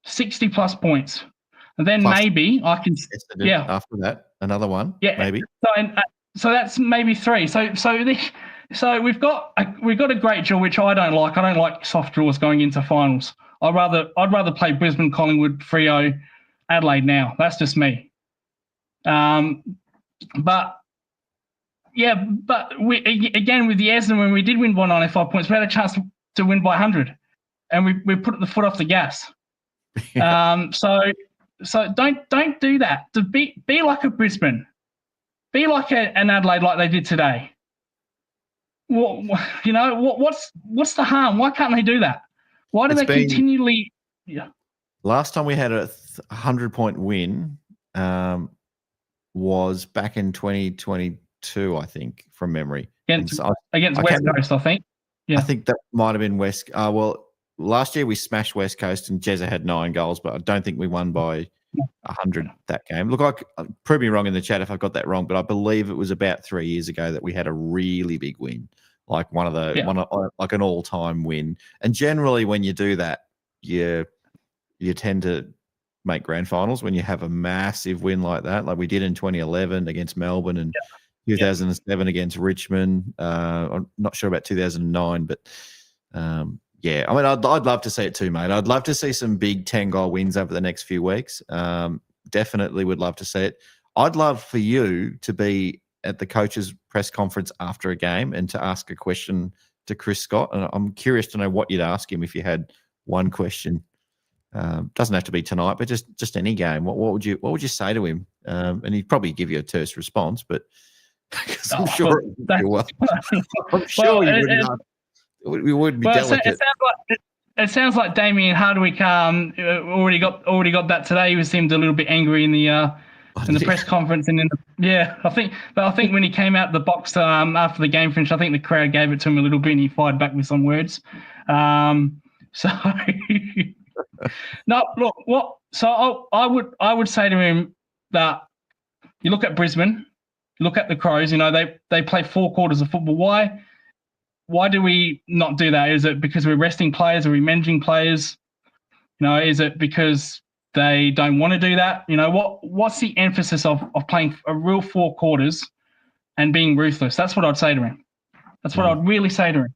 [SPEAKER 10] 60+ points. And then
[SPEAKER 1] Plus
[SPEAKER 10] maybe I can.
[SPEAKER 1] Essendon after that, another one. Yeah. Maybe.
[SPEAKER 10] So that's maybe 3. So we've got a great draw, which I don't like. I don't like soft draws going into finals. I'd rather play Brisbane, Collingwood, Freo, Adelaide now. That's just me. But we again with the Essendon, when we did win by 95 points, we had a chance to win by 100, and we put the foot off the gas. So don't do that. To be like a Brisbane, be like an Adelaide, like they did today. What's the harm? Why can't they do that? Why do they continually? Yeah.
[SPEAKER 1] Last time we had a 100-point win was back in 2022, I think, from memory.
[SPEAKER 10] Against West Coast, I think. Yeah.
[SPEAKER 1] I think that might have been West. Well, last year we smashed West Coast and Jezza had 9 goals, but I don't think we won by 100 that game. Look, prove me wrong in the chat if I've got that wrong, but I believe it was about 3 years ago that we had a really big win, like like an all-time win. And generally, when you do that, you tend to make grand finals when you have a massive win like that, like we did in 2011 against Melbourne and 2007 against Richmond. I'm not sure about 2009, but yeah, I mean, I'd love to see it too, mate. I'd love to see some big 10-goal wins over the next few weeks. Definitely would love to see it. I'd love for you to be at the coach's press conference after a game and to ask a question to Chris Scott. And I'm curious to know what you'd ask him if you had one question. Doesn't have to be tonight, but just any game. What would you say to him? And he'd probably give you a terse response, but I'm sure you wouldn't. We would be delicate.
[SPEAKER 10] It sounds like Damien Hardwick already got that today. He seemed a little bit angry in the press conference and I think when he came out the box after the game finished, I think the crowd gave it to him a little bit and he fired back with some words. So no, look what. So I would say to him that you look at Brisbane, look at the Crows. You know they play 4 quarters of football. Why do we not do that? Is it because we're resting players? Are we managing players? You know, is it because they don't want to do that? You know, what's the emphasis of playing a real 4 quarters and being ruthless? That's what I'd say to him. That's what I'd really say to him.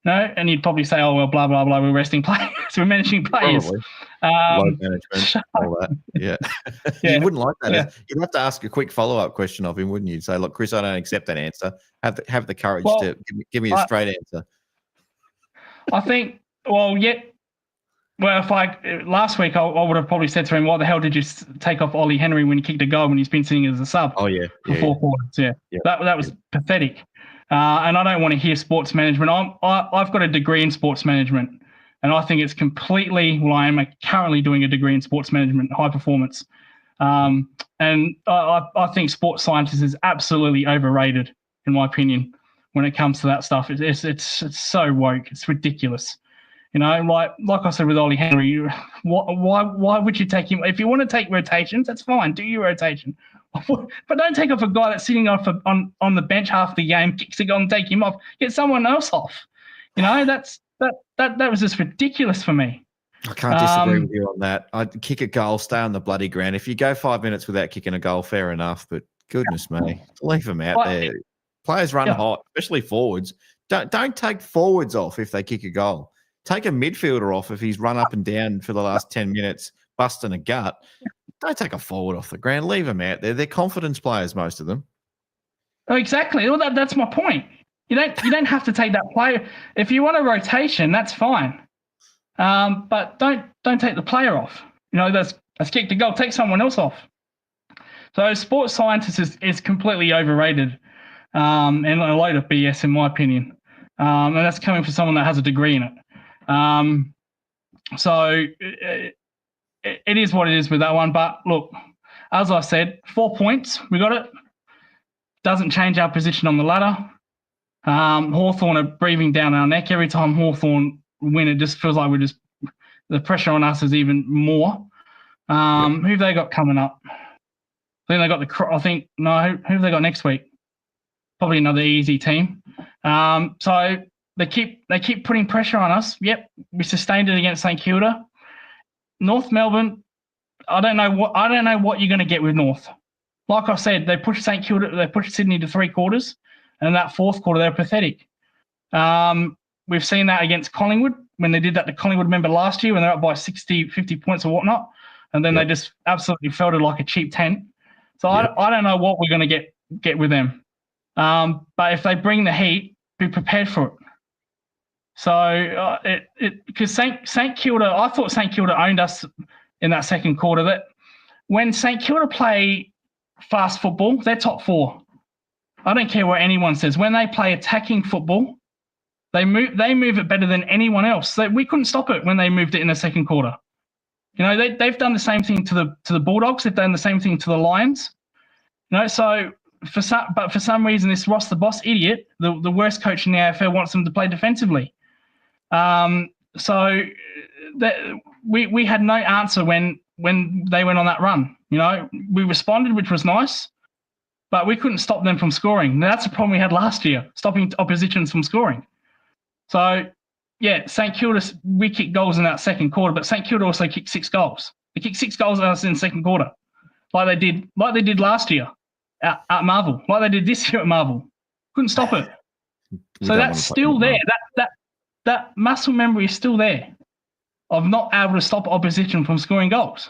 [SPEAKER 10] No, and he'd probably say, "Oh well, blah blah blah. We're resting players. We're managing players."
[SPEAKER 1] Load management, all that. Yeah. You wouldn't like that. Yeah. You'd have to ask a quick follow-up question of him, wouldn't you? Say, "Look, Chris, I don't accept that answer. Have the courage to give me a straight answer."
[SPEAKER 10] I think. Well, if last week I would have probably said to him, "Why the hell did you take off Ollie Henry when he kicked a goal when he's been sitting as a sub?"
[SPEAKER 1] Oh yeah,
[SPEAKER 10] for 4 quarters. Yeah. That was pathetic. And I don't want to hear sports management. I've got a degree in sports management, and I think it's completely. Well, I am currently doing a degree in sports management, high performance, and I think sports scientist is absolutely overrated, in my opinion, when it comes to that stuff. It's so woke. It's ridiculous. You know, like I said with Ollie Henry, why would you take him? If you want to take rotations, that's fine. Do your rotation. But don't take off a guy that's sitting off on the bench half the game, kicks a goal and take him off. Get someone else off. You know, that's that was just ridiculous for me.
[SPEAKER 1] I can't disagree with you on that. I'd kick a goal, stay on the bloody ground. If you go 5 minutes without kicking a goal, fair enough. But goodness me, leave them out there. Players run hot, especially forwards. Don't take forwards off if they kick a goal. Take a midfielder off if he's run up and down for the last 10 minutes, busting a gut. Don't take a forward off the ground. Leave them out there. They're confidence players, most of them.
[SPEAKER 10] Oh, exactly. Well, that's my point. You don't have to take that player. If you want a rotation, that's fine. But don't take the player off. That's kicked a goal. Take someone else off. So sports scientist is completely overrated, and a load of BS in my opinion. And that's coming from someone that has a degree in it. So it is what it is with that one. But look, as I said, 4 points, we got it. Doesn't change our position on the ladder. Hawthorn are breathing down our neck every time Hawthorn win. It just feels like the pressure on us is even more. Who have they got coming up? I think they got who have they got next week? Probably another easy team. So they keep putting pressure on us. Yep, we sustained it against St Kilda. North Melbourne, I don't know what you're going to get with North. Like I said, they pushed St Kilda, they pushed Sydney to 3 quarters, and that fourth quarter they're pathetic. We've seen that against Collingwood when they did that to Collingwood. Remember last year when they're up by 50 points or whatnot, and then they just absolutely felt it like a cheap tent. So I don't know what we're going to get with them. But if they bring the heat, be prepared for it. So because St Kilda, I thought St Kilda owned us in that second quarter. That when St Kilda play fast football, they're top 4. I don't care what anyone says. When they play attacking football, they move it better than anyone else. We couldn't stop it when they moved it in the second quarter. They've done the same thing to the Bulldogs. They've done the same thing to the Lions. So for some reason, this Ross the Boss idiot, the worst coach in the AFL, wants them to play defensively. So we had no answer when they went on that run. We responded, which was nice, but we couldn't stop them from scoring. Now, that's the problem we had last year, stopping oppositions from scoring. So, yeah, St Kilda, we kicked goals in that second quarter, but St Kilda also kicked 6 goals. They kicked 6 goals at us in the second quarter, like they did last year at Marvel, like they did this year at Marvel. Couldn't stop it. So that's still there. That muscle memory is still there of not able to stop opposition from scoring goals.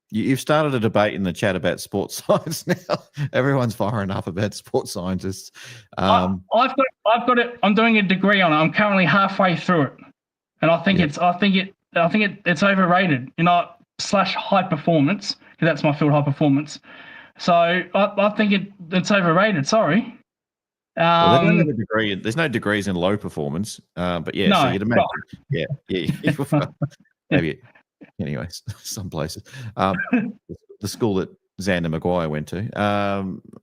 [SPEAKER 1] You've started a debate in the chat about sports science now. Everyone's firing up about sports scientists.
[SPEAKER 10] I've got it. I'm doing a degree on it. I'm currently halfway through it, and I think it's overrated. / high performance, because that's my field, high performance. So I think it's overrated. Sorry.
[SPEAKER 1] Well, they don't have a degree. There's no degrees in low performance. But yeah, so you'd imagine. Right. Yeah. Maybe. Anyway, some places. The school that Xander Maguire went to.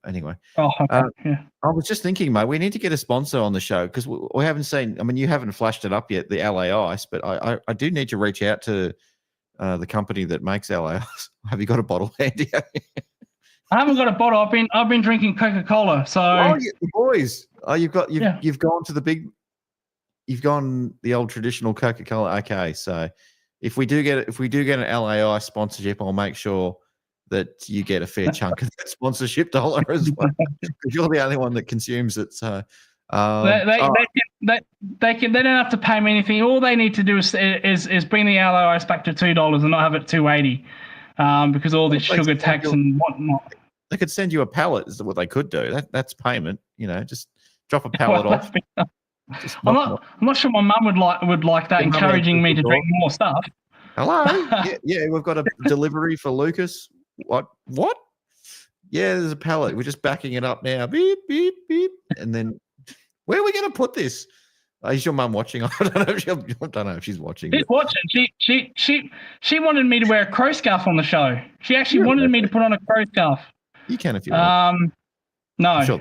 [SPEAKER 1] Anyway.
[SPEAKER 10] Oh, okay. Yeah.
[SPEAKER 1] I was just thinking, mate, we need to get a sponsor on the show because we haven't seen. I mean, you haven't flashed it up yet, the LA Ice, but I do need to reach out to the company that makes LA Ice. Have you got a bottle handy?
[SPEAKER 10] I haven't got a bottle. I've been drinking Coca-Cola. So
[SPEAKER 1] boys, you've gone to the big. You've gone the old traditional Coca-Cola. Okay, so. If we do get an LAI sponsorship, I'll make sure that you get a fair chunk of that sponsorship dollar as well, because you're the only one that consumes it. So they don't have to pay me anything. All they need to do is bring the LAIs back to $2 and not have it $2.80, because all this sugar tax and whatnot. They could send you a pallet. Is what they could do. That's payment. Just drop a pallet off.
[SPEAKER 10] I'm not sure my mum would like that, encouraging me to drink more stuff.
[SPEAKER 1] Hello? yeah, we've got a delivery for Lucas. What? Yeah, there's a pallet. We're just backing it up now. Beep, beep, beep. And then where are we going to put this? Is your mum watching? I don't know if she's watching.
[SPEAKER 10] She's watching. She wanted me to wear a crow scarf on the show. She actually wanted me to put on a crow scarf.
[SPEAKER 1] You can if you want.
[SPEAKER 10] No.
[SPEAKER 1] Sure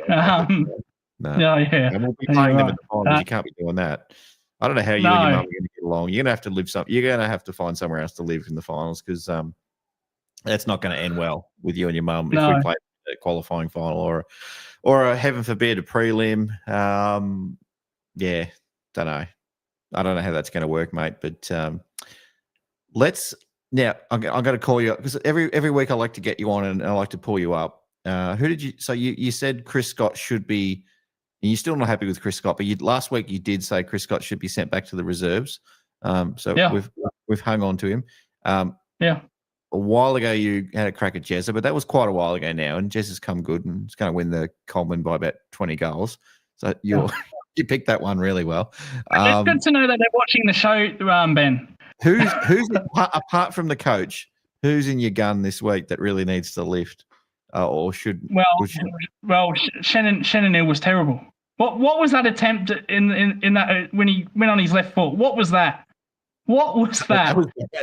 [SPEAKER 1] no.
[SPEAKER 10] Yeah.
[SPEAKER 1] And we'll be playing them at the finals. You can't be doing that. I don't know how you and your mum are going to get along. You're going to have to live You're going to have to find somewhere else to live in the finals, because that's not going to end well with you and your mum if we play a qualifying final or a heaven forbid a prelim. Yeah, don't know. I don't know how that's going to work, mate. But let's now. I'm going to call you up because every week I like to get you on and I like to pull you up. Who did you? So you said Chris Scott should be. And you're still not happy with Chris Scott, but last week you did say Chris Scott should be sent back to the reserves. We've hung on to him. A while ago you had a crack at Jezza, but that was quite a while ago now, and Jezza's come good and he's going to win the Coleman by about 20 goals. So you picked that one really well.
[SPEAKER 10] It's good to know that they're watching the show, Ben.
[SPEAKER 1] Who's apart from the coach, who's in your gun this week that really needs to lift?
[SPEAKER 10] Shannon Neal was terrible. What was that attempt in that when he went on his left foot? What was that? What was that?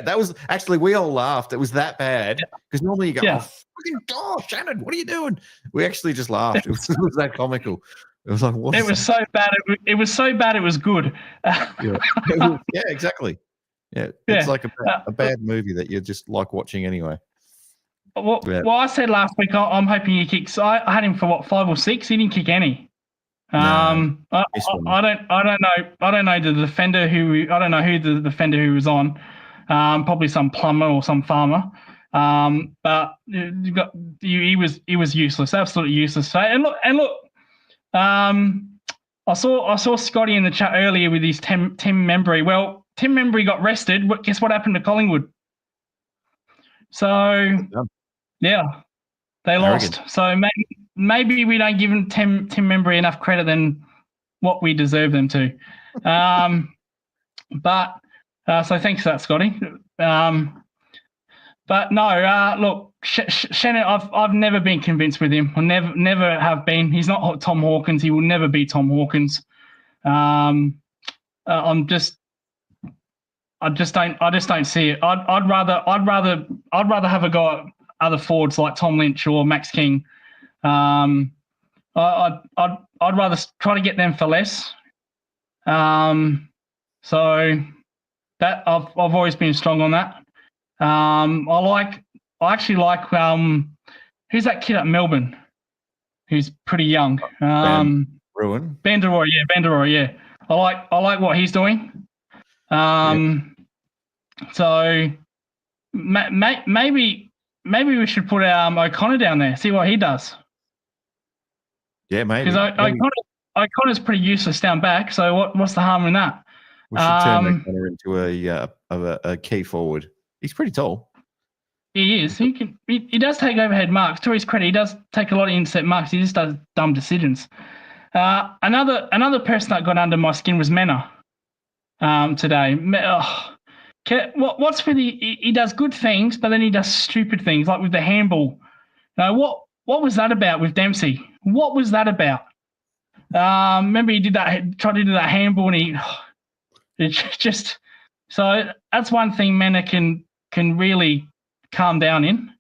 [SPEAKER 1] That was actually, we all laughed. It was that bad because normally you go, oh, Shannon, what are you doing? We actually just laughed. It was that comical. It was like, what?
[SPEAKER 10] It was so bad. It was so bad. It was good.
[SPEAKER 1] Yeah, exactly. Yeah, it's like a bad movie that you just like watching anyway.
[SPEAKER 10] Well, I said last week I'm hoping he kicks. I had him for 5 or 6. He didn't kick any. I don't know the defender who the defender who was on. Probably some plumber or some farmer. But he was useless, absolutely useless. And look. I saw Scotty in the chat earlier with his Tim Membry. Well, Tim Membry got rested. Guess what happened to Collingwood? So. Yeah, they lost. So maybe we don't give Tim Membry enough credit than what we deserve them to. But so thanks for that, Scotty. But no, look, Shannon, I've never been convinced with him. I never have been. He's not Tom Hawkins. He will never be Tom Hawkins. I just don't see it. I'd rather have a go at other forwards like Tom Lynch or Max King. I'd rather try to get them for less. So that I've always been strong on that. I actually like who's that kid at Melbourne who's pretty young?
[SPEAKER 1] Banderoy,
[SPEAKER 10] yeah. I like what he's doing. So maybe we should put O'Connor down there, see what he does.
[SPEAKER 1] Yeah, maybe.
[SPEAKER 10] Because O'Connor's pretty useless down back. So what's the harm in that?
[SPEAKER 1] We should turn O'Connor into a key forward. He's pretty tall.
[SPEAKER 10] He is. He does take overhead marks. To his credit, he does take a lot of intercept marks. He just does dumb decisions. Another person that got under my skin was Mena today. What's with he does good things, but then he does stupid things, like with the handball. Now, what was that about with Dempsey? What was that about? Remember he tried to do that handball, and it's just so that's one thing Mena can really calm down in.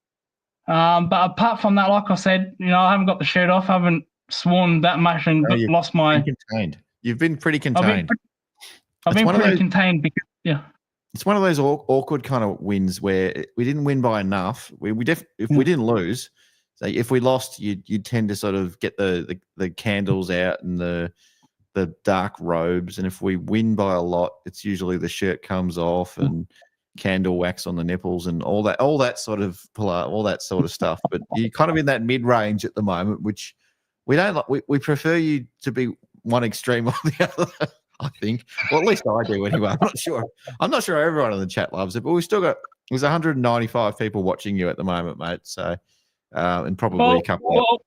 [SPEAKER 10] But apart from that, like I said, I haven't got the shirt off. I haven't sworn that much and lost my.
[SPEAKER 1] Contained. You've been pretty contained.
[SPEAKER 10] I've been pretty contained because
[SPEAKER 1] It's one of those awkward kind of wins where we didn't win by enough. If we didn't lose, so if we lost, you'd tend to sort of get the candles out and the dark robes, and if we win by a lot, it's usually the shirt comes off and candle wax on the nipples and all that sort of stuff. But you're kind of in that mid range at the moment, which we don't like. We prefer you to be one extreme or the other. I think. Well, at least I do anyway. I'm not sure everyone in the chat loves it, but we've still got there's 195 people watching you at the moment, mate. So, and probably a couple.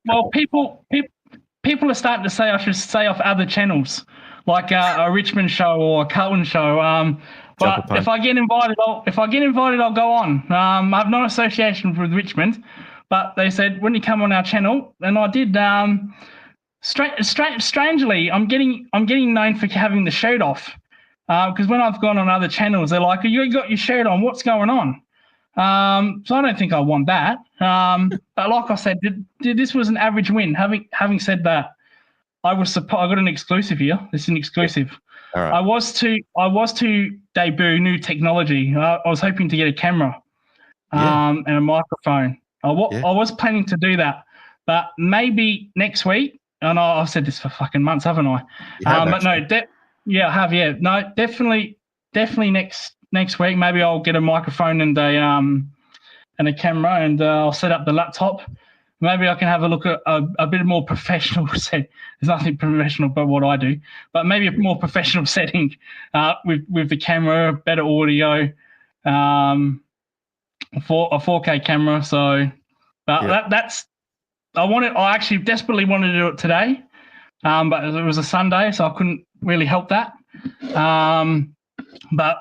[SPEAKER 10] People are starting to say I should stay off other channels, like a Richmond show or a Carlton show. But if I get invited, I'll go on. I have no association with Richmond, but they said when you come on our channel, and I did. Strangely, I'm getting known for having the shirt off, because when I've gone on other channels, they're like, "You got your shirt on. What's going on?" So I don't think I want that. But like I said, this was an average win. Having said that, I got an exclusive here. This is an exclusive.
[SPEAKER 1] All right.
[SPEAKER 10] I was to debut new technology. I was hoping to get a camera, and a microphone. I was planning to do that, but maybe next week. And I've said this for fucking months, haven't I? But Yeah, I have. Yeah, no, definitely next week. Maybe I'll get a microphone and a camera, and I'll set up the laptop. Maybe I can have a look at a bit more professional set. There's nothing professional about what I do, but maybe a more professional setting with the camera, better audio, for a 4K camera. So that's I actually desperately wanted to do it today, but it was a Sunday, so I couldn't really help that. But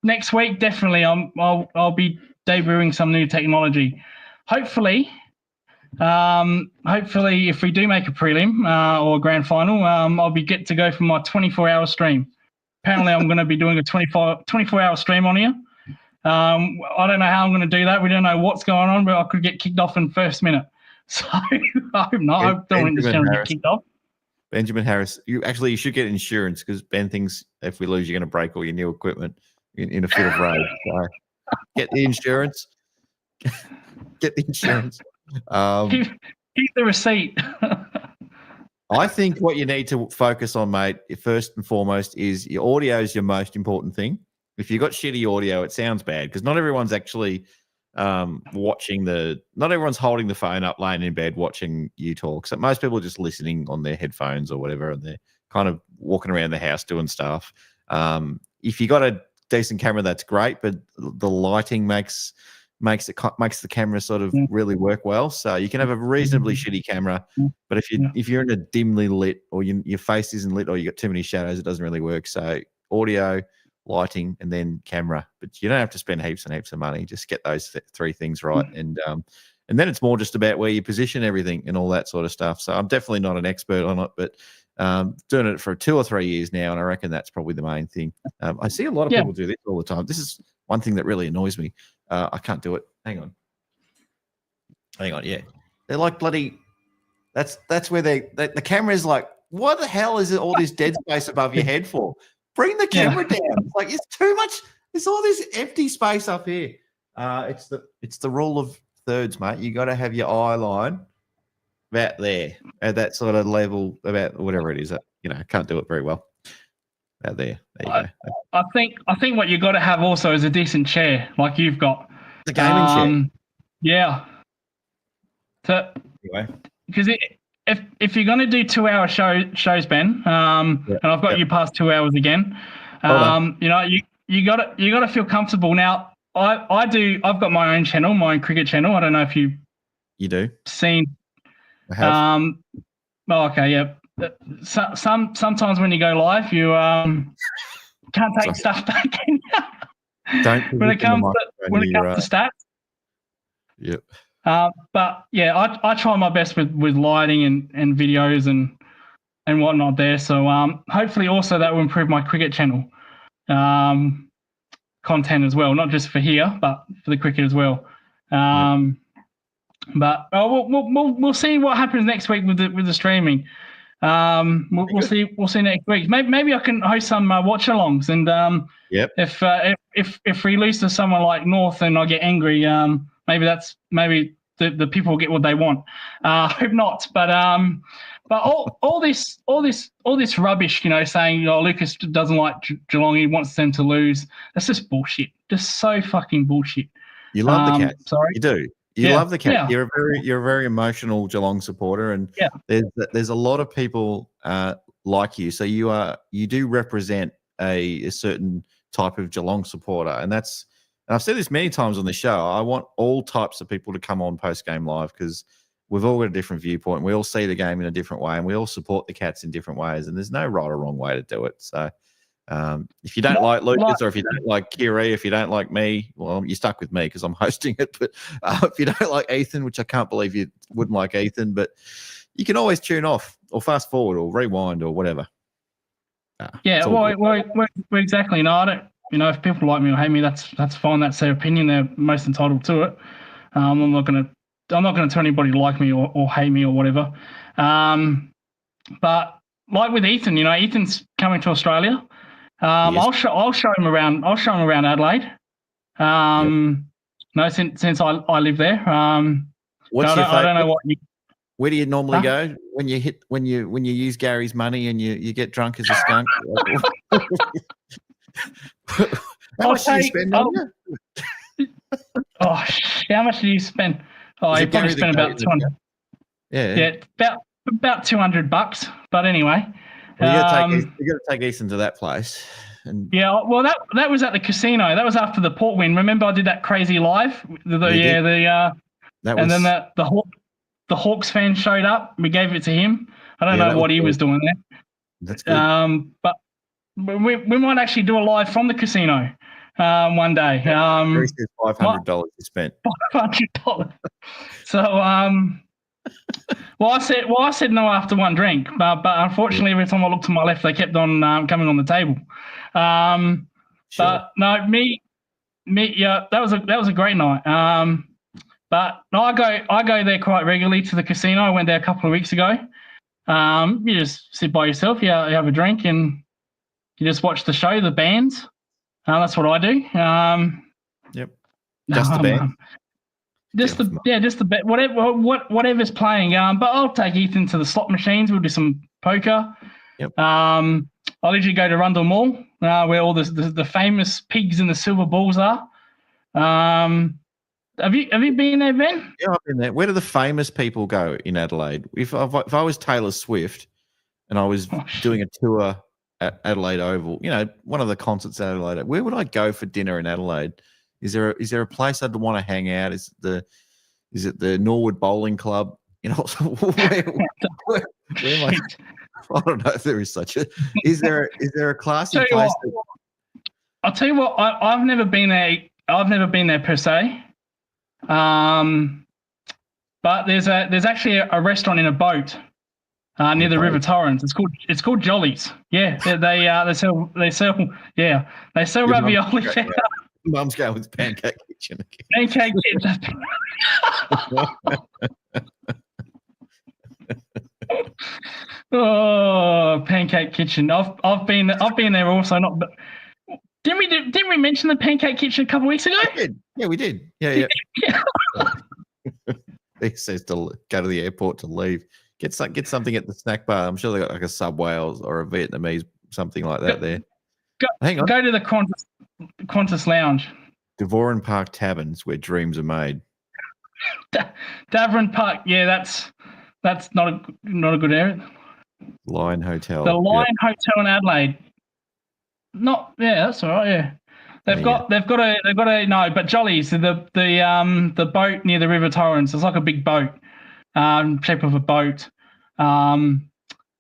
[SPEAKER 10] next week, definitely, I'll be debuting some new technology. Hopefully, if we do make a prelim or a grand final, I'll be get to go for my 24-hour stream. Apparently, I'm going to be doing a 24-hour stream on here. I don't know how I'm going to do that. We don't know what's going on, but I could get kicked off in first minute. So I hope not. I don't want this channel to get kicked off.
[SPEAKER 1] Benjamin Harris, you should get insurance because Ben thinks if we lose, you're going to break all your new equipment in a fit of rage. So get the insurance. Get the insurance.
[SPEAKER 10] Keep the receipt.
[SPEAKER 1] I think what you need to focus on, mate, first and foremost, is your audio is your most important thing. If you've got shitty audio, it sounds bad because not everyone's actually not everyone's holding the phone up, laying in bed watching you talk. So most people are just listening on their headphones or whatever, and they're kind of walking around the house doing stuff. If you got a decent camera, that's great, but the lighting makes the camera sort of really work well. So you can have a reasonably shitty camera, but if you're in a dimly lit or your face isn't lit or you got too many shadows, it doesn't really work. So audio, lighting, and then camera. But you don't have to spend heaps and heaps of money. Just get those three things right, and then it's more just about where you position everything and all that sort of stuff. So I'm definitely not an expert on it, but doing it for 2 or 3 years now, and I reckon that's probably the main thing. I see a lot of people do this all the time. This is one thing that really annoys me. I can't do it. Hang on. Yeah, they're like bloody. That's where the camera is like. What the hell is it? All this dead space above your head for? Bring the camera down. It's like it's too much. There's all this empty space up here. It's the rule of thirds, mate. You got to have your eye line about there at that sort of level, about whatever it is. I can't do it very well. Out there. There you go.
[SPEAKER 10] I think what you got to have also is a decent chair, like you've got.
[SPEAKER 1] The gaming chair.
[SPEAKER 10] Yeah. So,
[SPEAKER 1] anyway,
[SPEAKER 10] because if you're going to do 2-hour shows, Ben, and I've got you past 2 hours again, you got to feel comfortable. Now, I've got my own channel, my own cricket channel. I don't know if you
[SPEAKER 1] do
[SPEAKER 10] seen.
[SPEAKER 1] I have.
[SPEAKER 10] Okay, yeah. Sometimes when you go live, you can't take stuff back in. when it comes to stats.
[SPEAKER 1] Yep.
[SPEAKER 10] But yeah, I try my best with lighting and videos and whatnot there. So hopefully also that will improve my cricket channel content as well, not just for here, but for the cricket as well. But we'll see what happens next week with the streaming. We'll see next week. Maybe I can host some watch-alongs, and if we lose to someone like North and I get angry, maybe the people will get what they want. I hope not, but all this rubbish, saying Lucas doesn't like Geelong, he wants them to lose. That's just bullshit. Just so fucking bullshit.
[SPEAKER 1] You love the Cats.
[SPEAKER 10] Sorry,
[SPEAKER 1] you do. You love the Cats. Yeah. You're a very emotional Geelong supporter, and there's a lot of people like you. So you do represent a certain type of Geelong supporter, and I've said this many times on the show. I want all types of people to come on Post Game Live because we've all got a different viewpoint. We all see the game in a different way, and we all support the Cats in different ways. And there's no right or wrong way to do it. So if you don't like Lucas, or if you don't like Kiri, if you don't like me, well, you're stuck with me because I'm hosting it. But if you don't like Ethan, which I can't believe you wouldn't like Ethan, but you can always tune off or fast forward or rewind or whatever.
[SPEAKER 10] Well, exactly. No, I don't. If people like me or hate me, that's fine. That's their opinion. They're most entitled to it. I'm not gonna tell anybody to like me or hate me or whatever. But like with Ethan, Ethan's coming to Australia. I'll show him around. I'll show him around Adelaide. Since I live there.
[SPEAKER 1] What's your favorite?
[SPEAKER 10] I don't know what.
[SPEAKER 1] Where do you normally go? when you use Gary's money and you get drunk as a skunk? How much do you spend on you?
[SPEAKER 10] Oh, how much did you spend? Oh, you probably spent about 200. Yeah, about $200. But anyway,
[SPEAKER 1] you got to take Ethan to that place. And
[SPEAKER 10] yeah, well, that was at the casino. That was after the Port win. Remember, I did that crazy live. And then the Hawks fan showed up. We gave it to him. I don't know what he was doing there.
[SPEAKER 1] That's good.
[SPEAKER 10] But we might actually do a live from the casino one day.
[SPEAKER 1] Gary says $500 you spent.
[SPEAKER 10] $500. So I said no after one drink, but unfortunately every time I looked to my left, they kept on coming on the table.
[SPEAKER 1] Sure.
[SPEAKER 10] But no, yeah, that was a great night. But no, I go there quite regularly to the casino. I went there a couple of weeks ago. You just sit by yourself, you have a drink, and you just watch the show, the bands. That's what I do.
[SPEAKER 1] Yep. Just the band.
[SPEAKER 10] Just the bet. Whatever's playing. But I'll take Ethan to the slot machines. We'll do some poker.
[SPEAKER 1] Yep.
[SPEAKER 10] I'll usually go to Rundle Mall, where all the famous pigs and the silver balls are. Have you been there, Ben?
[SPEAKER 1] Yeah, I've been there. Where do the famous people go in Adelaide? If I was Taylor Swift and I was doing a tour at Adelaide Oval, one of the concerts at Adelaide, where would I go for dinner in Adelaide? Is there a place I'd want to hang out? Is it the Norwood Bowling Club? Where am I don't know if there is such a. Is there a classy place?
[SPEAKER 10] I'll tell you what. I've never been there. I've never been there per se. But there's actually a restaurant in a boat near the River Torrens. It's called Jolly's. Yeah, they sell ravioli.
[SPEAKER 1] Mum's going with Pancake Kitchen again.
[SPEAKER 10] Pancake Kitchen. Oh, Pancake Kitchen. I've been there also. Not. Didn't we mention the Pancake Kitchen a couple of weeks ago?
[SPEAKER 1] We did. Yeah, we did. Yeah. He says to go to the airport to leave. Get something at the snack bar. I'm sure they got like a Subway or a Vietnamese, something like that there. Hang on.
[SPEAKER 10] Go to the Qantas Lounge.
[SPEAKER 1] Devoran Park Taverns, where dreams are made.
[SPEAKER 10] Devoran Park, yeah, that's not a good area.
[SPEAKER 1] Lion Hotel.
[SPEAKER 10] The Lion Hotel in Adelaide. That's all right. Yeah, they've got a no, but Jolly's the boat near the River Torrens. It's like a big boat, shape of a boat.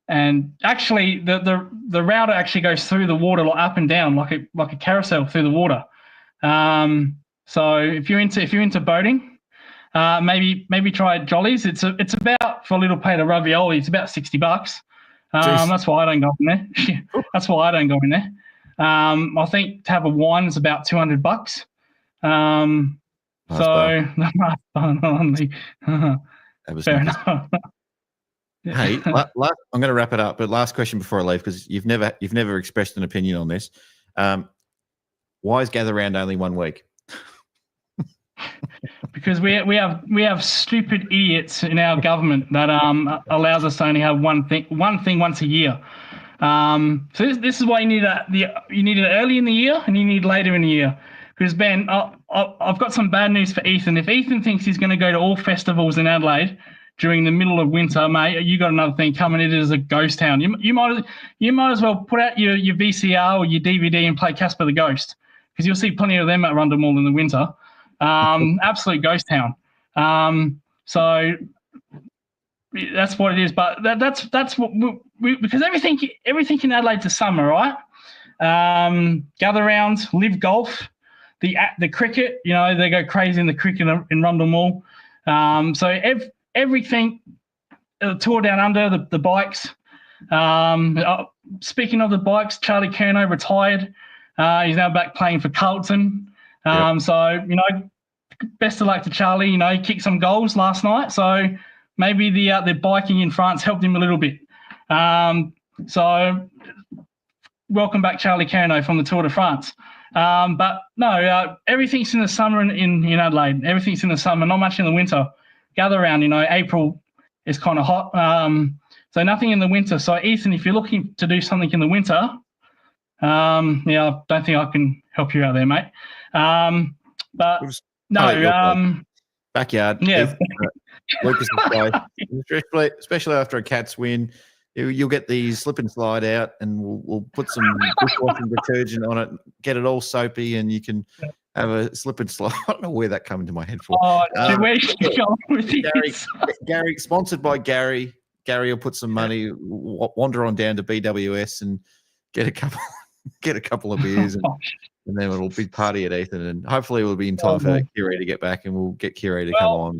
[SPEAKER 10] And actually, the router actually goes through the water, like up and down, like a carousel through the water. So if you're into boating, maybe try Jolly's. It's about, for a little plate of ravioli, it's about $60. That's why I don't go in there. That's why I don't go in there. I think to have a wine is about $200. Fair enough.
[SPEAKER 1] Hey, I'm going to wrap it up, but last question before I leave, because you've never expressed an opinion on this. Why is Gather Round only 1 week?
[SPEAKER 10] Because we have stupid idiots in our government that allows us to only have one thing once a year. So this is why you need it early in the year and you need later in the year. Because Ben, I've got some bad news for Ethan. If Ethan thinks he's going to go to all festivals in Adelaide during the middle of winter, mate, you got another thing coming. It is a ghost town. You might as well put out your VCR or your DVD and play Casper the Ghost, because you'll see plenty of them at Rundle Mall in the winter. Absolute ghost town. So that's what it is. But that's what we because everything in Adelaide's a summer, right? Gather rounds, live golf, the cricket. They go crazy in the cricket in Rundle Mall. So everything, tour down under, the bikes. Speaking of the bikes, Charlie Curnow retired. He's now back playing for Carlton. So, best of luck to Charlie. He kicked some goals last night. So maybe the biking in France helped him a little bit. So welcome back, Charlie Curnow from the Tour de France. But no, everything's in the summer in Adelaide. Everything's in the summer, not much in the winter. Gather round, April is kind of hot. So nothing in the winter. So Ethan, if you're looking to do something in the winter, I don't think I can help you out there, mate. But no,
[SPEAKER 1] backyard.
[SPEAKER 10] yeah.
[SPEAKER 1] Lucas is close, especially after a Cats win. You'll get the slip and slide out, and we'll put some dishwashing detergent on it, get it all soapy, and you can have a slip and slide. I don't know where that came into my head for.
[SPEAKER 10] Where should you go with this?
[SPEAKER 1] Gary, sponsored by Gary. Gary will put some money, wander on down to BWS and get a couple of beers, and then it'll be party at Ethan, and hopefully we'll be in time for Kiri to get back, and we'll get Kiri to come on.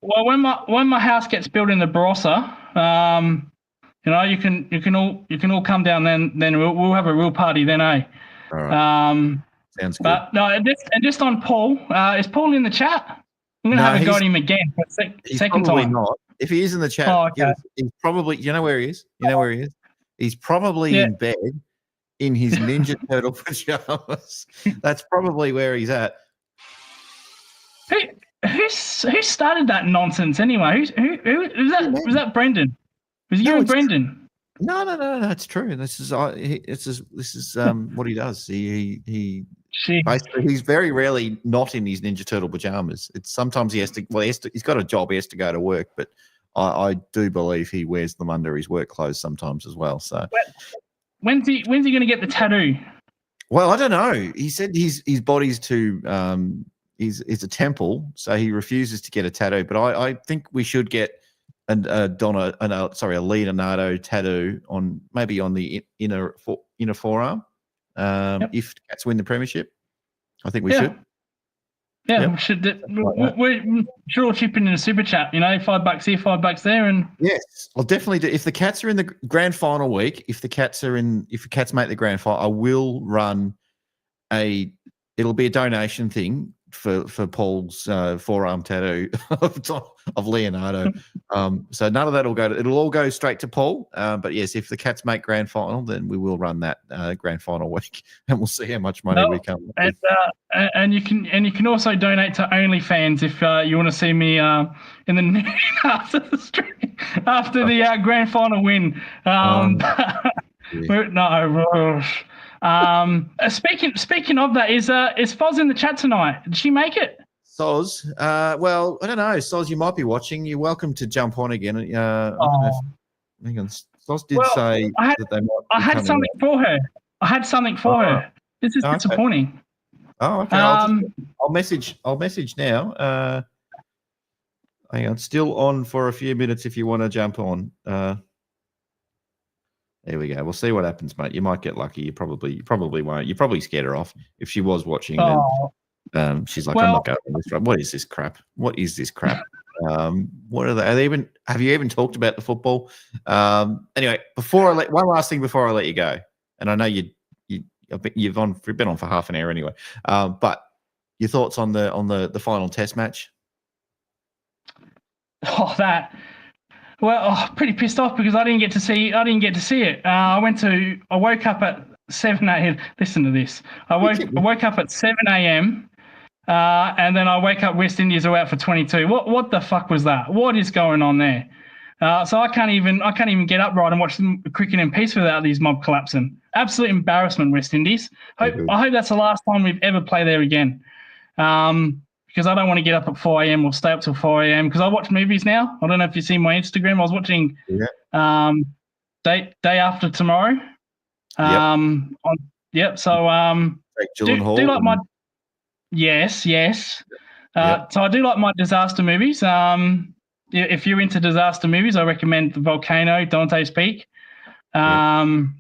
[SPEAKER 10] Well, when my house gets built in the Barossa, you can all come down then we'll have a real party then, eh?
[SPEAKER 1] All right. Sounds good.
[SPEAKER 10] But no, and just on Paul, is Paul in the chat? I'm gonna have a go at him again for second
[SPEAKER 1] probably
[SPEAKER 10] time.
[SPEAKER 1] Not. If he is in the chat, he's probably. You know where he is. He's probably in bed in his Ninja Turtle pajamas. That's probably where he's at.
[SPEAKER 10] Who started that nonsense anyway? Who was that? Was that Brendan? Was it you and Brendan?
[SPEAKER 1] No. It's true. This is what he does. He basically, he's very rarely not in his Ninja Turtle pajamas. It's sometimes he has to. Well, he's got a job. He has to go to work, but I do believe he wears them under his work clothes sometimes as well. So
[SPEAKER 10] when's he going to get the tattoo?
[SPEAKER 1] Well, I don't know. He said his body's too. It's a temple, so he refuses to get a tattoo. But I think we should get a Leonardo tattoo on the inner forearm. If Cats win the premiership, I think we should.
[SPEAKER 10] Yeah, we should. We should all chip in a super chat. $5 here, $5 there, and
[SPEAKER 1] yes, I'll definitely do. If the Cats are in the grand final week, if the Cats make the grand final, I will run it'll be a donation thing for Paul's forearm tattoo of Leonardo. So none of that will go it'll all go straight to Paul. But yes, if the Cats make grand final, then we will run that grand final week, and we'll see how much money we come with.
[SPEAKER 10] And you can also donate to OnlyFans if you want to see me in the after the stream after the grand final win. Speaking of that, is Foz in the chat tonight? Did she make it?
[SPEAKER 1] Soz, well, I don't know. Soz, you might be watching. You're welcome to jump on again. I don't know hang on. Soz did say that they might.
[SPEAKER 10] I had something for her. This is disappointing.
[SPEAKER 1] Oh, okay. I'll message now. Hang on, still on for a few minutes if you want to jump on. There we go. We'll see what happens, mate. You might get lucky. You probably won't. You probably scared her off. If she was watching, then she's like, I'm not going on this. What is this crap? What are they? Have you even talked about the football? Anyway, one last thing before I let you go, and I know you've been on for half an hour anyway. But your thoughts on the final Test match?
[SPEAKER 10] Well, pretty pissed off because I didn't get to see it. I woke up at 7 a.m. Listen to this. I woke up at 7 a.m. And then I wake up. West Indies are out for 22. What the fuck was that? What is going on there? So I can't even get upright and watch the cricket in peace without these mob collapsing. Absolute embarrassment, West Indies. I hope that's the last time we've ever play there again. Because I don't want to get up at 4 a.m. or stay up till 4 a.m. because I watch movies now. I don't know if you've seen my Instagram. I was watching Day After Tomorrow. So do like my yes. So I do like my disaster movies. If you're into disaster movies, I recommend The Volcano, Dante's Peak. Independence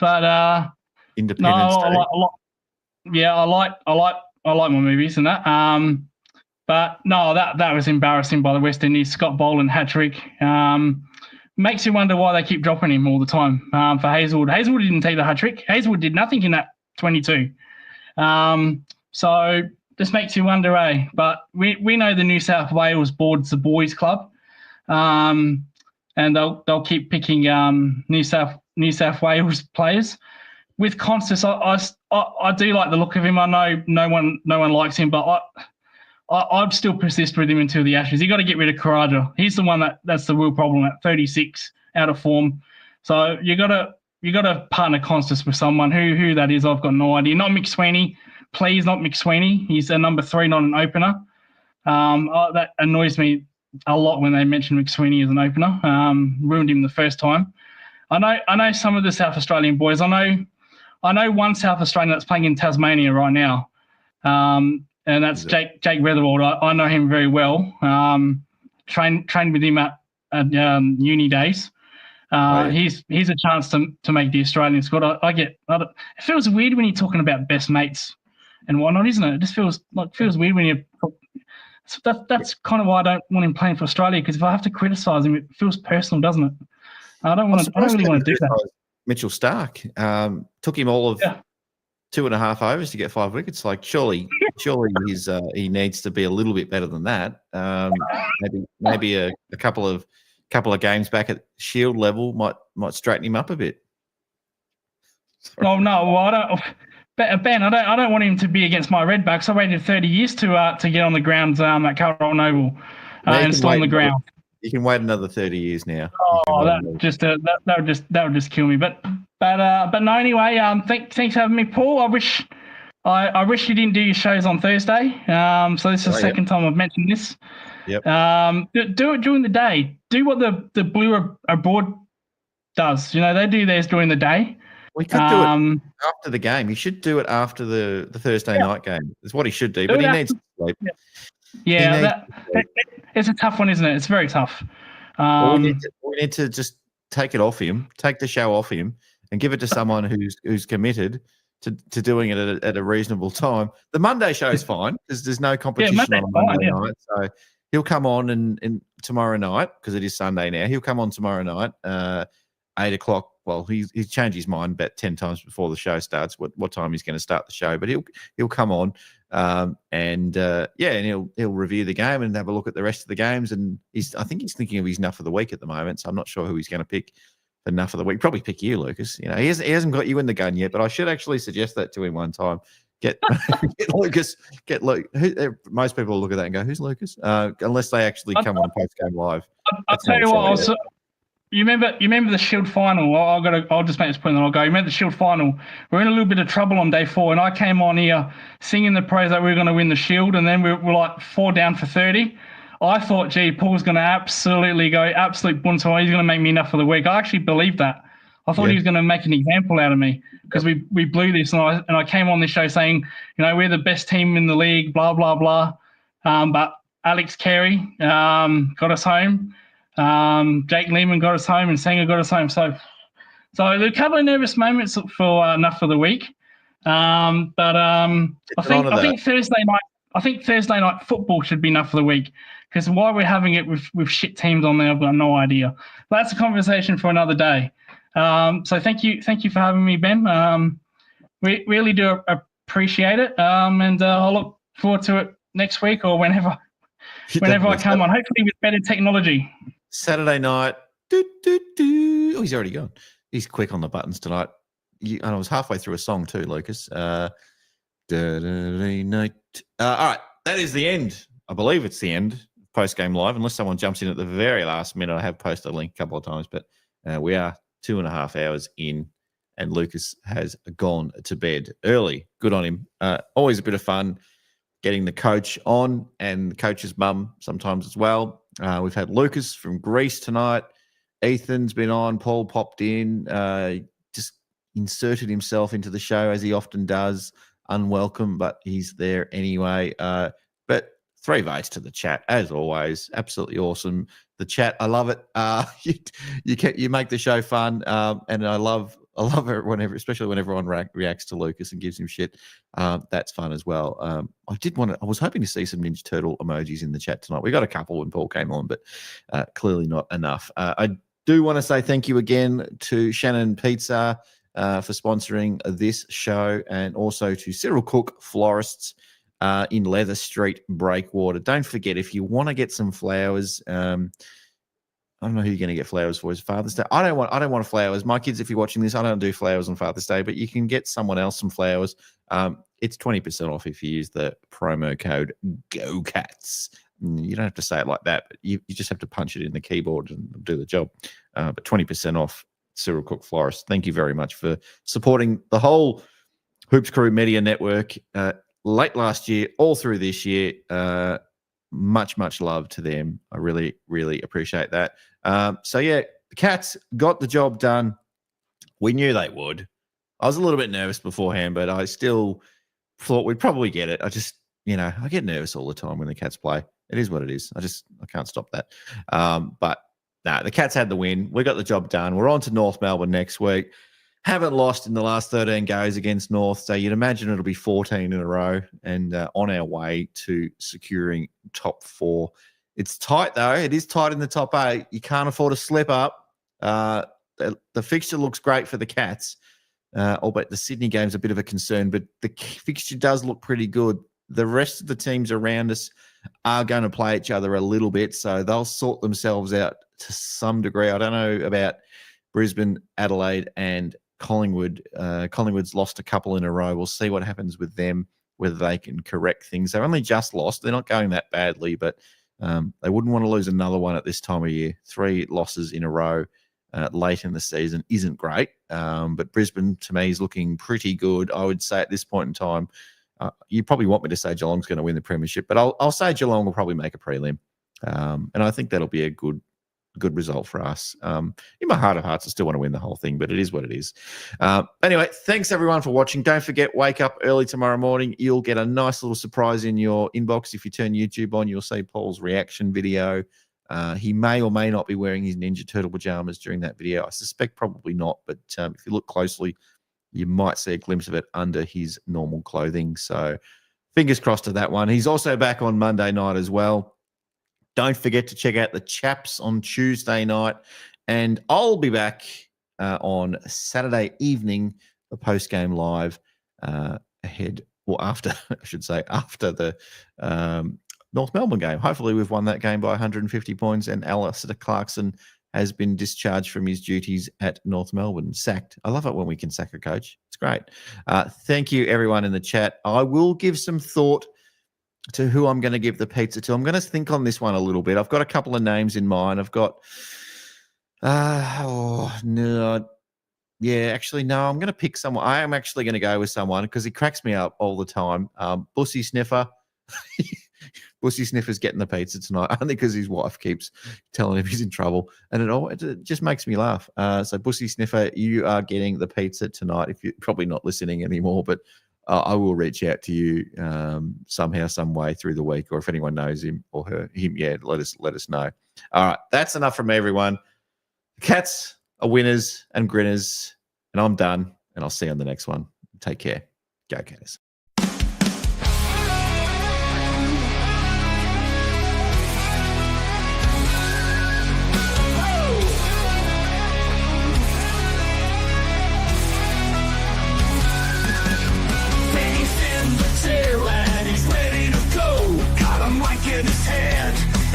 [SPEAKER 10] Day. I like my movies and that. But no, that was embarrassing by the West Indies. Scott Boland hat-trick. Makes you wonder why they keep dropping him all the time for Hazelwood. Hazelwood didn't take the hat-trick. Hazelwood did nothing in that 22. So this makes you wonder, eh? But we know the New South Wales board's the boys' club. And they'll keep picking New South Wales players. With Constance, I do like the look of him. I know no one likes him, but I'd still persist with him until the Ashes. You got to get rid of Karaja. He's the one that's the real problem at 36 out of form. So you gotta partner Constance with someone. Who that is, I've got no idea. Not McSweeney, please, not McSweeney. He's a number 3, not an opener. That annoys me a lot when they mention McSweeney as an opener. Ruined him the first time. I know some of the South Australian boys. I know one South Australian that's playing in Tasmania right now, and that's Jake Weatherald. I know him very well. Trained with him at uni days. He's a chance to make the Australian squad. It feels weird when you're talking about best mates and whatnot, isn't it? It just feels weird when you. That's kind of why I don't want him playing for Australia, because if I have to criticise him, it feels personal, doesn't it? I don't really want to do that.
[SPEAKER 1] Mitchell Stark took him all of 2.5 overs to get 5 wickets. Like surely he needs to be a little bit better than that. Maybe a couple of games back at Shield level might straighten him up a bit.
[SPEAKER 10] Oh no, well, I don't. Ben, I don't want him to be against my Redbacks. I waited 30 years to get on the ground at Carroll Oval and still on the ground.
[SPEAKER 1] You can wait another 30 years now.
[SPEAKER 10] Oh, that would just kill me. But no. Anyway, thanks for having me, Paul. I wish you didn't do your shows on Thursday. So this is the second time I've mentioned this.
[SPEAKER 1] Yep.
[SPEAKER 10] Do it during the day. Do what the Blue Abroad does. They do theirs during the day.
[SPEAKER 1] We could do it after the game. He should do it after the Thursday night game. That's what he should do. But he needs to sleep.
[SPEAKER 10] Yeah, it's a tough one, isn't it? It's very tough.
[SPEAKER 1] We need to just take it off him, take the show off him, and give it to someone who's committed to doing it at a reasonable time. The Monday show is fine because there's no competition on Monday night. So he'll come on and tomorrow night, because it is Sunday now. He'll come on tomorrow night, 8 o'clock. Well, he's changed his mind about 10 times before the show starts what time he's going to start the show. But he'll come on and he'll review the game and have a look at the rest of the games. And I think he's thinking of his nuff of the week at the moment. So I'm not sure who he's going to pick for nuff of the week. Probably pick you, Lucas. He hasn't got you in the gun yet, but I should actually suggest that to him one time. Get Lucas. Get Luke. Most people will look at that and go, "Who's Lucas?" Unless they actually come on Post Game Live.
[SPEAKER 10] I'll tell you what. You remember the Shield final? I'll just make this point and then I'll go. You remember the Shield final? We're in a little bit of trouble on day 4, and I came on here singing the praise that we were going to win the Shield, and then we're like 4 down for 30. I thought, Paul's going to absolutely go absolute bunto. He's going to make me enough for the week. I actually believed that. I thought he was going to make an example out of me because we blew this, and I came on this show saying, we're the best team in the league, blah blah blah. But Alex Carey got us home. Jake Lehman got us home, and Sanger got us home. So there are a couple of nervous moments for enough for the week. I think Thursday night football should be enough for the week, because why we're having it with shit teams on there, I've got no idea. But that's a conversation for another day. So thank you for having me, Ben. We really do appreciate it. And I'll look forward to it next week or whenever I come on, hopefully with better technology.
[SPEAKER 1] Saturday night. Oh, he's already gone. He's quick on the buttons tonight. And I was halfway through a song too, Lucas. All right, that is the end. I believe it's the end. Post Game Live, unless someone jumps in at the very last minute. I have posted a link a couple of times, but we are 2.5 hours in, and Lucas has gone to bed early. Good on him. Always a bit of fun getting the coach on and the coach's mum sometimes as well. We've had Lucas from Greece tonight. Ethan's been on. Paul popped in, just inserted himself into the show as he often does. Unwelcome, but he's there anyway. But 3 votes to the chat, as always. Absolutely awesome. The chat, I love it. You make the show fun, and I love it whenever, especially when everyone reacts to Lucas and gives him shit. That's fun as well. I was hoping to see some Ninja Turtle emojis in the chat tonight. We got a couple when Paul came on, but clearly not enough. I do want to say thank you again to Shannon Pizza for sponsoring this show, and also to Cyril Cook Florists in Leather Street, Breakwater. Don't forget, if you want to get some flowers, I don't know who you're going to get flowers for. Is Father's Day? I don't want flowers. My kids, if you're watching this, I don't do flowers on Father's Day, but you can get someone else some flowers. It's 20% off if you use the promo code GOCATS. You don't have to say it like that, but you just have to punch it in the keyboard and do the job. But 20% off Cyril Cook Florist. Thank you very much for supporting the whole Hoops Crew Media Network late last year, all through this year. Much, much love to them. I really, really appreciate that. So, yeah, the Cats got the job done. We knew they would. I was a little bit nervous beforehand, but I still thought we'd probably get it. I just, I get nervous all the time when the Cats play. It is what it is. I can't stop that. But the Cats had the win. We got the job done. We're on to North Melbourne next week. Haven't lost in the last 13 goes against North, so you'd imagine it'll be 14 in a row and on our way to securing top 4. It's tight, though. It is tight in the top 8. You can't afford to slip up. The fixture looks great for the Cats, albeit the Sydney game's a bit of a concern, but the fixture does look pretty good. The rest of the teams around us are going to play each other a little bit, so they'll sort themselves out to some degree. I don't know about Brisbane, Adelaide, and Collingwood. Collingwood's lost a couple in a row. We'll see what happens with them, whether they can correct things. They're only just lost. They're not going that badly, but they wouldn't want to lose another one at this time of year. 3 losses in a row late in the season isn't great, but Brisbane, to me, is looking pretty good. I would say at this point in time, you probably want me to say Geelong's going to win the premiership, but I'll say Geelong will probably make a prelim, and I think that'll be a good result for us. In my heart of hearts, I still want to win the whole thing, but it is what it is. Anyway, thanks everyone for watching. Don't forget, wake up early tomorrow morning. You'll get a nice little surprise in your inbox. If you turn YouTube on, you'll see Paul's reaction video. He may or may not be wearing his Ninja Turtle pajamas during that video. I suspect probably not, but if you look closely, you might see a glimpse of it under his normal clothing. So fingers crossed to that one. He's also back on Monday night as well. Don't forget to check out the Chaps on Tuesday night. And I'll be back on Saturday evening for post-game live after the North Melbourne game. Hopefully we've won that game by 150 points and Alistair Clarkson has been discharged from his duties at North Melbourne. Sacked. I love it when we can sack a coach. It's great. Thank you, everyone in the chat. I will give some thought to who I'm going to give the pizza to. I'm going to think on this one a little bit. I've got a couple of names in mind. I've got, I'm going to pick someone. I am actually going to go with someone because he cracks me up all the time. Bussy Sniffer. Bussy Sniffer's getting the pizza tonight, only because his wife keeps telling him he's in trouble, and it just makes me laugh. So Bussy Sniffer, you are getting the pizza tonight. If you're probably not listening anymore, but I will reach out to you somehow, some way through the week, or if anyone knows him or him, let us know. All right, that's enough from me, everyone. The Cats are winners and grinners, and I'm done, and I'll see you on the next one. Take care. Go Cats.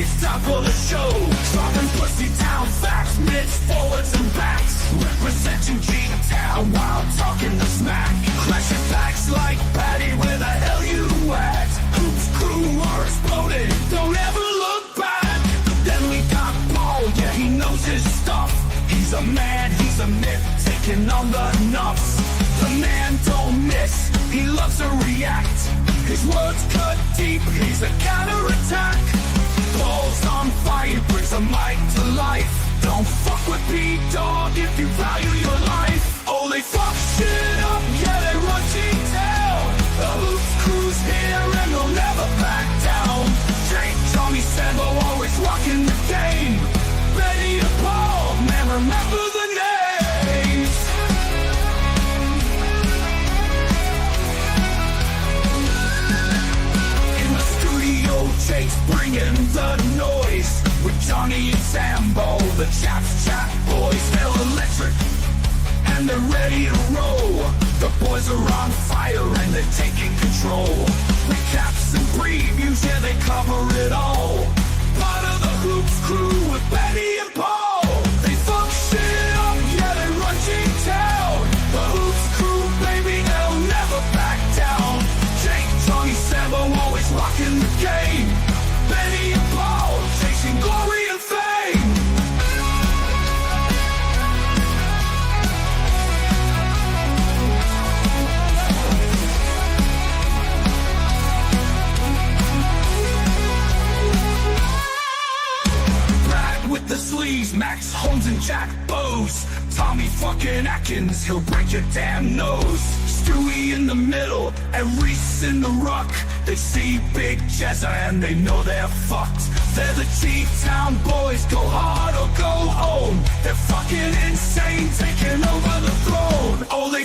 [SPEAKER 11] It's time for the show. Dropping pussy down facts, mids, forwards, and backs. Representing G-Town while talking the smack. Clashing facts like Patty, where the hell you at? Hoops crew are exploding, don't ever look back. Then we got Paul, yeah, he knows his stuff. He's a man, he's a myth, taking on the nuts. The man don't miss, he loves to react. His words cut deep, he's a counterattack. Balls on fire, brings a mic to life. Don't fuck with P-Dog if you value your life. Oh, they fuck shit up, yeah, they run G-Town. The Hoops crew's here and they'll never back down. Jake, Johnny, Sambo, always rocking the game. Betty and Paul, man, remember the names. In the studio, Jake's bringing the noise. With Johnny and Sambo, the Chaps chat boys. They're electric and they're ready to roll. The boys are on fire and they're taking control. Recaps and previews, yeah, they cover it all. Part of the Hoops crew with Betty and Paul. They fuck shit up, yeah, they run G-Town. The Hoops crew, baby, they'll never back down. Jake, Johnny, Sambo, always rocking the game. Betty Jack Bowes, Tommy fucking Atkins, he'll break your damn nose. Stewie in the middle and Reese in the ruck. They see Big Jezza and they know they're fucked. They're the G-Town boys, go hard or go home. They're fucking insane, taking over the throne. Oh, they